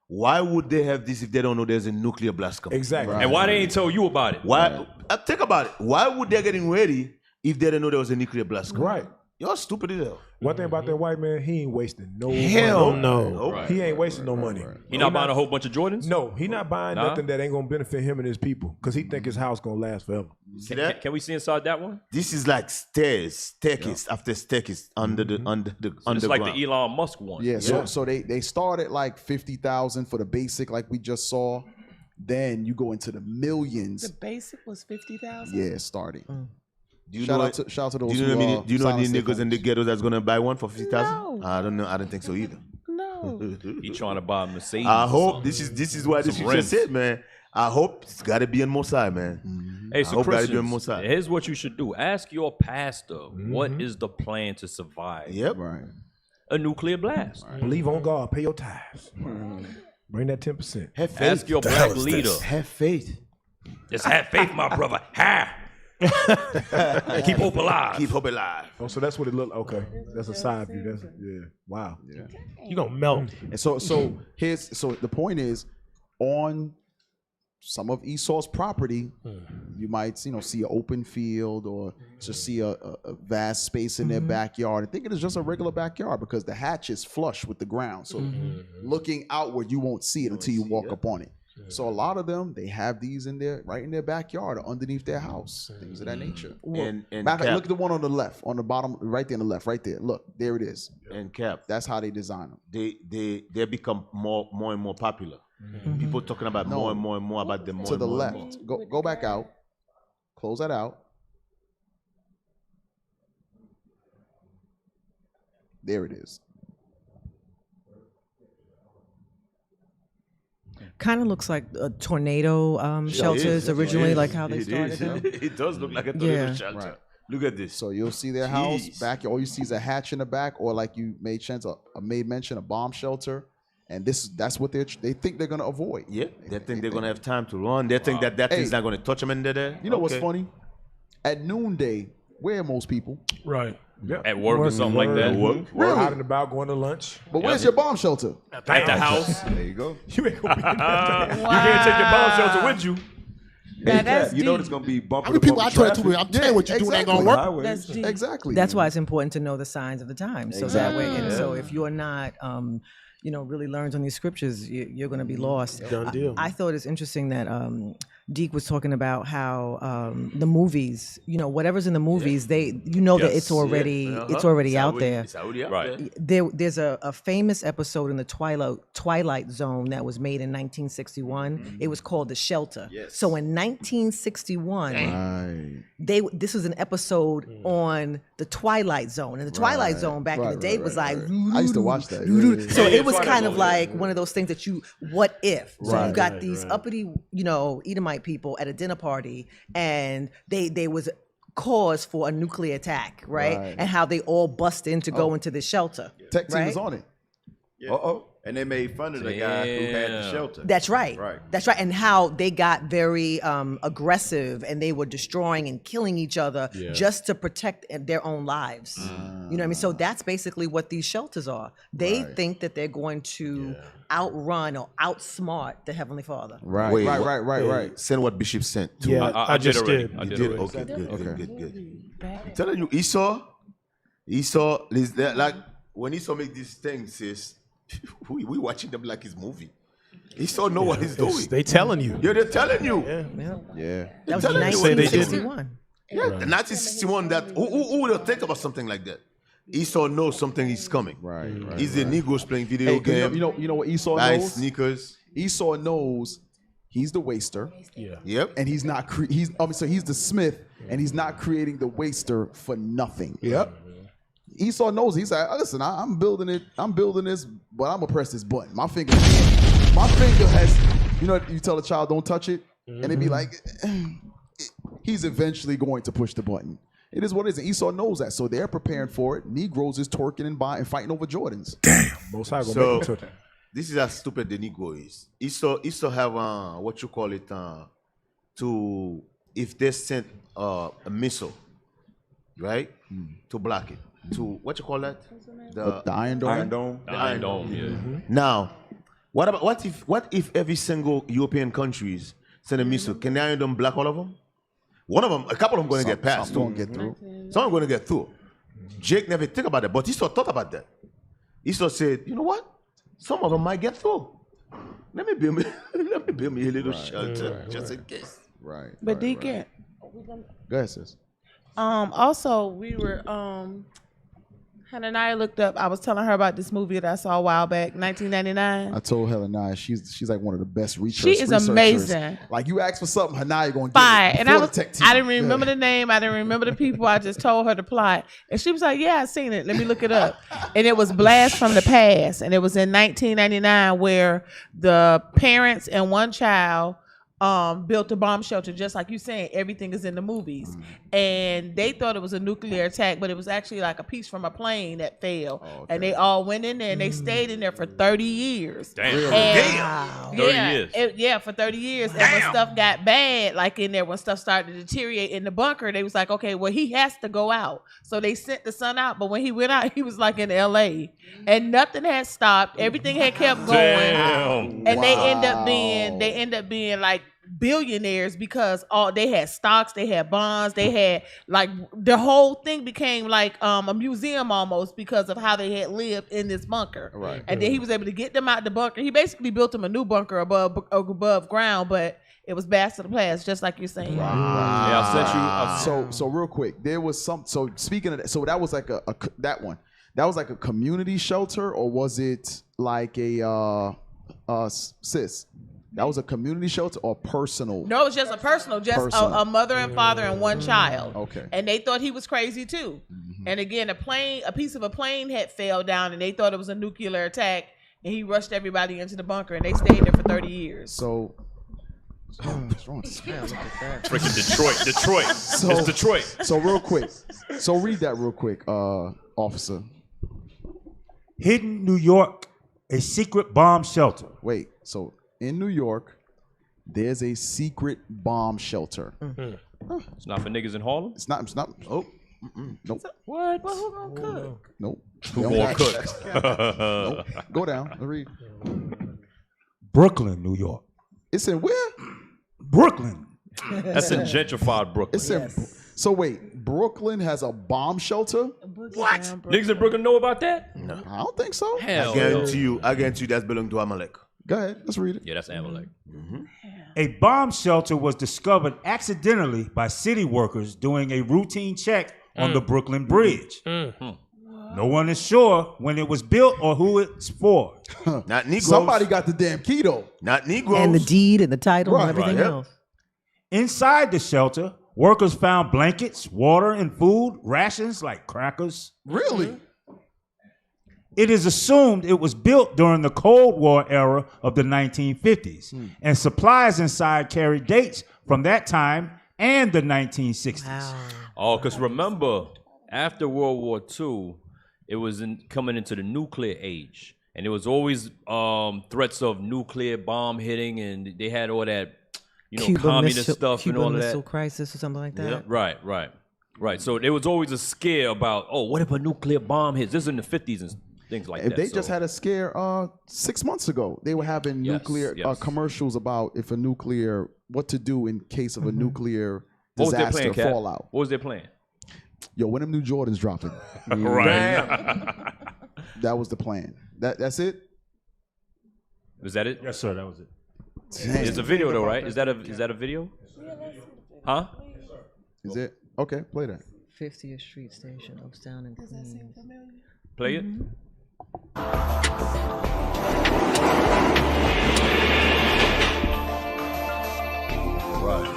Why would they have this if they don't know there's a nuclear blast coming? Exactly. And why they ain't told you about it? Why? Think about it. Why would they getting ready if they didn't know there was a nuclear blast coming? Right. Y'all stupid as hell. One thing about that white man, he ain't wasting no Hell money. no. Right. He ain't wasting no money. He not buying a whole bunch of Jordans? No, he not buying Nah? nothing that ain't gonna benefit him and his people, because he think his house gonna last forever. See that? Can we see inside that one? This is like staircase after staircase under the It's underground. like the Elon Musk one. Yeah, so they start at like 50,000 for the basic, like we just saw. Then you go into the millions. The basic was 50,000. Yeah, starting. Do you Shout know out to those. Do you know, who, do you know any silence their niggas in the phones. ghetto that's gonna buy one for 50,000? No. I don't know. I don't think so either. No. He trying to buy a Mercedes. I or hope something. this is why this Some you just rims. said, man. I hope it's got to be in Mosai, man. Hey, I so hope gotta be in Christians, Mosai. here's what you should do. Ask your pastor, what is the plan to survive? Yep. Right. A nuclear blast. Believe on God. Pay your tithes. Bring that 10%. Have faith. Ask your black leader. Have faith. Just have faith, my brother. Ha! Keep hope alive. Keep hope alive. Oh, so that's what it looked. Okay, that's a side view. That's Wow. Yeah. You gonna melt. And so the point is, on some of Esau's property, you might see an open field or just see a vast space in their backyard and think it is just a regular backyard because the hatch is flush with the ground. So looking outward, you won't see it until you walk up on it. So a lot of them, they have these right in their backyard or underneath their house, things of that nature. And Look at the one on the left, on the bottom, right there on the left, right there. Look, there it is. And Cap, that's how they design them. They become more and more popular. People talking about more and more about them. To the left, go back out, close that out. There it is. Kind of looks like a tornado shelters originally, like how they started them. It does look like a tornado shelter. Right. Look at this. So you'll see their house back. All you see is a hatch in the back, or like you made mention, a bomb shelter. And that's what they think they're gonna avoid. Yeah, they think they're gonna have time to run. They think that thing's not gonna touch them in there. You know what's funny? At noonday, where are most people? Right. Yeah. At work or something like that. Really? Out and about going to lunch. But where's your bomb shelter? At the house. There you go. You ain't gonna be You can't take your bomb shelter with you. Hey, that's you know deep. there's gonna be bumper How to many people bumper I try to traffic. do? I'm telling you what you doing ain't gonna work. That's deep. Exactly. That's why it's important to know the signs of the times. So that way, and so if you're not, really learned on these scriptures, you're going to be lost. Done deal. I thought it's interesting that Deke was talking about how the movies, whatever's in the movies, that it's already out there. It's already out there. There's a famous episode in the Twilight Zone that was made in 1961. It was called The Shelter. Yes. So in 1961, this was an episode on the Twilight Zone, and the Twilight Zone back in the day was like. I used to watch that. So it was kind of like one of those things that what if? So you got these uppity, Edomite people at a dinner party, and they was cause for a nuclear attack, right? And how they all bust in to go into the shelter. Tech team right? was on it. Yeah. And they made fun of the guy who had the shelter. That's right. Right. That's right. And how they got very aggressive and they were destroying and killing each other just to protect their own lives. You know what I mean? So that's basically what these shelters are. They think that they're going to outrun or outsmart the Heavenly Father. Right. Send what Bishop sent. To Yeah, I just did. You did? Okay, good. I'm telling you, Esau is that like when Esau make these things, sis, we watching them like his movie. Esau know what he's doing. They telling you. Yeah, they're telling you. Yeah. That was Telling you. 1961. Yeah, 1961. Who would have think about something like that? Esau knows something is coming. Right. He's the Negroes playing video game. You know what Esau Nice knows? sneakers. Esau knows he's the waster. Yeah. Yep. And he's not. So he's the smith, and he's not creating the waster for nothing. Yep. Esau knows. He's like, listen, I'm building it. I'm building this, but I'm gonna press this button. My finger has. You tell a child don't touch it, and they be like, he's eventually going to push the button. It is what it is. And Esau knows that, so they're preparing for it. Negroes is twerking and buying and fighting over Jordans. Damn. Most High gonna make it to this is how stupid the Negro is. Esau have what you call it to if they sent a missile, right, to block it. To what you call that? The Iron Dome. The Iron Dome. Yeah. Now, what if every single European countries send a missile? Can the Iron Dome block all of them? One of them, a couple of them, going to get past. Some going to get through. Some are going to get through. Jake never think about that, but Esau thought about that. Esau said, "You know what? Some of them might get through. Let me build me a little shelter just in case." Right. But Deacon, Go ahead, sis. also we were Hannah and I looked up. I was telling her about this movie that I saw a while back, 1999. I told Hanaya she's like one of the best researchers. She is amazing. Like you ask for something, Hanaya gonna Fire. get it. And I didn't remember the name. I didn't remember the people. I just told her the plot, and she was like, "Yeah, I seen it. Let me look it up." And it was Blast from the Past, and it was in 1999 where the parents and one child built a bomb shelter, just like you saying, everything is in the movies. And they thought it was a nuclear attack, but it was actually like a piece from a plane that fell. And they all went in there and they stayed in there for 30 years. Damn. And, 30 years. Yeah, for 30 years. And when stuff got bad, like in there, when stuff started to deteriorate in the bunker, they was like, okay, well, he has to go out. So they sent the son out. But when he went out, he was like in LA. And nothing had stopped. Everything had kept going. Damn. And they end up being like billionaires because they had stocks, they had bonds, they had like the whole thing became like a museum almost because of how they had lived in this bunker. Right. And then he was able to get them out the bunker. He basically built them a new bunker above ground, but it was bastard blast, just like you're saying. Wow. Yeah, I sent you. So real quick, there was some. So speaking of that, so that was like that one. That was like a community shelter, or was it like a sis? That was a community shelter or personal? No, it was just a personal, a mother and father and one child. Okay. And they thought he was crazy too. And again, a piece of a plane had fell down, and they thought it was a nuclear attack. And he rushed everybody into the bunker, and they stayed there for 30 years. So. What's wrong? Freaking Detroit. It's Detroit. So real quick. So read that real quick, officer. Hidden New York, a secret bomb shelter. Wait, so in New York, there's a secret bomb shelter. It's not for niggas in Harlem? It's not. Oh, nope. What? Well, who gonna cook? Nope. Who gonna cook? Nope. Go down. Read. Brooklyn, New York. It's in where? Brooklyn. That's in gentrified Brooklyn. It's in. So wait, Brooklyn has a bomb shelter? What? Niggas in Brooklyn know about that? No, I don't think so. Hell I guarantee you that's belonging to Amalek. Go ahead, let's read it. Yeah, that's Amalek. A bomb shelter was discovered accidentally by city workers doing a routine check on the Brooklyn Bridge. No one is sure when it was built or who it's for. Not Negroes. Somebody got the damn key though. Not Negroes. And the deed and the title Right, and everything right. else. Inside the shelter, workers found blankets, water, and food, rations like crackers. Really? It is assumed it was built during the Cold War era of the 1950s, and supplies inside carried dates from that time and the 1960s. Oh, because remember, after World War II, it was coming into the nuclear age. And there was always threats of nuclear bomb hitting, and they had all that, communist stuff Cuban and all of Missile that. Crisis or something like that. Yeah, right. So there was always a scare about, what if a nuclear bomb hits? This is in the 50s and things like that. They just had a scare 6 months ago. They were having nuclear commercials about what to do in case of a nuclear What was their disaster plan, Cap? fallout. What was their plan? Yo, when them new Jordans dropping? Right. That was the plan. That's it? Was that it? Yes, sir, that was it. It's a video though, right? Is that a video? Huh? Is it? Okay, play that. 50th Street Station, Uptown and Queens. Play it. Right.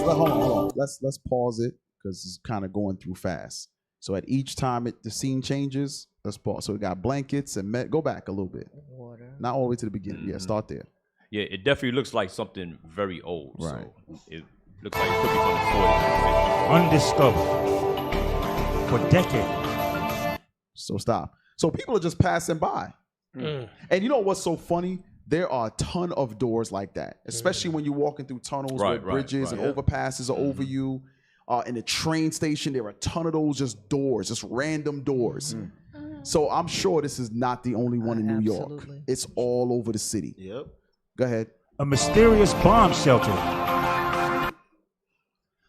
Hold on. Let's pause it because it's kind of going through fast. So at each time the scene changes, let's pause. So we got blankets and go back a little bit. Water. Not all the way to the beginning. Yeah, start there. Yeah, it definitely looks like something very old. Right. So it looks like it could be from the 40s. Undiscovered for decades. So stop. So people are just passing by. And you know what's so funny? There are a ton of doors like that, especially when you're walking through tunnels where bridges and overpasses are over you. In the train station, there are a ton of those just doors, just random doors. So I'm sure this is not the only one in New York. It's all over the city. Yep. Go ahead. A mysterious bomb shelter.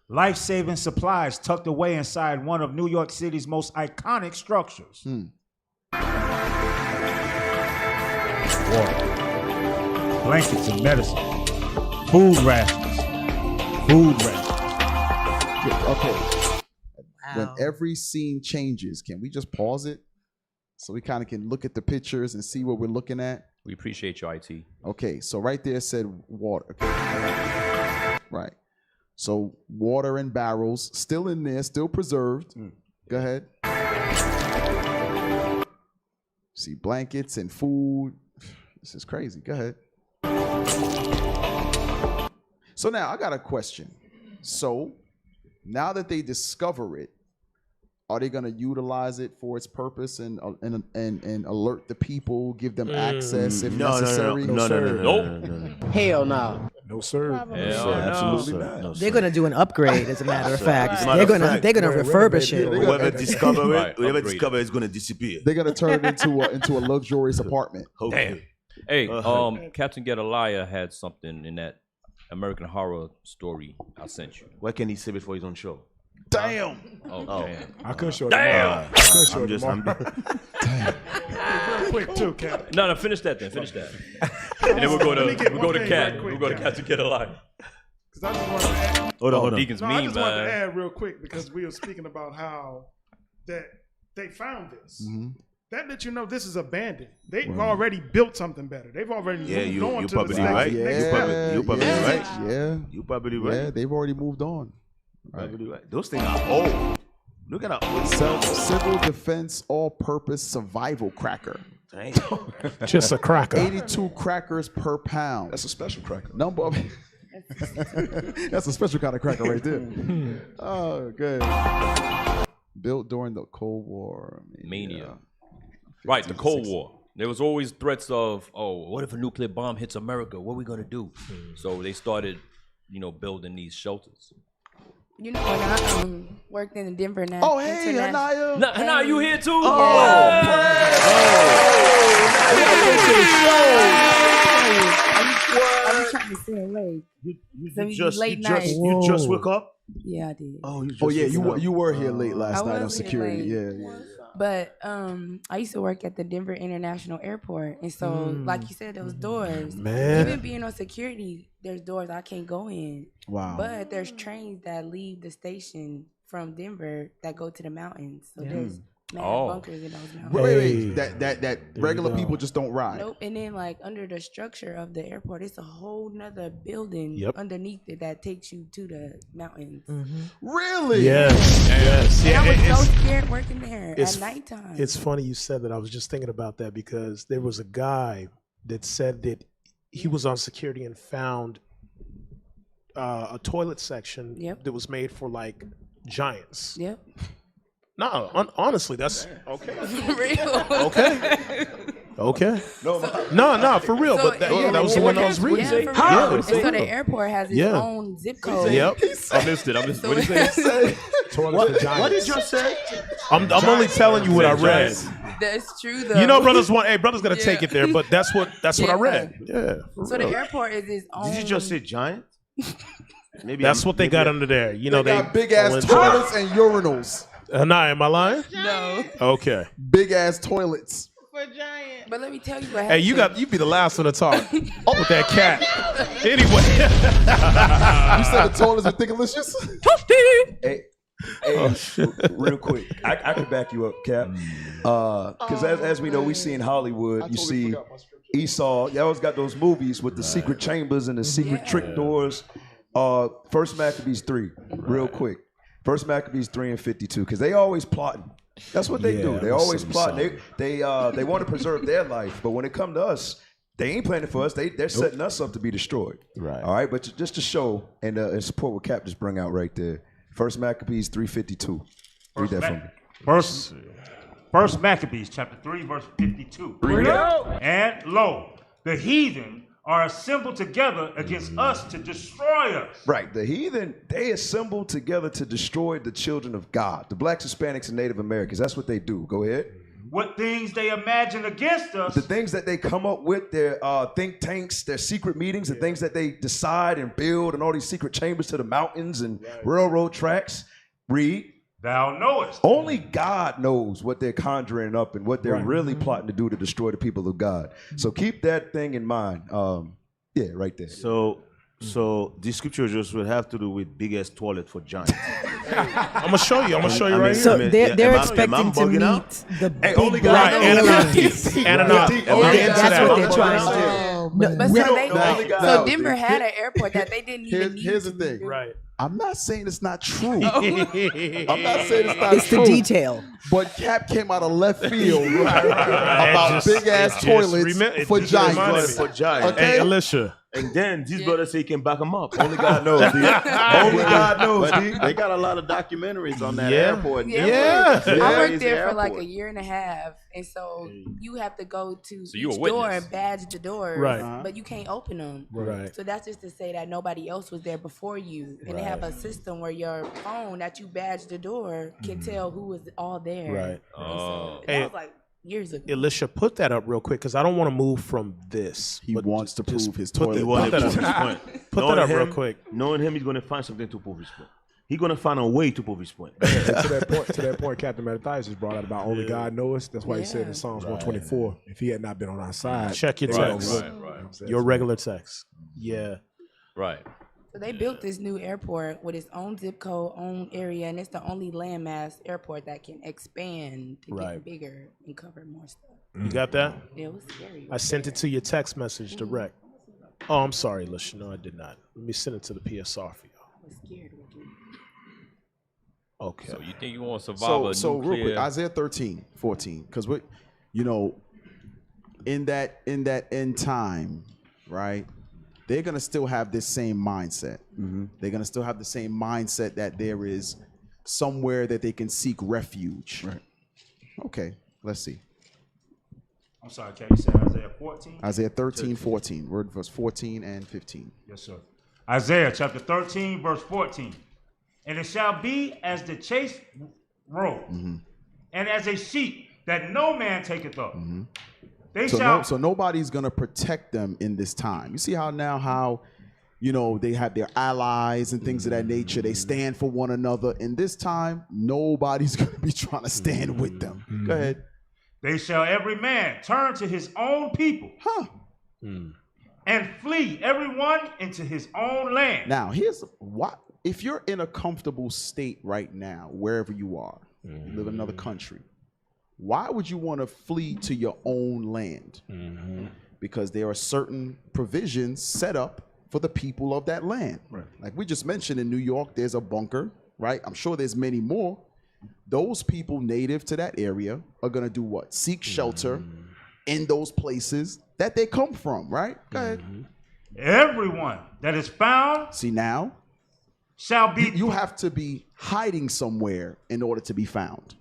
Life-saving supplies tucked away inside one of New York City's most iconic structures. Water, blankets and medicine, food rations. Okay. When every scene changes, can we just pause it so we kind of can look at the pictures and see what we're looking at? We appreciate your IT. Okay, so right there said water. Okay. So water in barrels, still in there, still preserved. Go ahead. See blankets and food. This is crazy. Go ahead. So now I got a question. So now that they discover it, are they going to utilize it for its purpose and alert the people, give them access if necessary? No. Hell no. No, sir. Absolutely not. They're going to do an upgrade, as a matter of fact. They're going to refurbish it. Whoever discover it is going to disappear. They're going to turn it into a luxurious apartment. Damn. Hey, Captain Gedaliah had something in that American Horror story I sent you. Why can't he save it for his own show? Damn. Oh, damn. I couldn't show Damn. Damn. Real quick too, Cap. No, finish that then. Finish that. And then we'll go to Cat. We'll go to Captain Gedaliah. Because I just want to add. Hold on. Deacon's I mean, just wanted to man. add real quick because we were speaking about how that they found this. Mm-hmm. That lets you know this is abandoned. They've already built something better. They've already moved on you to probably the right. next step. You probably right. Yeah. You probably right. Yeah, they've already moved on. Right. Those things are old. Look at how old. Civil defense, all-purpose survival cracker. Dang. Just a cracker. 82 crackers per pound. That's a special cracker. Number of That's a special kind of cracker right there. Oh, good. Built during the Cold War. Mania. Right, the Cold War. There was always threats of, what if a nuclear bomb hits America? What are we going to do? So they started, building these shelters. When I worked in Denver now. Oh, hey, Anaya. Anaya, you here too? I was trying to stay awake. You just woke up? Yeah, I did. You were here late last night on security. Yeah. But I used to work at the Denver International Airport, and so like you said, there was doors. Man. Even being on security, there's doors I can't go in. Wow. But there's trains that leave the station from Denver that go to the mountains. So there's bunkers in those mountains. Wait. That regular people just don't ride. Nope. And then under the structure of the airport, it's a whole nother building underneath it that takes you to the mountains. Really? Yes. And I was so scared working there at nighttime. It's funny you said that. I was just thinking about that because there was a guy that said that he was on security and found a toilet section that was made for like giants. Yep. No, honestly, that's okay. For real. Okay. No, for real. So, but that was the one I was reading. And so the airport has its own zip code. Yep. I missed it. What did you say? What did you say? I'm only telling you what I read. That's true, though. brothers gonna take it there, but that's what I read. Yeah. So the airport is its own. Did you just say giant? Maybe that's what they got under there. They got big ass toilets and urinals. Nah, am I lying? No. Okay. Big ass toilets. For giant. But let me tell you what happened. Hey, you be the last one to talk with that cat. Anyway. You said the toilets are thickalicious? Hey, real quick, I can back you up, Cap. Because as we know, we see in Hollywood, you see Esau. You always got those movies with the secret chambers and the secret trick doors. First Maccabees 3, real quick. First Maccabees 3 and 52, because they always plotting. That's what they do. They always plotting. They want to preserve their life, but when it come to us, they ain't planning for us. They're setting us up to be destroyed. Right. All right, but just to show and support what Cap just bring out right there. First Maccabees 3:52. Read that for me. First Maccabees chapter 3 verse 52. Read it. And lo, the heathen are assembled together against us to destroy us. Right. The heathen, they assemble together to destroy the children of God. The blacks, Hispanics, and Native Americans. That's what they do. Go ahead. What things they imagine against us. The things that they come up with, their think tanks, their secret meetings, the things that they decide and build, and all these secret chambers to the mountains and railroad tracks. Read. Thou knowest. Only God knows what they're conjuring up and what they're really plotting to do to destroy the people of God. So keep that thing in mind. Right there. So this scripture just would have to do with big ass toilet for giants. I'm gonna show you right here. So they're expecting to meet the big only black God aliens. Ananias. That's what they're trying to do. But we so, don't they, know. so Denver had an airport that they didn't even need. Here's the thing. Right. I'm not saying it's not true. I'm not saying it's not It's true. the detail. But Cap came out of left field about big ass toilets for giants. For giants. Okay? Hey, Alicia. And then these brothers say he can back him up. Only God knows. Only God knows. They got a lot of documentaries on that airport. Yeah. Denver. I worked Crazy there for like airport. a year and a half, and so you have to go to you a each door witness. and badge the doors, Right. but you can't open them. Right. So that's just to say that nobody else was there before you, and they have a system where your phone that you badge the door can tell who was all there. Right. So that Hey, was like years ago. Alicia, put that up real quick because I don't want to move from this. He wants to prove his put toilet. He wanted that to up. prove his point. Put that up real quick. Knowing him, he's going to find something to prove his point. He's going to find a way to prove his point. To that point, Captain Mattathias just brought out about only God knows. That's why he said in Psalms 124, if he had not been on our side, Check your they would text. overlook. Your regular text. Yeah. Right. So they built this new airport with its own zip code, own area, and it's the only landmass airport that can expand to Right. get bigger and cover more stuff. You got that? It was scary. I sent it to your text message direct. Oh, I'm sorry, Alicia. No, I did not. Let me send it to the PSR for you. I was scared. Okay. So you think you want to survive So a real quick, nuclear? Isaiah 13:14, because we, in that end time, right? They're gonna still have this same mindset. They're gonna still have the same mindset that there is somewhere that they can seek refuge. Right. Okay, let's see. I'm sorry, Kay, you said Isaiah 14? Isaiah 13:14, word verse 14 and 15. Yes, sir. Isaiah chapter 13, verse 14. And it shall be as the chase road, and as a sheep that no man taketh up. They shall. So nobody's gonna protect them in this time. You see how they have their allies and things of that nature. They stand for one another. In this time, nobody's gonna be trying to stand with them. Go ahead. They shall every man turn to his own people, and flee everyone into his own land. Now, here's what: if you're in a comfortable state right now, wherever you are, you live in another country, why would you want to flee to your own land? Because there are certain provisions set up for the people of that land. Right. Like we just mentioned, in New York, there's a bunker, right? I'm sure there's many more. Those people native to that area are going to do what? Seek shelter in those places that they come from, right? Go ahead. Everyone that is found, see now, shall be. You have to be hiding somewhere in order to be found.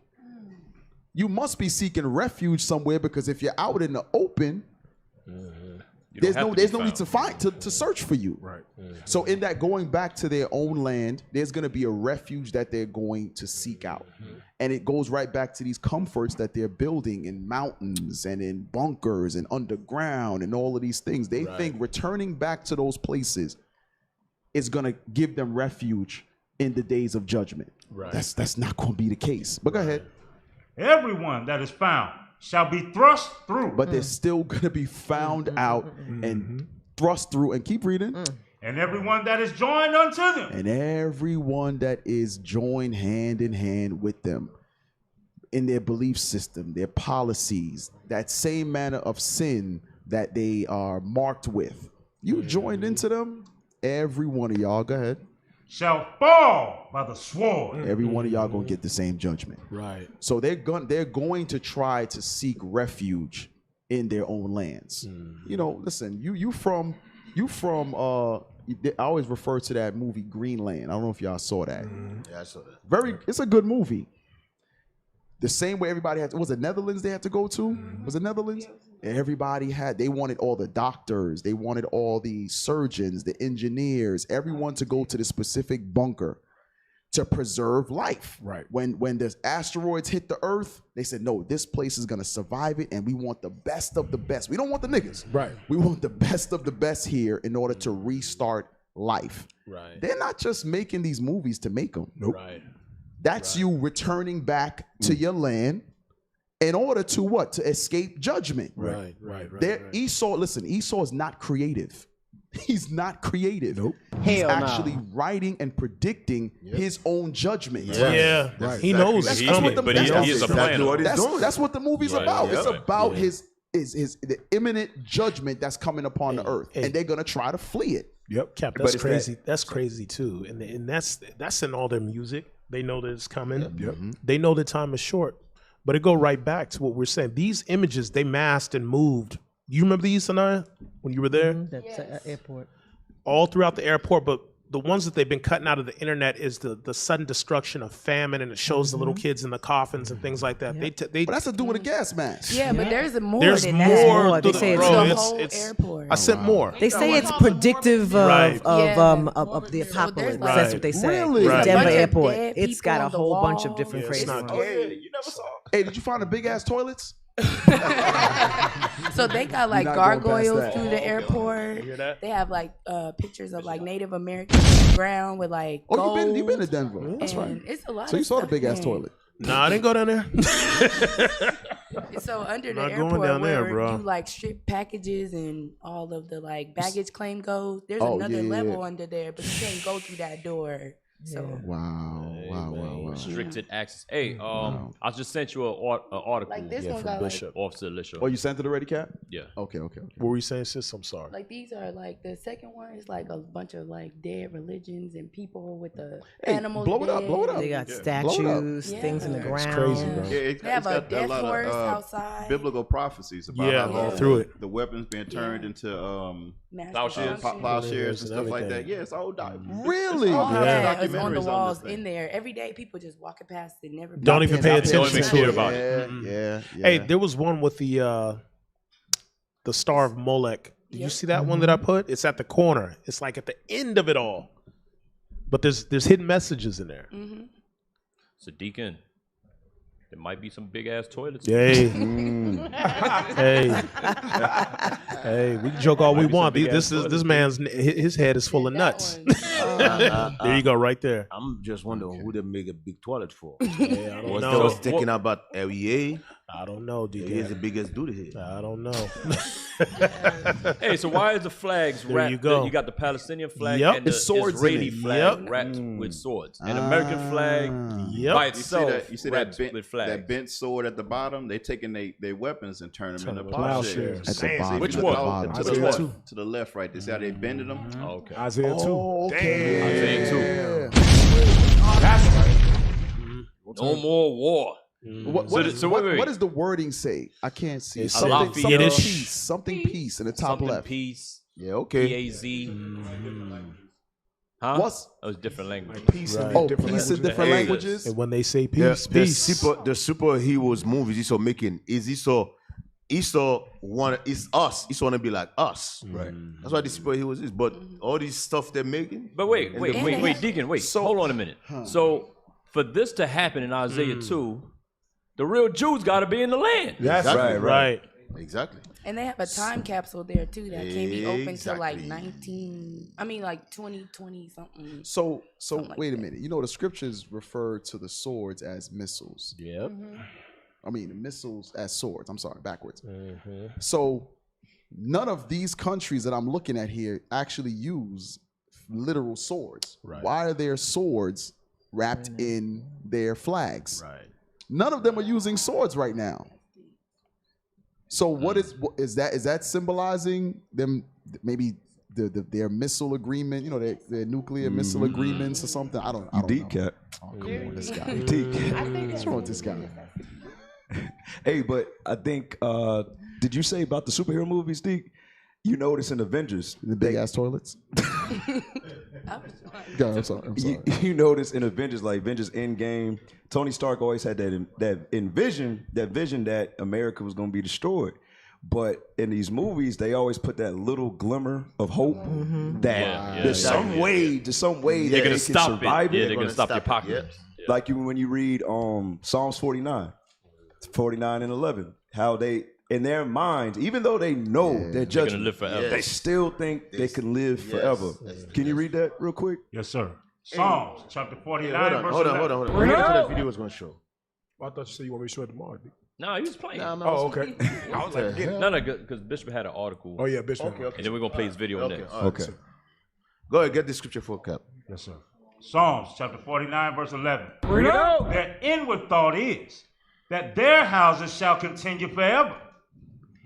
You must be seeking refuge somewhere, because if you're out in the open, there's no need to search for you. Right. So in that going back to their own land, there's going to be a refuge that they're going to seek out. And it goes right back to these comforts that they're building in mountains and in bunkers and underground and all of these things. They think returning back to those places is going to give them refuge in the days of judgment. Right. That's not going to be the case. But go ahead. Everyone that is found shall be thrust through. But they're still going to be found out and thrust through. And keep reading. And everyone that is joined unto them. And everyone that is joined hand in hand with them in their belief system, their policies, that same manner of sin that they are marked with. You joined into them, every one of y'all, go ahead, shall fall by the sword. Every one of y'all gonna get the same judgment. Right. So they're going to try to seek refuge in their own lands. Listen, you from I always refer to that movie Greenland. I don't know if y'all saw that. Yeah, I saw that. It's a good movie. The same way everybody had, was it Netherlands they had to go to? Was it Netherlands? Everybody they wanted all the doctors, they wanted all the surgeons, the engineers, everyone to go to the specific bunker to preserve life. Right. When the asteroids hit the earth, they said, no, this place is gonna survive it, and we want the best of the best. We don't want the niggas. Right. We want the best of the best here in order to restart life. Right. They're not just making these movies to make them. Nope. Right. That's you returning back to your land in order to what? To escape judgment. Right. Esau is not creative. He's not creative. Nope. He's actually writing and predicting his own judgment. Yeah. Right. He knows it's coming. But he is a planner. That's what the movie's about. It's about his is the imminent judgment that's coming upon the earth, and they're gonna try to flee it. Yep. Cap, that's crazy. That's crazy too, and that's in all their music. They know that it's coming. Yep. They know the time is short. But it go right back to what we're saying. These images they masked and moved. You remember these, Sanaya, when you were there? That's airport. All throughout the airport, but the ones that they've been cutting out of the internet is the sudden destruction of famine, and it shows the little kids in the coffins and things like that. But that's to do with a gas mask. Yeah, but there's more There's than more. that. They say it's the the whole it's airport. I sent more. They say it's predictive Right. of the apocalypse. Right. That's what they say. Really? Right. Denver Bunch of Airport. dead It's got a people on the whole bunch of walls. different Yeah, it's crazy not ones. good. You never saw. Hey, did you find the big ass toilets? So they got like You're not going past gargoyles that. through the airport. You hear that? They have like pictures of like Native Americans on the ground with like Oh, gold. you been to Denver? That's right. And it's a lot. So you of saw the stuff big ass there. toilet. Nah, I didn't go down there. So under the Not going airport down there, where bro. you like strip packages and all of the like baggage claim goes, there's Oh, another yeah. level under there, but you can't go through that door. So Wow. Restricted access. Hey, I just sent you an article. Like this Yeah, one from got like, Bishop. Officer Lisha. Oh, you sent it already, Cap? Yeah. Okay. What were you saying, sis? I'm sorry. like these are like the second one is like a bunch of like dead religions and people with the Hey, animals. blow it up, dead. blow it up. They got Blow it up. statues, Yeah. things in the It's ground. crazy, bro. Yeah, They have a got death lot horse of outside. biblical prophecies about Yeah, how all through it. the weapons being turned into Mass Plowshares. destruction. plowshares and And stuff like that. everything. Yeah, it's all Really? All Yeah. that is on the documentaries walls this in thing. there. Every day people just walking past it, never Don't even pay attention Don't even to care it. about it. Mm-mm. Yeah. Hey, there was one with the Star of Molech. Did you see that one that I put? It's at the corner. It's like at the end of it all. But there's hidden messages in there. So Deacon, there might be some big ass toilets. Hey. Hey. Hey, we can joke all we Might be some want. big This ass is this man's his head is full of nuts. There you go, right there. I'm just wondering who they make a big toilet for. Yeah, I don't Was know. those thinking about LEA? I don't know, dude. He's the biggest dude here. I don't know. Hey, so why is the flags There wrapped? you go. You got the Palestinian flag Yep. and the It's swords in Israeli it. flag Yep. wrapped with swords. An American flag Yep. by You see itself that? You see that wrapped bent, with flags. that bent sword at the bottom? They taking their weapons and turn them into plowshares. plowshares. At the bottom. Which Look one? out Bottom. To the Isaiah left. 2. To the left, right. They see how they bending them? Oh, okay. Isaiah 2. Oh, okay. Isaiah 2. That's right. No more war. What, So th- so wait, wait, wait. what does the wording say? I can't see. It Something, says something Yiddish. peace. Something peace in the top Something left. peace. Yeah, okay. P-A-Z. Huh? What's That was different language. Peace in oh different peace in languages. different Hey. languages? And when they say The peace, superheroes movies he's so making is he's so want it's us. He's want to be like us. Right. That's why the superheroes is. But all this stuff they're making. But wait, And wait, the wait, movies- wait, Deacon, wait. Hold on a minute. So for this to happen in Isaiah 2, the real Jews got to be in the land. That's Exactly. right. Exactly. And they have a time capsule there too that can be open to like Exactly. 2020 something. So like wait a that. minute. You know the scriptures refer to the swords as missiles. Yep. I mean the missiles as swords. I'm sorry, backwards. So none of these countries that I'm looking at here actually use literal swords. Right. Why are there swords wrapped in their flags? Right. None of them are using swords right now. So what is that symbolizing them maybe their missile agreement, you know, their nuclear missile agreements or something? I don't Deep know. cat. Oh, come on, this guy. Deep. What's wrong with this guy? Hey, but I think did you say about the superhero movies, Deke? You notice in Avengers The big ass toilets. Yeah, I'm sorry. You notice in Avengers, like Avengers Endgame, Tony Stark always had that vision that America was going to be destroyed. But in these movies, they always put that little glimmer of hope that there's some way they're that gonna they can stop it. survive Yeah, it. they're gonna stop the stop it. apocalypse. Like when you read Psalms 49 and 11, how they in their minds, even though they know their They're judgment, gonna live forever. they still think they can live forever. Can you read that real quick? Yes, sir. Psalms chapter 49, verse Hold 11. on. We're getting to that video was going to show. I thought you said you want me to show it tomorrow. D. No, he was playing. Oh, okay. I was like, forget it. No, because Bishop had an article. Oh, yeah, Bishop. Okay. And then we're gonna play his video next. Okay. Go ahead, get the scripture for Cap. Yes, sir. Psalms chapter 49, verse 11. Their inward thought is that their houses shall continue forever.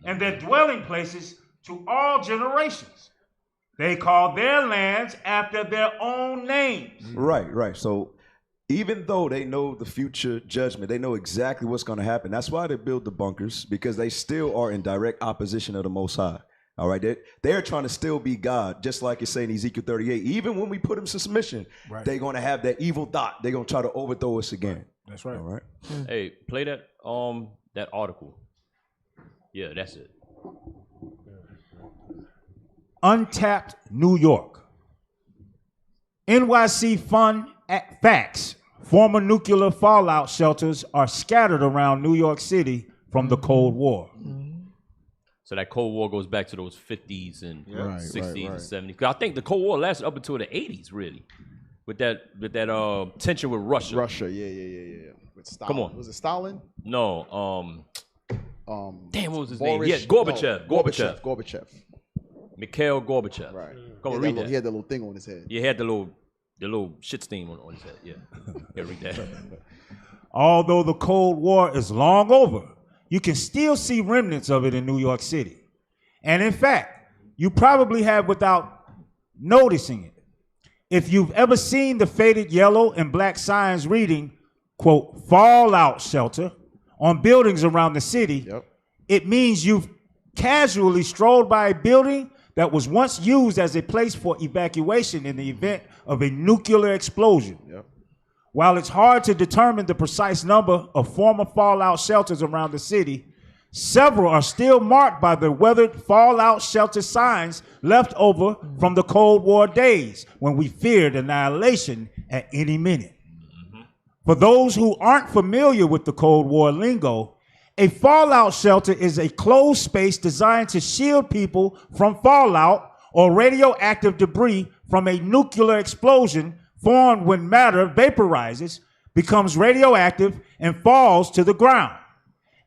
and their dwelling places to all generations. They call their lands after their own names. Right. So even though they know the future judgment, they know exactly what's going to happen. That's why they build the bunkers, because they still are in direct opposition of the Most High. All right, they're trying to still be God, just like it's saying in Ezekiel 38. Even when we put them to submission, they're going to have that evil thought. They're going to try to overthrow us again. That's right. All right. Hey, play that article. Yeah, that's it. Untapped New York. NYC fun facts. Former nuclear fallout shelters are scattered around New York City from the Cold War. So that Cold War goes back to those 50s and Right, 60s right. and 70s. 'Cause I think the Cold War lasted up until the 80s, really, with that tension with Russia. Russia, yeah. With Stalin. Come on. Was it Stalin? No. Damn, what was his Boris- name? Yeah, Gorbachev. no, Gorbachev. Gorbachev. Mikhail Gorbachev. Right. Come on, He had read that. He had the little thing on his head. Yeah, he had the little shit steam on his head. Yeah. Yeah, read that. Although the Cold War is long over, you can still see remnants of it in New York City. And in fact, you probably have without noticing it. If you've ever seen the faded yellow and black signs reading, quote, fallout shelter on buildings around the city, it means you've casually strolled by a building that was once used as a place for evacuation in the event of a nuclear explosion. While it's hard to determine the precise number of former fallout shelters around the city, several are still marked by the weathered fallout shelter signs left over from the Cold War days when we feared annihilation at any minute. For those who aren't familiar with the Cold War lingo, a fallout shelter is a closed space designed to shield people from fallout or radioactive debris from a nuclear explosion formed when matter vaporizes, becomes radioactive, and falls to the ground.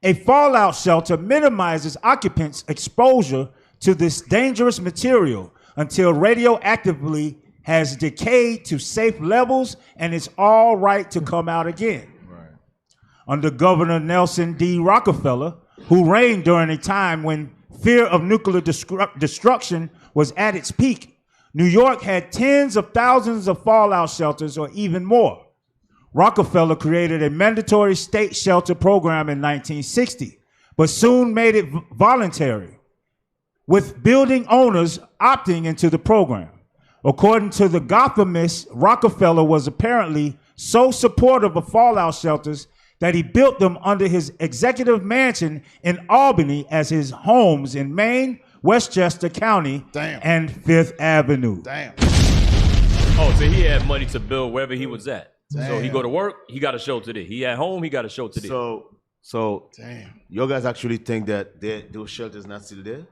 A fallout shelter minimizes occupants' exposure to this dangerous material until radioactively has decayed to safe levels and is all right to come out again. Under Governor Nelson D. Rockefeller, who reigned during a time when fear of nuclear destruction was at its peak, New York had tens of thousands of fallout shelters or even more. Rockefeller created a mandatory state shelter program in 1960, but soon made it voluntary, with building owners opting into the program. According to the Gothamist, Rockefeller was apparently so supportive of fallout shelters that he built them under his executive mansion in Albany as his homes in Maine, Westchester County, and Fifth Avenue. Oh, so he had money to build wherever he was at. Damn. So he go to work, he got a shelter there. He at home, he got a shelter there. So you guys actually think that those shelters not still there?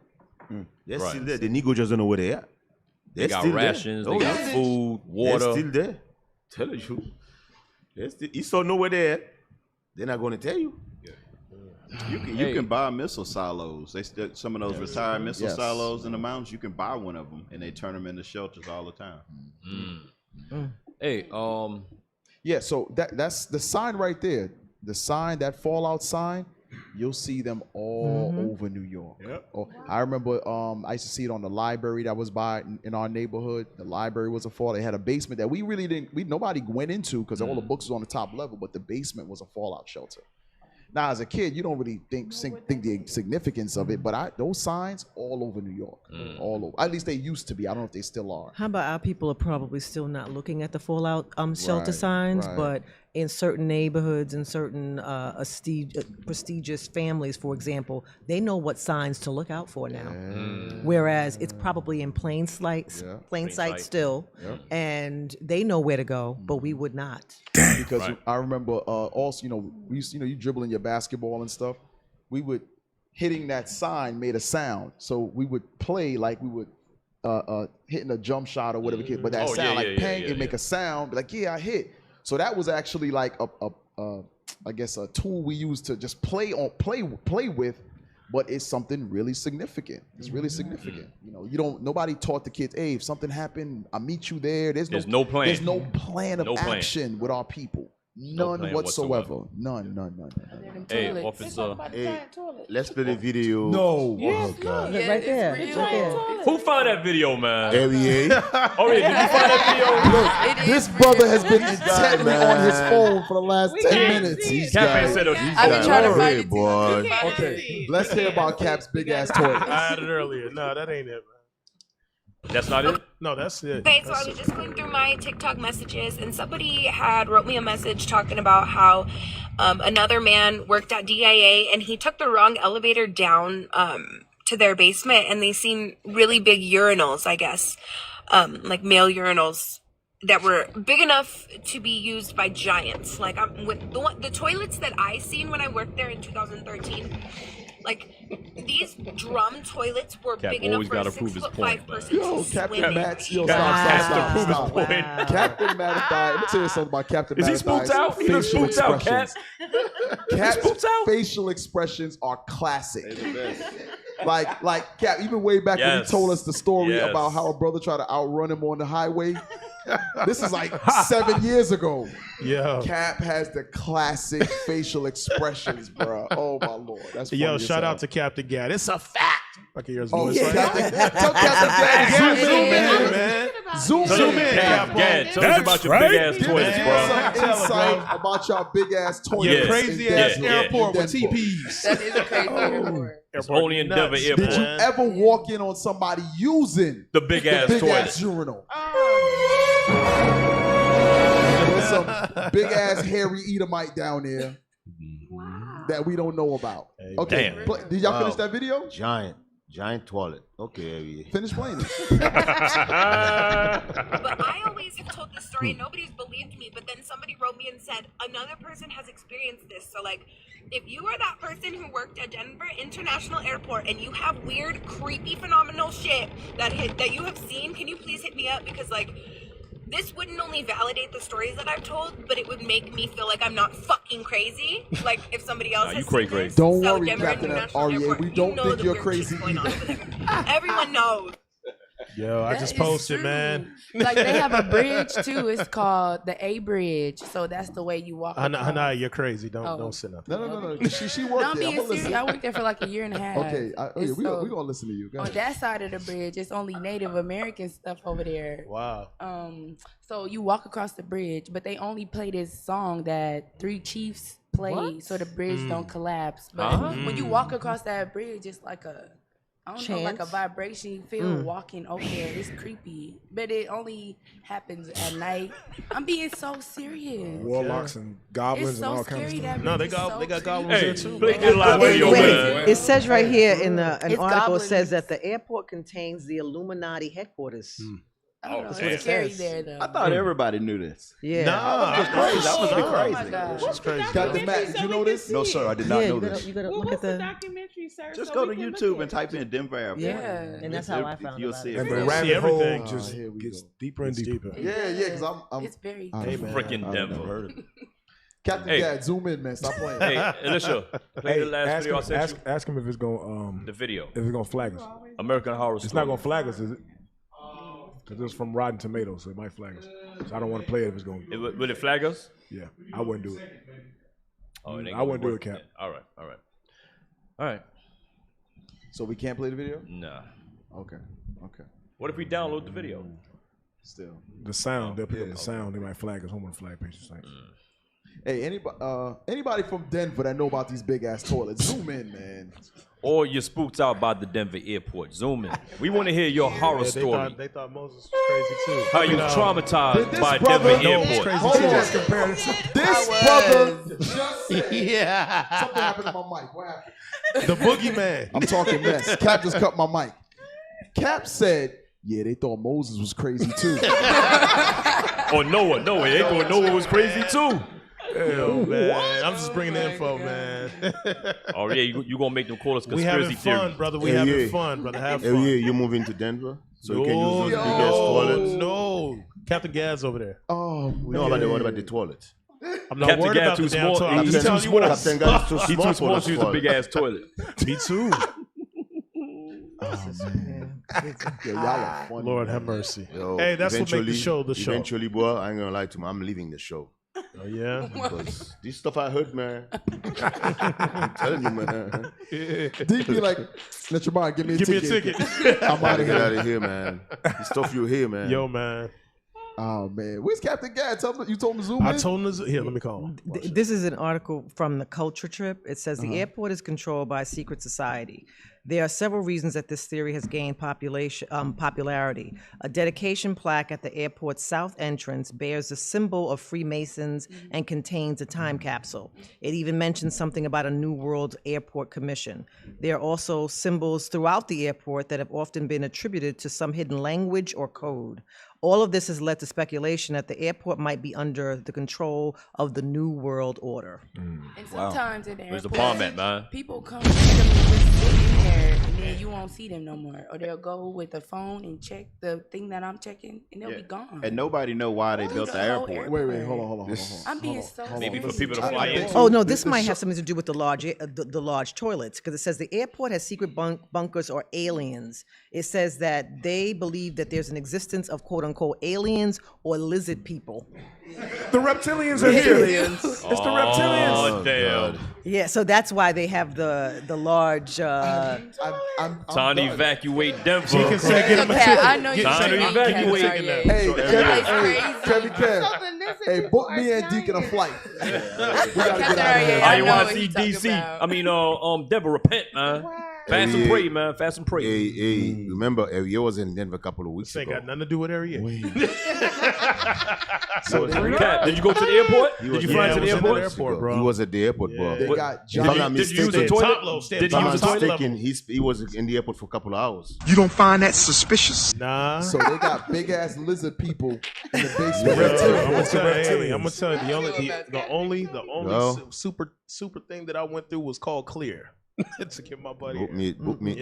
They're Right. still there. The Negro just don't know where they are. They got still there. rations, they Oh, got yeah. food, water. They're still there. Tell the truth. You still know where they're at. They're not going to tell you. You can buy missile silos. Some of those retired missile Yes. silos in the mountains. You can buy one of them, and they turn them into shelters all the time. Hey, Yeah, so that's the sign right there. The sign, that fallout sign, you'll see them all over New York. Oh, I remember I used to see it on the library that was by in our neighborhood. The library was a fallout. They had a basement that we really didn't, nobody went into because all the books was on the top level, but the basement was a fallout shelter. Now, as a kid, you don't really think the significance of it, but those signs all over New York, all over. At least they used to be. I don't know if they still are. How about our people are probably still not looking at the fallout shelter Right, signs, right. but in certain neighborhoods and certain prestigious families, for example, they know what signs to look out for now. Whereas it's probably in plain sight sight. still, Yep. and they know where to go, but we would not. Because I remember also, we used, you dribbling your basketball and stuff. We would hitting that sign made a sound, so we would play like we would hitting a jump shot or whatever. But that sound pang, it make a sound, be like I hit. So that was actually like I guess a tool we used to just play with, but it's something really significant. It's really significant. Nobody taught the kids, hey, if something happened, I'll meet you there. There's no plan. There's no plan of action with our people. None playing whatsoever. None. Hey, officer. Hey, let's play the video. No. Oh God. Look right there. It's right there. Who found that video, man? LEA. Oh, yeah, did you find that video? This brother has been intently on his phone for the last 10 minutes. These Cap ain't guys. said a These I've been guys trying to are find great, it, boy. Okay, let's hear about Cap's big ass toilet. I had it earlier. No, that ain't it. That's not it? No, that's it. Okay, so I was just going through my TikTok messages, and somebody had wrote me a message talking about how another man worked at DIA, and he took the wrong elevator down to their basement, and they seen really big urinals, I guess, like male urinals that were big enough to be used by giants. Like with the toilets that I seen when I worked there in 2013. Like, these drum toilets were Cap big enough always for a gotta prove his 6'5" point, person Yo, to Captain swim in. Matt. Yo, Cap stop. has to prove his point. Captain Matadai. Let me tell you something about Captain Is he Matadai's spooked out? He looks facial spooked out, Cap. expressions. Cap's facial expressions are classic. Like Cap, even way back when he Yes. told us the story Yes. about how a brother tried to outrun him on the highway. This is like 7 years ago. Yeah. Cap has the classic facial expressions, bro. Oh my lord, that's Yo, funny as shout hell. out to Captain Gad. It's a fact. I can hear his Oh, voice yeah, right Captain, now. tell Captain Gad, zoom in, man. Zoom in. Cap, Gad, tell us about your big ass Give toilets, me bro. some insight about your big ass toilets. Yes. in Crazy ass Denver. airport In with Denver. TPs. That is a crazy airport. It's only in Denver nuts, Airport. Did you ever walk in on somebody using The big ass big toilet. ass urinal? There's some big ass hairy Edomite down there that we don't know about. Okay, Damn. did y'all finish Wow. that video? Giant toilet. Okay. Finish playing it. But I always have told this story and nobody's believed me, but then somebody wrote me and said another person has experienced this. So like, if you are that person who worked at Denver International Airport and you have weird, creepy, phenomenal shit that you have seen, can you please hit me up? Because like, this wouldn't only validate the stories that I've told, but it would make me feel like I'm not fucking crazy. Like if somebody else has seen this. Don't So worry, Denver Captain International Aryeh. Airport, We you don't know think the you're weird crazy shit's going on either. over there. Everyone knows. Yo, I That just is posted, true. man. Like they have a bridge too. It's called the A Bridge. So that's the way you walk. Hana, you're crazy. Don't Oh. say nothing. No. She No, worked I'm there. being I'm gonna serious. listen. I worked there for like a year and a half. Okay, And we so gonna listen to you. Go on ahead. that side of the bridge, it's only Native American stuff over there. Wow. So you walk across the bridge, but they only play this song that Three Chiefs play, What? so the bridge Mm. don't collapse. But when you walk across that bridge, it's like a like a Chance? vibration you feel walking over there. It's creepy, but it only happens at night. I'm being so serious. Warlocks and goblins It's and so all kinds of scary stuff. that No, they bridge is got so they got creepy. goblins Hey, there too. play the live Wait, video, man. it says right here in an It's article, it goblins. says that the airport contains the Illuminati headquarters. I don't know. That's what it It's scary says. there though. I thought everybody knew this. Yeah. Nah, That's crazy. That must be Oh my crazy. God. She's crazy. Captain Matt, did you know this? No, sir, I did not Yeah, know you this. gotta, you gotta Well, look what's at the the. documentary, sir? Just so go we to can YouTube look and type in Denver Airport. Yeah. And that's how I found You'll about see it. And the See rabbit everything. hole just here we gets go. deeper and deeper. Yeah, because I'm It's very. I don't know. Freaking I don't know. Denver. Captain Hey. Gad, zoom in, man. Stop playing. Hey, Alicia, play the last ask video I him, sent you. ask him if it's gonna The video. if it's gonna flag us. American Horror It's Story. not gonna flag us, is it? Because it's from Rotten Tomatoes, so it might flag us. So I don't want to play it if it's gonna. Will it flag us? Yeah, I wouldn't do it. Oh, it ain't I gonna wouldn't do work it, Cap. then. All right. So we can't play the video? Nah. Okay. What if we download the video? Still. The sound, they'll pick up the sound. They might flag us. Home on the flag page. Like, Hey, anybody from Denver that know about these big ass toilets, zoom in, man. Or you're spooked out by the Denver airport. Zoom in. We want to hear your horror story. They thought Moses was crazy too. How you was traumatized by brother- Denver No, airport. crazy Hold too. on. This brother just said Yeah. something happened to my mic. What happened? The boogeyman. I'm talking mess. Cap just cut my mic. Cap said, yeah, they thought Moses was crazy too. Or Noah. No, they thought Noah was crazy too. Yo, man. I'm just bringing the info, man. Oh yeah, you gonna make them call us We conspiracy having fun, theories. brother. We Hey, having yeah. fun, brother. Have Hey, fun. yeah, you're moving to Denver, so you can use those big ass toilets. No, Captain Gad's over there. Oh, man. No, what about the toilets? I'm not Captain worried Gad about too the damn small. toilet. He's I'm telling too you what I Captain Gad is too He small too for small that to use a toilet. big ass toilet. Me too. Yeah, y'all are funny. Lord have mercy. Yo, Hey, that's what make the eventually- show the show. Eventually, boy, I ain't gonna lie to you, I'm leaving the show. Oh yeah. Because this stuff I heard, man. I'm telling you, man. Deep be like, let your mind give me a ticket. I'm out of here, man. The stuff you hear, man. Yo, man. Oh man, where's Captain Gad? You told him to zoom in. I told him to here. Let me call him. This is an article from the Culture Trip. It says the airport is controlled by a secret society. There are several reasons that this theory has gained popularity. A dedication plaque at the airport's south entrance bears the symbol of Freemasons and contains a time capsule. It even mentions something about a New World Airport Commission. There are also symbols throughout the airport that have often been attributed to some hidden language or code. All of this has led to speculation that the airport might be under the control of the New World Order. And sometimes in the Where's the airport, bomb at, man? people come randomly just sit in there, and then you won't see them no more. Or they'll go with the phone and check the thing that I'm checking, and they'll be gone. And nobody know why they built the airport. Wait, hold on. I'm being so Maybe for serious. people to fly in. Oh no, this might have something to do with the large toilets, because it says the airport has secret bunkers or aliens. It says that they believe that there's an existence of quote unquote aliens or lizard people. The reptilians are here. It's the reptilians. Oh, damn. Yeah, so that's why they have the large. Time to evacuate Denver. She can say, get him a Pat, ticket. I know Time to you're evacuate. Hey, Kevin, hey, book me and Deacon a flight. We gotta get out of here. I want to see DC. I mean, Denver, repent, man. Fast and pray, man. Fast and pray. Hey, remember, you was in Denver a couple of weeks This ain't ago. got nothing to do with area. So, Cap, did you go to the airport? Did you fly to the airport? bro. He was at the airport, bro. They got Did you use the toilet? Did you use the toilet? He was in the airport for a couple of hours. You don't find that suspicious? Nah. So they got big ass lizard people in the basement. I'm gonna tell you the only super thing that I went through was called clear. To get my buddy. Book me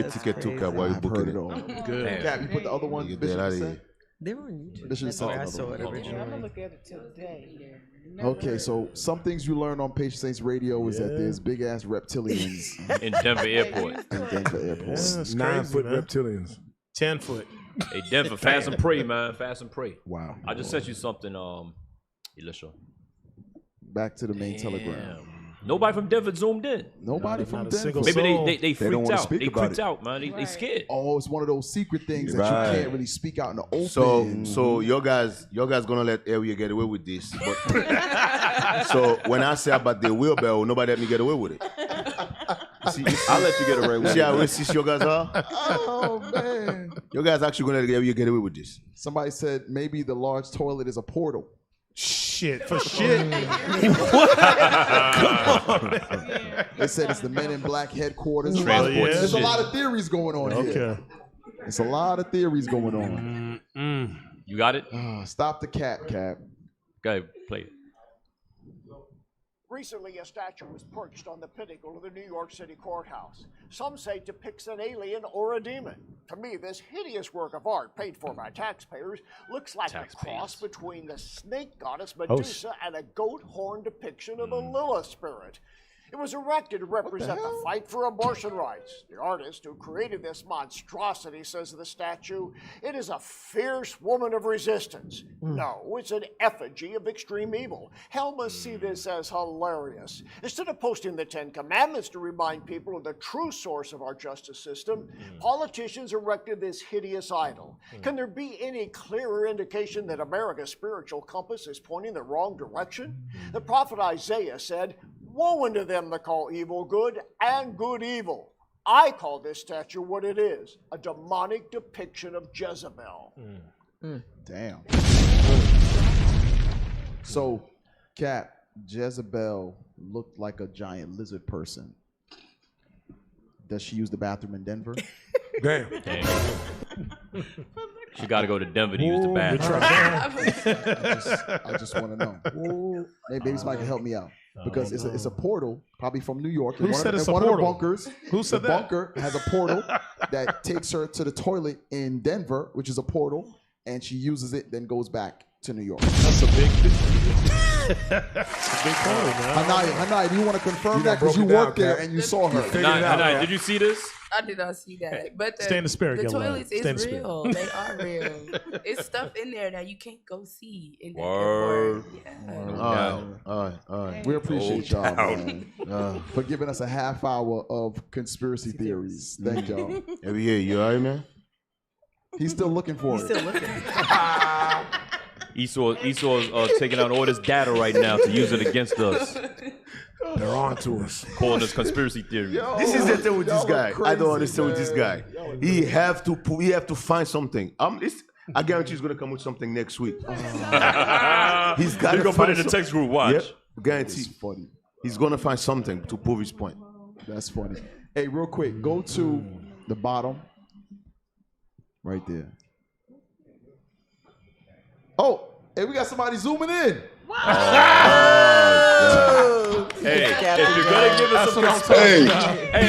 a ticket too, Cap, while you booking it. Good. Cap, you put the other one. You get that out of here. They were on YouTube. This is I saw it I'm gonna originally. look at it today. Okay, so some things you learn on Patient Saints Radio is that there's big ass reptilians In Denver Airport. in Denver Airport. That's 9-foot crazy, man. reptilians. 10 foot. Hey, Denver, fast and pray, man. Fast and pray. Wow. I just sent you something, Elisha. Back to the main telegram. Nobody from Denver zoomed in. Nobody from Denver. Maybe they don't freaked wanna out. speak They about freaked it. out, man. They scared. Oh, it's one of those secret things that you can't really speak out in the open. So your guys gonna let area get away with this. But so when I say about the wheelbarrow, nobody let me get away with it. See, I'll let you get away with See how it. racist your guys are? Oh man. Your guys actually gonna let area get away with this. Somebody said maybe the large toilet is a portal. Shit, for shit. They said it's the Men in Black headquarters. Transport There's a shit. lot of theories going on here. Okay. It's a lot of theories going on. You got it? Stop the Cap. Go ahead, play it. Recently, a statue was perched on the pinnacle of the New York City courthouse. Some say it depicts an alien or a demon. To me, this hideous work of art, paid for by taxpayers, looks like a cross between the snake goddess Medusa and a goat horn depiction of a Lilith spirit. It was erected to represent the fight for abortion rights. The artist who created this monstrosity says of the statue, it is a fierce woman of resistance. No, it's an effigy of extreme evil. Hell must see this as hilarious. Instead of posting the 10 Commandments to remind people of the true source of our justice system, politicians erected this hideous idol. Can there be any clearer indication that America's spiritual compass is pointing the wrong direction? The prophet Isaiah said, woe unto them that call evil good and good evil. I call this statue what it is, a demonic depiction of Jezebel. Damn. So, Cap, Jezebel looked like a giant lizard person. Does she use the bathroom in Denver? Damn. She got to go to Denver to use the bathroom. I just want to know. Maybe somebody can help me out. Because it's a portal, probably from New York. Who said it's a one portal? of the bunkers. Who said the that? bunker has a portal that takes her to the toilet in Denver, which is a portal, and she uses it, then goes back to New York. That's a big portal, man. Hanai, do you want to confirm that? broke Because you it down, worked there Cap. and you saw her. Hanai, did you see this? I did not see that, but Stay in the spirit, the Gillian. toilets Stay in the is spirit. real. They are real. It's stuff in there that you can't go see in that Word. airport. Yeah. We appreciate y'all, man, for giving us a half hour of conspiracy theories. Thank y'all. Every year, you all right, man? He's still looking for it. Still looking. Esau's taking out all this data right now to use it against us. They're on to us. Calling us conspiracy theories. This is the thing with this guy. I don't understand with this guy. He have to find something. I guarantee he's gonna come with something next week. He's got He's to gonna put it in the text group. Watch. Yep, guarantee. Funny. He's gonna find something to prove his point. That's funny. Hey, real quick, go to the bottom. Right there. Oh, hey, we got somebody zooming in. Hey, if you're gonna give us some conspiracy, hey,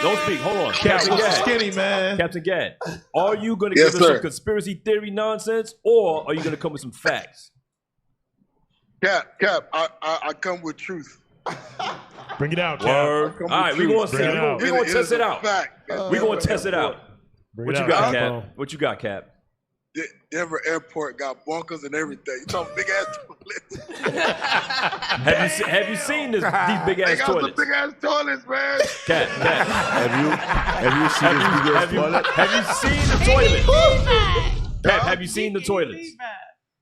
don't speak. Hold on, Captain Gad. Skinny man. Captain Gad, are you gonna give us some conspiracy theory nonsense, or are you gonna come with some facts? Cap, I come with truth. Bring it out, Cap. Word. All right, we're gonna see. We're gonna test it out. We're gonna test it out. What you got, Cap? What you got, Cap? Denver Airport got bunkers and everything. You talking big ass toilets? Have you seen these big ass toilets? They got some big ass toilets, man. Cap. Have you seen this big ass toilet? Have you seen the toilets? Cap, have you seen the toilets?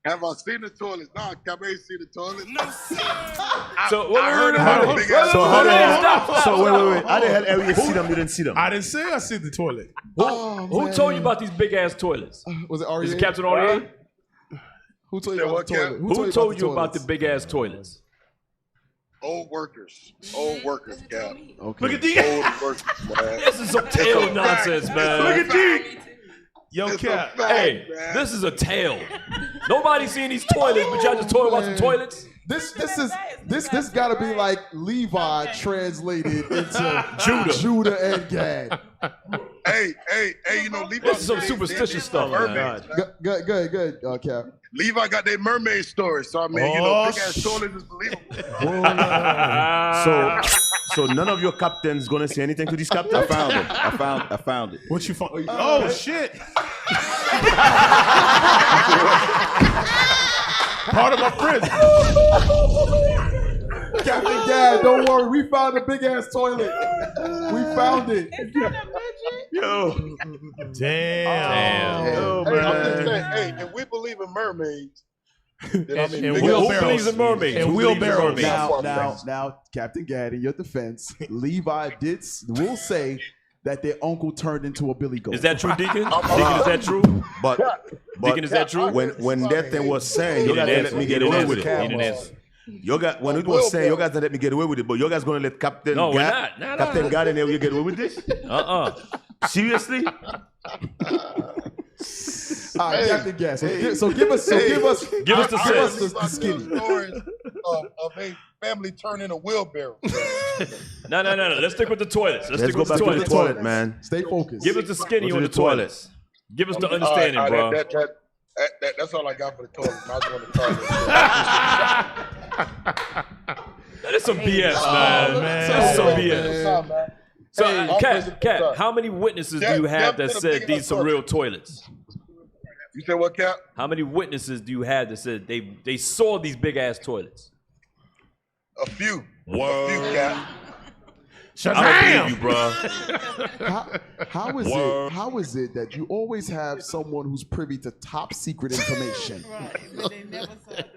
Have I seen the toilets? No, Cap, I ain't seen the toilets. No. So I heard about a big ass toilet. So wait. How the hell have you seen them? You didn't see them. I didn't say I see the toilet. Who told you about these big ass toilets? Was it REA? Is it Captain REA? Who told you about the toilet? Who told you about the big ass toilets? Old workers, Cap. Okay. Look at these. Old workers, man. This is some tail nonsense, man. Look at these. Yo, Cap. Hey, this is a tale. Nobody's seen these toilets, but y'all just talking about some toilets. This got to be like Levi translated into Judah and Gad. Hey, you know Levi. This is some superstitious stuff, man. Good, Cap. Levi got their mermaid story, so I mean, big ass toilets is believable. So none of your captains gonna say anything to this captain? I found it. What you found? Oh shit! Part of my prison. Captain Gad, don't worry, we found a big ass toilet. We found it. Yo. Damn. Yo, man. I'm just saying, if we believe in mermaids, then I mean, and who believes in mermaids? And wheelbarrows. Now, Captain Gad, in your defense, Levi will say that their uncle turned into a billy goat. Is that true, Deacon? Deacon, is that true? But Deacon, is that true? When that thing was saying, you guys let me get away with it. When it was saying, you guys let me get away with it, but you guys gonna let Captain Gad, Captain Gad and you get away with this? Seriously? All right, Captain Gad. So give us the skinny. Stories of a family turning a wheelbarrow. No. Let's stick with the toilets. Let's go back to the toilet, man. Stay focused. Give us the skinny on the toilets. Give us the understanding, bro. That's all I got for the toilet. I just want to That is some BS, man. That's some BS. So, Kat, how many witnesses do you have that said these are real toilets? You said what, Cap? How many witnesses do you have that said they saw these big ass toilets? A few. A few, Cap. I don't believe you, bro. How is it that you always have someone who's privy to top secret information?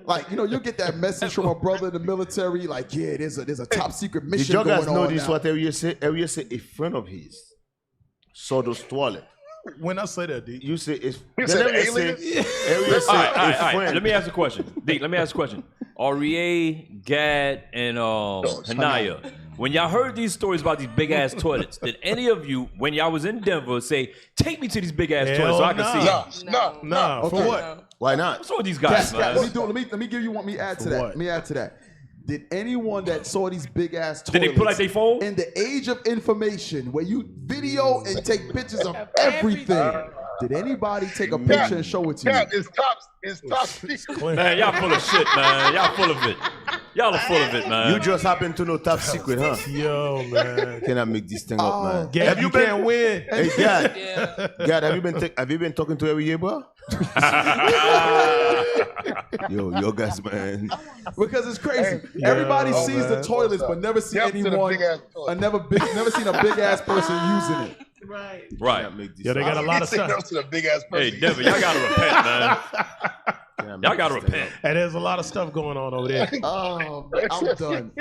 Like, you'll get that message from a brother in the military, like, yeah, there's a top secret mission going on. Did you guys notice what Ariel said? A friend of his saw those toilets. When I say that, D, you say it's. He said aliens? Ariel said a friend. Let me ask a question. D, let me ask a question. REA, Gad, and Hanaya, when y'all heard these stories about these big ass toilets, did any of you, when y'all was in Denver, say, "Take me to these big ass toilets so I can see"? No. For what? Why not? What's wrong with these guys, man? Let me give you one. Let me add to that. Let me add to that. Did anyone that saw these big ass toilets did they put like they phone? In the age of information, where you video and take pictures of everything, did anybody take a picture and show it to you? It's top secret. Man, y'all full of shit, man. Y'all full of it. Y'all are full of it, man. You just happen to know top secret, huh? Yo, man. Cannot make this thing up, man. Gad, have you can't win. Hey, Gad. Gad, have you been talking to every year, bro? Yo guys, man. Because it's crazy. Hey, Everybody yo, sees man. the toilets, but never see Yep, to the anyone. big-ass toilet. Never seen a big ass person using it. Right. Right. Yeah, they got a lot of stuff. To the big ass person. Hey, Devin, y'all gotta repent, man. Y'all gotta repent. And there's a lot of stuff going on over there. Oh, man, I'm done.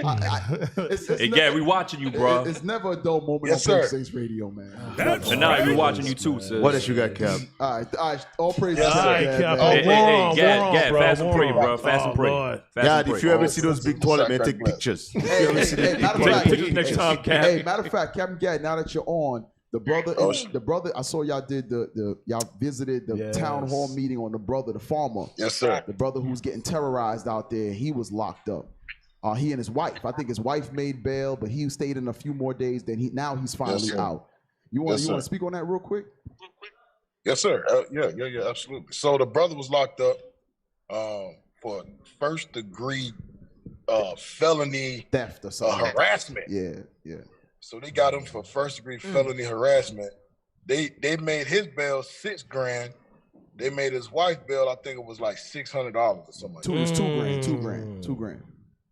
Hey, Gab, we watching you, bro. It's never a dull moment Yes, on sir. Saints Radio, man. And now we watching you too, sis. What else you got, Cap? All right. All praise Yes, to sir. God, Hey, Cap. man. Hey, War Gab, on, bro, fast and war pray, on. bro. Fast and pray. Lord. Fast God, and if pray. you ever see those big toilet, man, take pictures. If you ever see those big matter of Take fact, pictures next time, Cap. Hey, matter of fact, Captain Gad, now that you're on, the brother, I saw y'all did y'all visited the town hall meeting on the brother, the farmer. Yes, sir. The brother who's getting terrorized out there, he was locked up. He and his wife. I think his wife made bail, but he stayed in a few more days. Now he's finally out. You want to speak on that real quick? Yes, sir. Yeah, absolutely. So the brother was locked up for first degree felony theft or something. Harassment. Yeah. So they got him for first degree felony harassment. They made his bail $6,000. They made his wife bail, I think it was like $600 or something like that. It was $2,000. $2,000.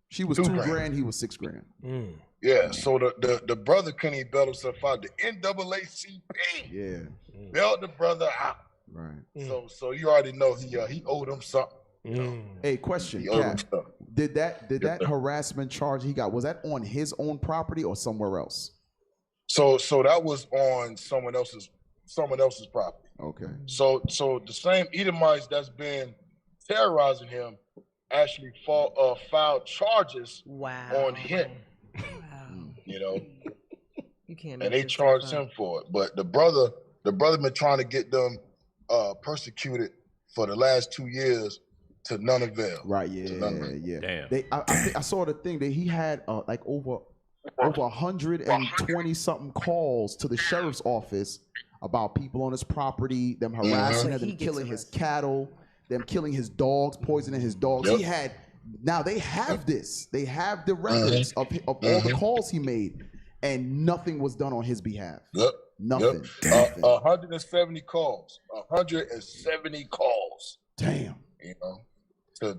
She was $2,000. He was $6,000. Yeah. So the brother couldn't even bail himself out. The NAACP bailed the brother out. Right. So you already know he owed him something. Hey, question, He owed him Cat. something. Did that harassment charge he got, was that on his own property or somewhere else? So that was on someone else's property. Okay. So the same Edomites that's been terrorizing him actually filed charges on him. You know, you can't. And they charged him for it. But the brother been trying to get them persecuted for the last 2 years to none avail. Right. Yeah. Damn. I saw the thing that he had like over 120 something calls to the sheriff's office about people on his property, them harassing him, them killing his cattle, them killing his dogs, poisoning his dogs. Yep. He had. Now they have this. They have the records of all the calls he made, and nothing was done on his behalf. Yep. Nothing. Yep. 170 calls. 170 calls. Damn. You know,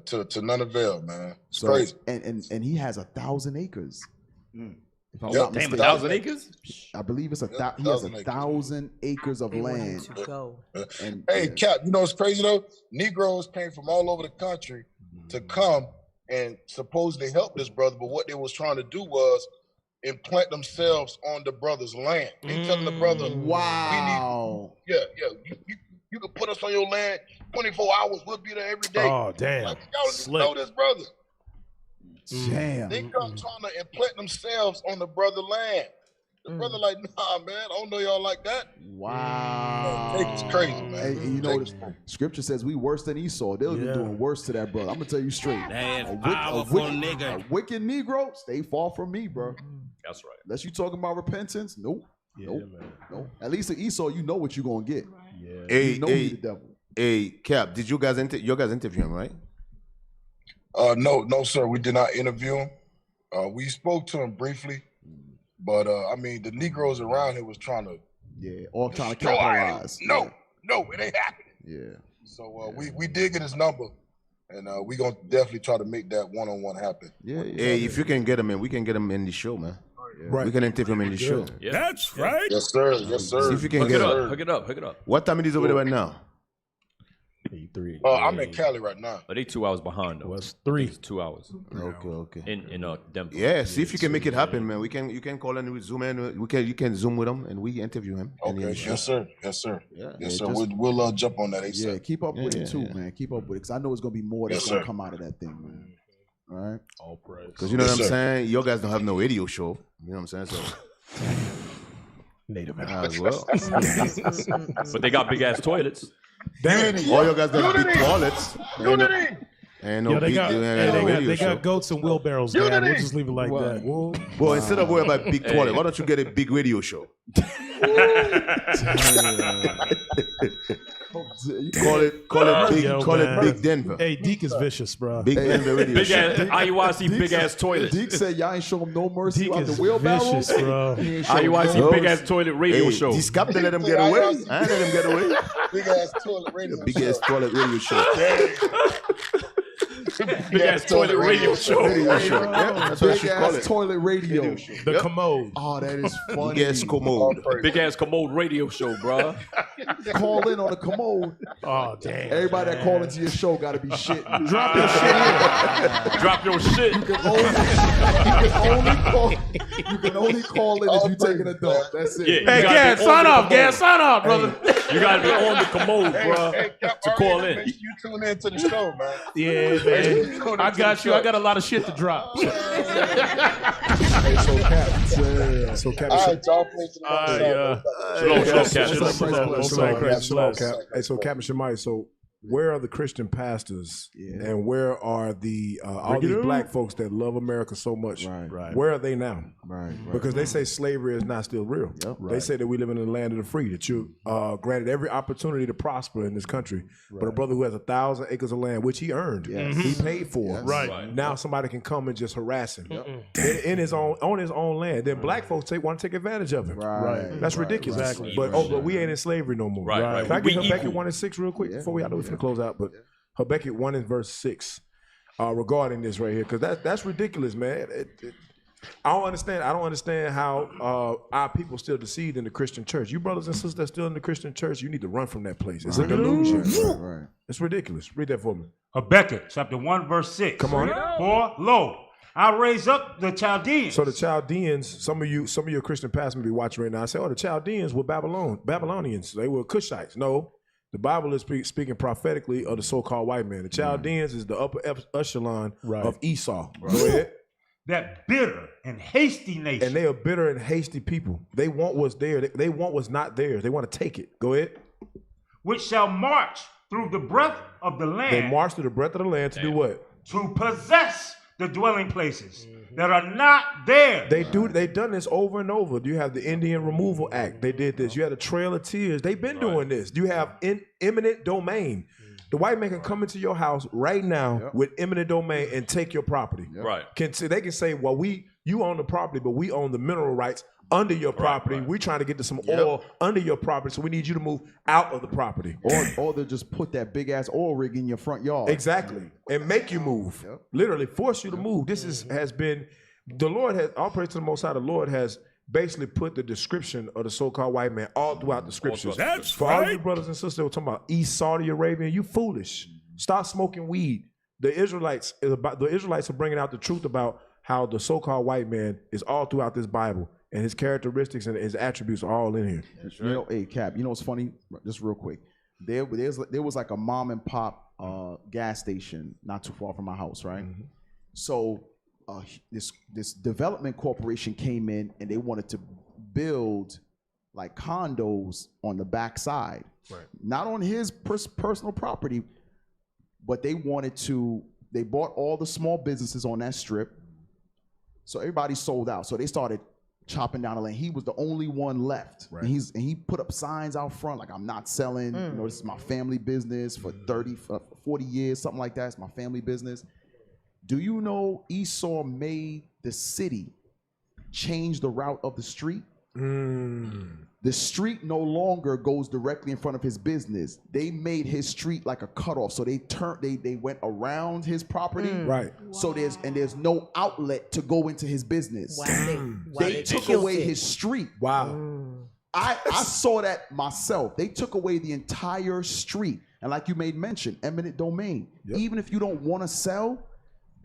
to none avail, man. It's So, crazy. And he has 1,000 acres. If I'm Yep. not Damn, mistaken. 1,000 acres? I believe it's he has 1,000 1,000 acres of They want land. him to go. And Hey, Cap, you know what's crazy though? Negroes came from all over the country to come and supposedly help this brother, but what they was trying to do was implant themselves on the brother's land. They telling the brother, wow. You can put us on your land 24 hours, we'll be there every day. Oh, damn. Like, y'all Slick. know this brother. Damn. They come trying to implant themselves on the brother land. The brother like, nah, man, I don't know y'all like that. Wow. It's crazy, man. Hey, you know, the scripture says we worse than Esau. They'll be doing worse to that brother. I'm gonna tell you straight. That's A wicked Negro, stay far from me, bro. That's right. Unless you talking about repentance, nope. Nope. At least at Esau, you know what you're gonna get. Hey, you know he the devil. Hey, Cap, did you guys interview him, right? No, sir. We did not interview him. We spoke to him briefly, but I mean, the Negroes around here was trying to all trying to destroy him. capitalize. No, it ain't happening. Yeah. So we did get his number, and we gonna definitely try to make that one-on-one happen. Hey, if you can get him in, we can get him in the show, man. Right. We can interview him in the show. Yeah. That's right. Yes, sir. Yes, sir. See if you can Hook get it him. up. Hook it up. Hook it up. What time it is over there right now? I'm in Cali right now. They 2 hours behind though. It's 3. It's 2 hours. Okay. In Denver. Yeah, see if you can make it happen, man. You can call and we zoom in. You can zoom with him and we interview him. Okay. Yes, sir. Yes, sir. Yeah. Yes, sir. We'll jump on that ASAP. Yeah, keep up with it too, man. Keep up with it, because I know it's gonna be more that's Yes, gonna sir. come out of that thing, man. All right. All praise. Because you know Yes, what I'm sir. saying? You guys don't have no radio show. You know what I'm saying? So Native as well. But they got big ass toilets. All you guys got big toilets. Unity. And no Yo, they big, got, radio they show. got goats and wheelbarrows, man. We'll just leave it like that. Well, instead of worrying about big toilet, why don't you get a big radio show? Call it Big Denver. Hey, Deke is vicious, bro. Big Denver radio Big show. ass IUIC big ass toilet. Deke said y'all ain't show him no mercy Deke about the is wheelbarrows. vicious, bro. He ain't show him IUIC no big mercy. ass toilet radio show. This captain let him get away. I let him get away. Big ass toilet radio. Big ass toilet radio show. Big ass toilet radio show. Radio show. Yep, Yep. that's what Big you call ass it. toilet radio. The Yep. commode. Oh, that is funny. Big ass commode. Big ass commode radio show, bro. Call in on the commode. Oh, damn. Everybody that call into your show got to be shitting. Drop your shit in. Drop your shit. You can only call in if you taking a dump. That's it. Yeah, Hey, Gaz, sign off, brother. You gotta be on the commode, bro, to call in. Make sure you tune in to the show, man. Yeah, man. I got you. I got a lot of shit to drop. Hey, so Cap. All right, y'all. Please to the Hey, so Captain Shemai, so where are the Christian pastors and where are the all these black folks that love America so much? Right. Where are they now? Right. Because they say slavery is not still real. They say that we live in the land of the free, that you granted every opportunity to prosper in this country. But a brother who has 1,000 acres of land, which he earned, he paid for, now somebody can come and just harass him in his own on his own land. Then black folks want to take advantage of him. That's ridiculous. Exactly. But we ain't in slavery no more. Can I get Habakkuk 1:6 real quick before we finna close out? But Habakkuk 1:6 regarding this right here, because that's ridiculous, man. I don't understand how our people still deceived in the Christian church. You brothers and sisters that's still in the Christian church, you need to run from that place. It's a delusion. It's ridiculous. Read that for me. Habakkuk chapter 1 verse 6. Come on. For lo, I raise up the Chaldeans. So the Chaldeans, some of your Christian pastors may be watching right now. I say, oh, the Chaldeans were Babylonians. They were Cushites. No. The Bible is speaking prophetically of the so-called white man. The Chaldeans is the upper echelon of Esau. Go ahead. That bitter and hasty nation. And they are bitter and hasty people. They want what's there. They want what's not theirs. They want to take it. Go ahead. Which shall march through the breadth of the land. They march through the breadth of the land to do what? To possess the dwelling places that are not there. They've done this over and over. You have the Indian Removal Act. They did this. You had the Trail of Tears. They've been doing this. You have eminent domain. The white man can come into your house right now with eminent domain and take your property. Right. They can say, well, you own the property, but we own the mineral rights under your property. We're trying to get to some oil under your property, so we need you to move out of the property. Or they'll just put that big ass oil rig in your front yard. Exactly. And make you move. Literally force you to move. This has been, the Lord has, all praise to the Most High, the Lord has basically put the description of the so-called white man all throughout the scriptures. That's For all you brothers and sisters that were talking about East Saudi Arabia, you foolish. Stop smoking weed. The Israelites are bringing out the truth about how the so-called white man is all throughout this Bible, and his characteristics and his attributes are all in here. You know, hey Cap, you know what's funny? Just real quick, there was like a mom and pop gas station not too far from my house, right? So this development corporation came in and they wanted to build like condos on the backside, not on his personal property, but they bought all the small businesses on that strip. So everybody sold out. So they started chopping down the land. He was the only one left. And he put up signs out front like, I'm not selling. You know, this is my family business for 40 years, something like that. It's my family business. Do you know Esau made the city change the route of the street? The street no longer goes directly in front of his business. They made his street like a cutoff. So they went around his property. So there's no outlet to go into his business. They took away his street. I saw that myself. They took away the entire street. And like you made mention, eminent domain. Even if you don't want to sell,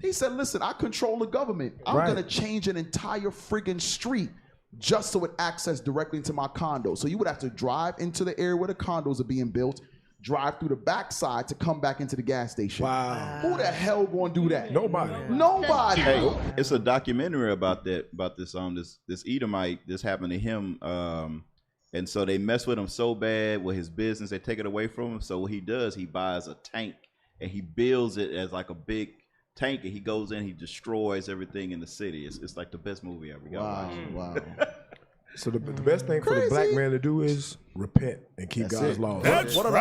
he said, listen, I control the government. I'm going to change an entire friggin' street just so it access directly into my condo. So you would have to drive into the area where the condos are being built, drive through the backside to come back into the gas station. Who the hell gonna do that? Nobody. Hey, it's a documentary about this this Edomite. This happened to him, and so they mess with him so bad with his business. They take it away from him. So what he does, he buys a tank and he builds it as like a big tank, and he goes in, he destroys everything in the city. It's like the best movie ever. Wow. So the best thing for the black man to do is repent and keep God's laws. What other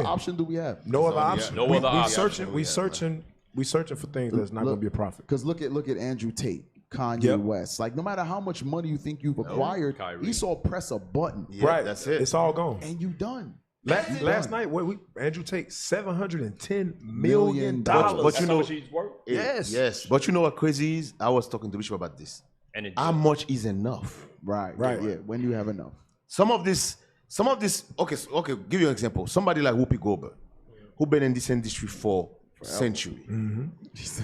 option do we have? No other option. No other option. We searching for things that's not going to be a profit. Because look at Andrew Tate, Kanye West. Like no matter how much money you think you've acquired, Esau press a button. That's it. It's all gone. And you done. Last night, Andrew Tate $710 million. But you know, Yes. yes. But you know what crazy is? I was talking to Bishop about this. And how much is enough? Right. Yeah. When do you have enough? Some of this. Okay. Give you an example. Somebody like Whoopi Goldberg, who been in this industry for century.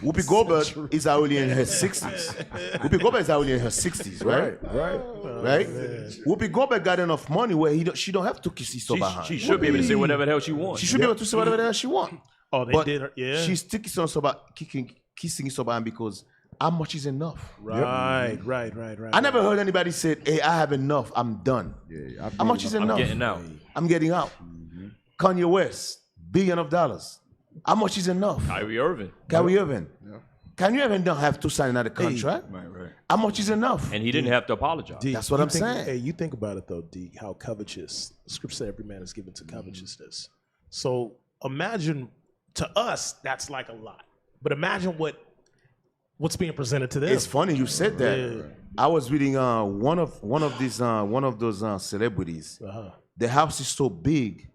Whoopi Goldberg is only in her 60s. Whoopi Goldberg is only in her 60s, right? Right. Whoopi Goldberg got enough money where she don't have to kiss his behind. She should be able to say whatever the hell she wants. She should be able to say whatever the hell she wants. Oh, they But did her, yeah. She's still kissing his behind because how much is enough? Right. I never heard anybody say, "Hey, I have enough. I'm done." How much is enough? I'm getting out. I'm getting out. Kanye West, $1 billion. How much is enough? Kyrie Irving. Kyrie Irving don't have to sign another contract. Right. How much is enough? And he didn't have to apologize. D, That's what you I'm think- saying. Hey, you think about it though, D, how covetous. The scripture said every man is given to covetousness. So imagine, to us, that's like a lot. But imagine what's being presented to them. It's funny you said that. Yeah. I was reading one of those celebrities. The house is so big.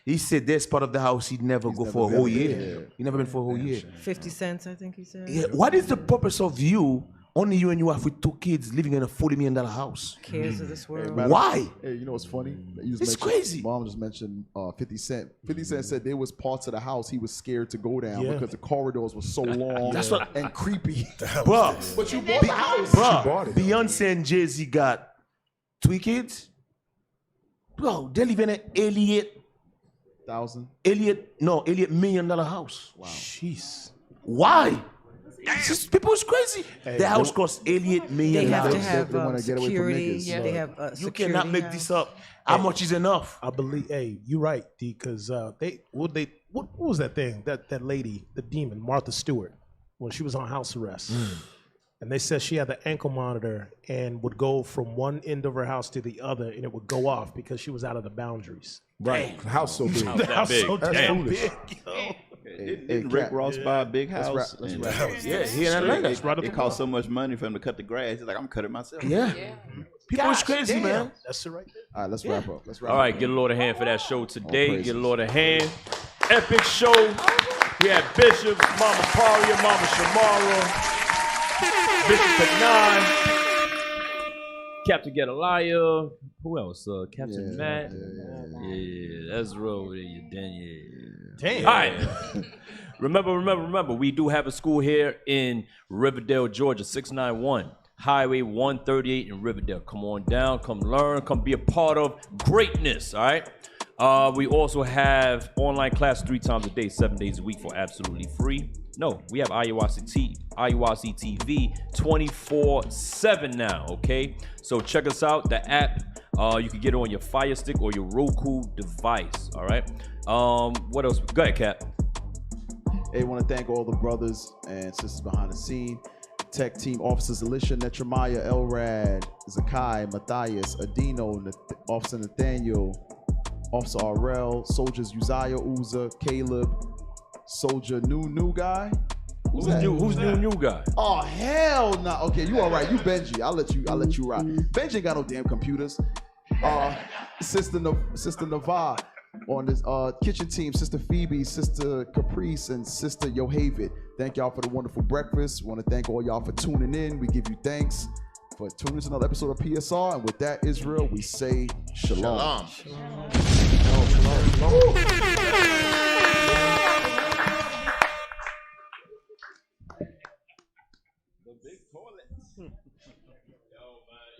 He said there's part of the house he'd never go for a whole year. He never been for a whole year. 50 cents, I think he said. Yeah. What is the purpose of you, only you and your wife with 2 kids living in a $40 million house? Cares of this world. Why? Hey, you know what's funny? You just It's mentioned- crazy. Mom just mentioned 50 Cent. 50 Cent said there was parts of the house he was scared to go down Yeah. because the corridors were so long That's what- and creepy. Bruh. But you bought the house. Bruh, Beyonce and Jay-Z got 3 kids? Bro, they live in an $88 million house. Wow. Jeez. Why? People is crazy. The house costs $88 million. They have to have They wanna get away from security. niggas. Yeah, they have You security cannot make house. this up. How much is enough? I believe. Hey, you're right, D. Because what was that thing? That lady, the demon, Martha Stewart, when she was on house arrest, and they said she had the ankle monitor and would go from one end of her house to the other, and it would go off because she was out of the boundaries. Right. The house so big. The house so That's damn foolish. big, yo. Didn't Rick Ross buy a big Let's house? wrap- And let's wrap. Yeah, he in Atlanta. It cost so much money for him to cut the grass. He's like, I'm gonna cut it myself. Yeah. People is crazy, Damn. man. That's it right there. All right, let's wrap up. Let's wrap All up. right, get a Lord a hand for that show today. praises. Get a Lord a hand. Epic show. We had Bishop, Mama Paria, Mama Shamara, Bishop at 9, Captain Gedaliah. Who else? Captain Matt. Yeah, Ezra over there. You Daniel. Damn. All right. Remember, we do have a school here in Riverdale, Georgia, 691. Highway 138 in Riverdale. Come on down, come learn, come be a part of greatness, all right? We also have online class 3 times a day, 7 days a week for absolutely free. No, we have IUIC TV 24/7 now, okay? So check us out, the app. You can get it on your Fire Stick or your Roku device, all right? What else? Go ahead, Cap. Hey, want to thank all the brothers and sisters behind the scene. Tech team officers Alicia, Netramaya, Elrad, Zakai, Matthias, Adino, Officer Nathaniel, Officer RL, Soldiers Uzziah, Uza, Caleb, Soldier new guy. Who's new guy? Oh hell no! Nah. Okay, you all right? You Benji. I'll let you ride. Benji ain't got no damn computers. Sister Navar on this kitchen team. Sister Phoebe, Sister Caprice, and Sister Yohavid. Thank y'all for the wonderful breakfast. Want to thank all y'all for tuning in. We give you thanks for tuning in to another episode of PSR. And with that, Israel, we say shalom. The big toilet. Yo, man.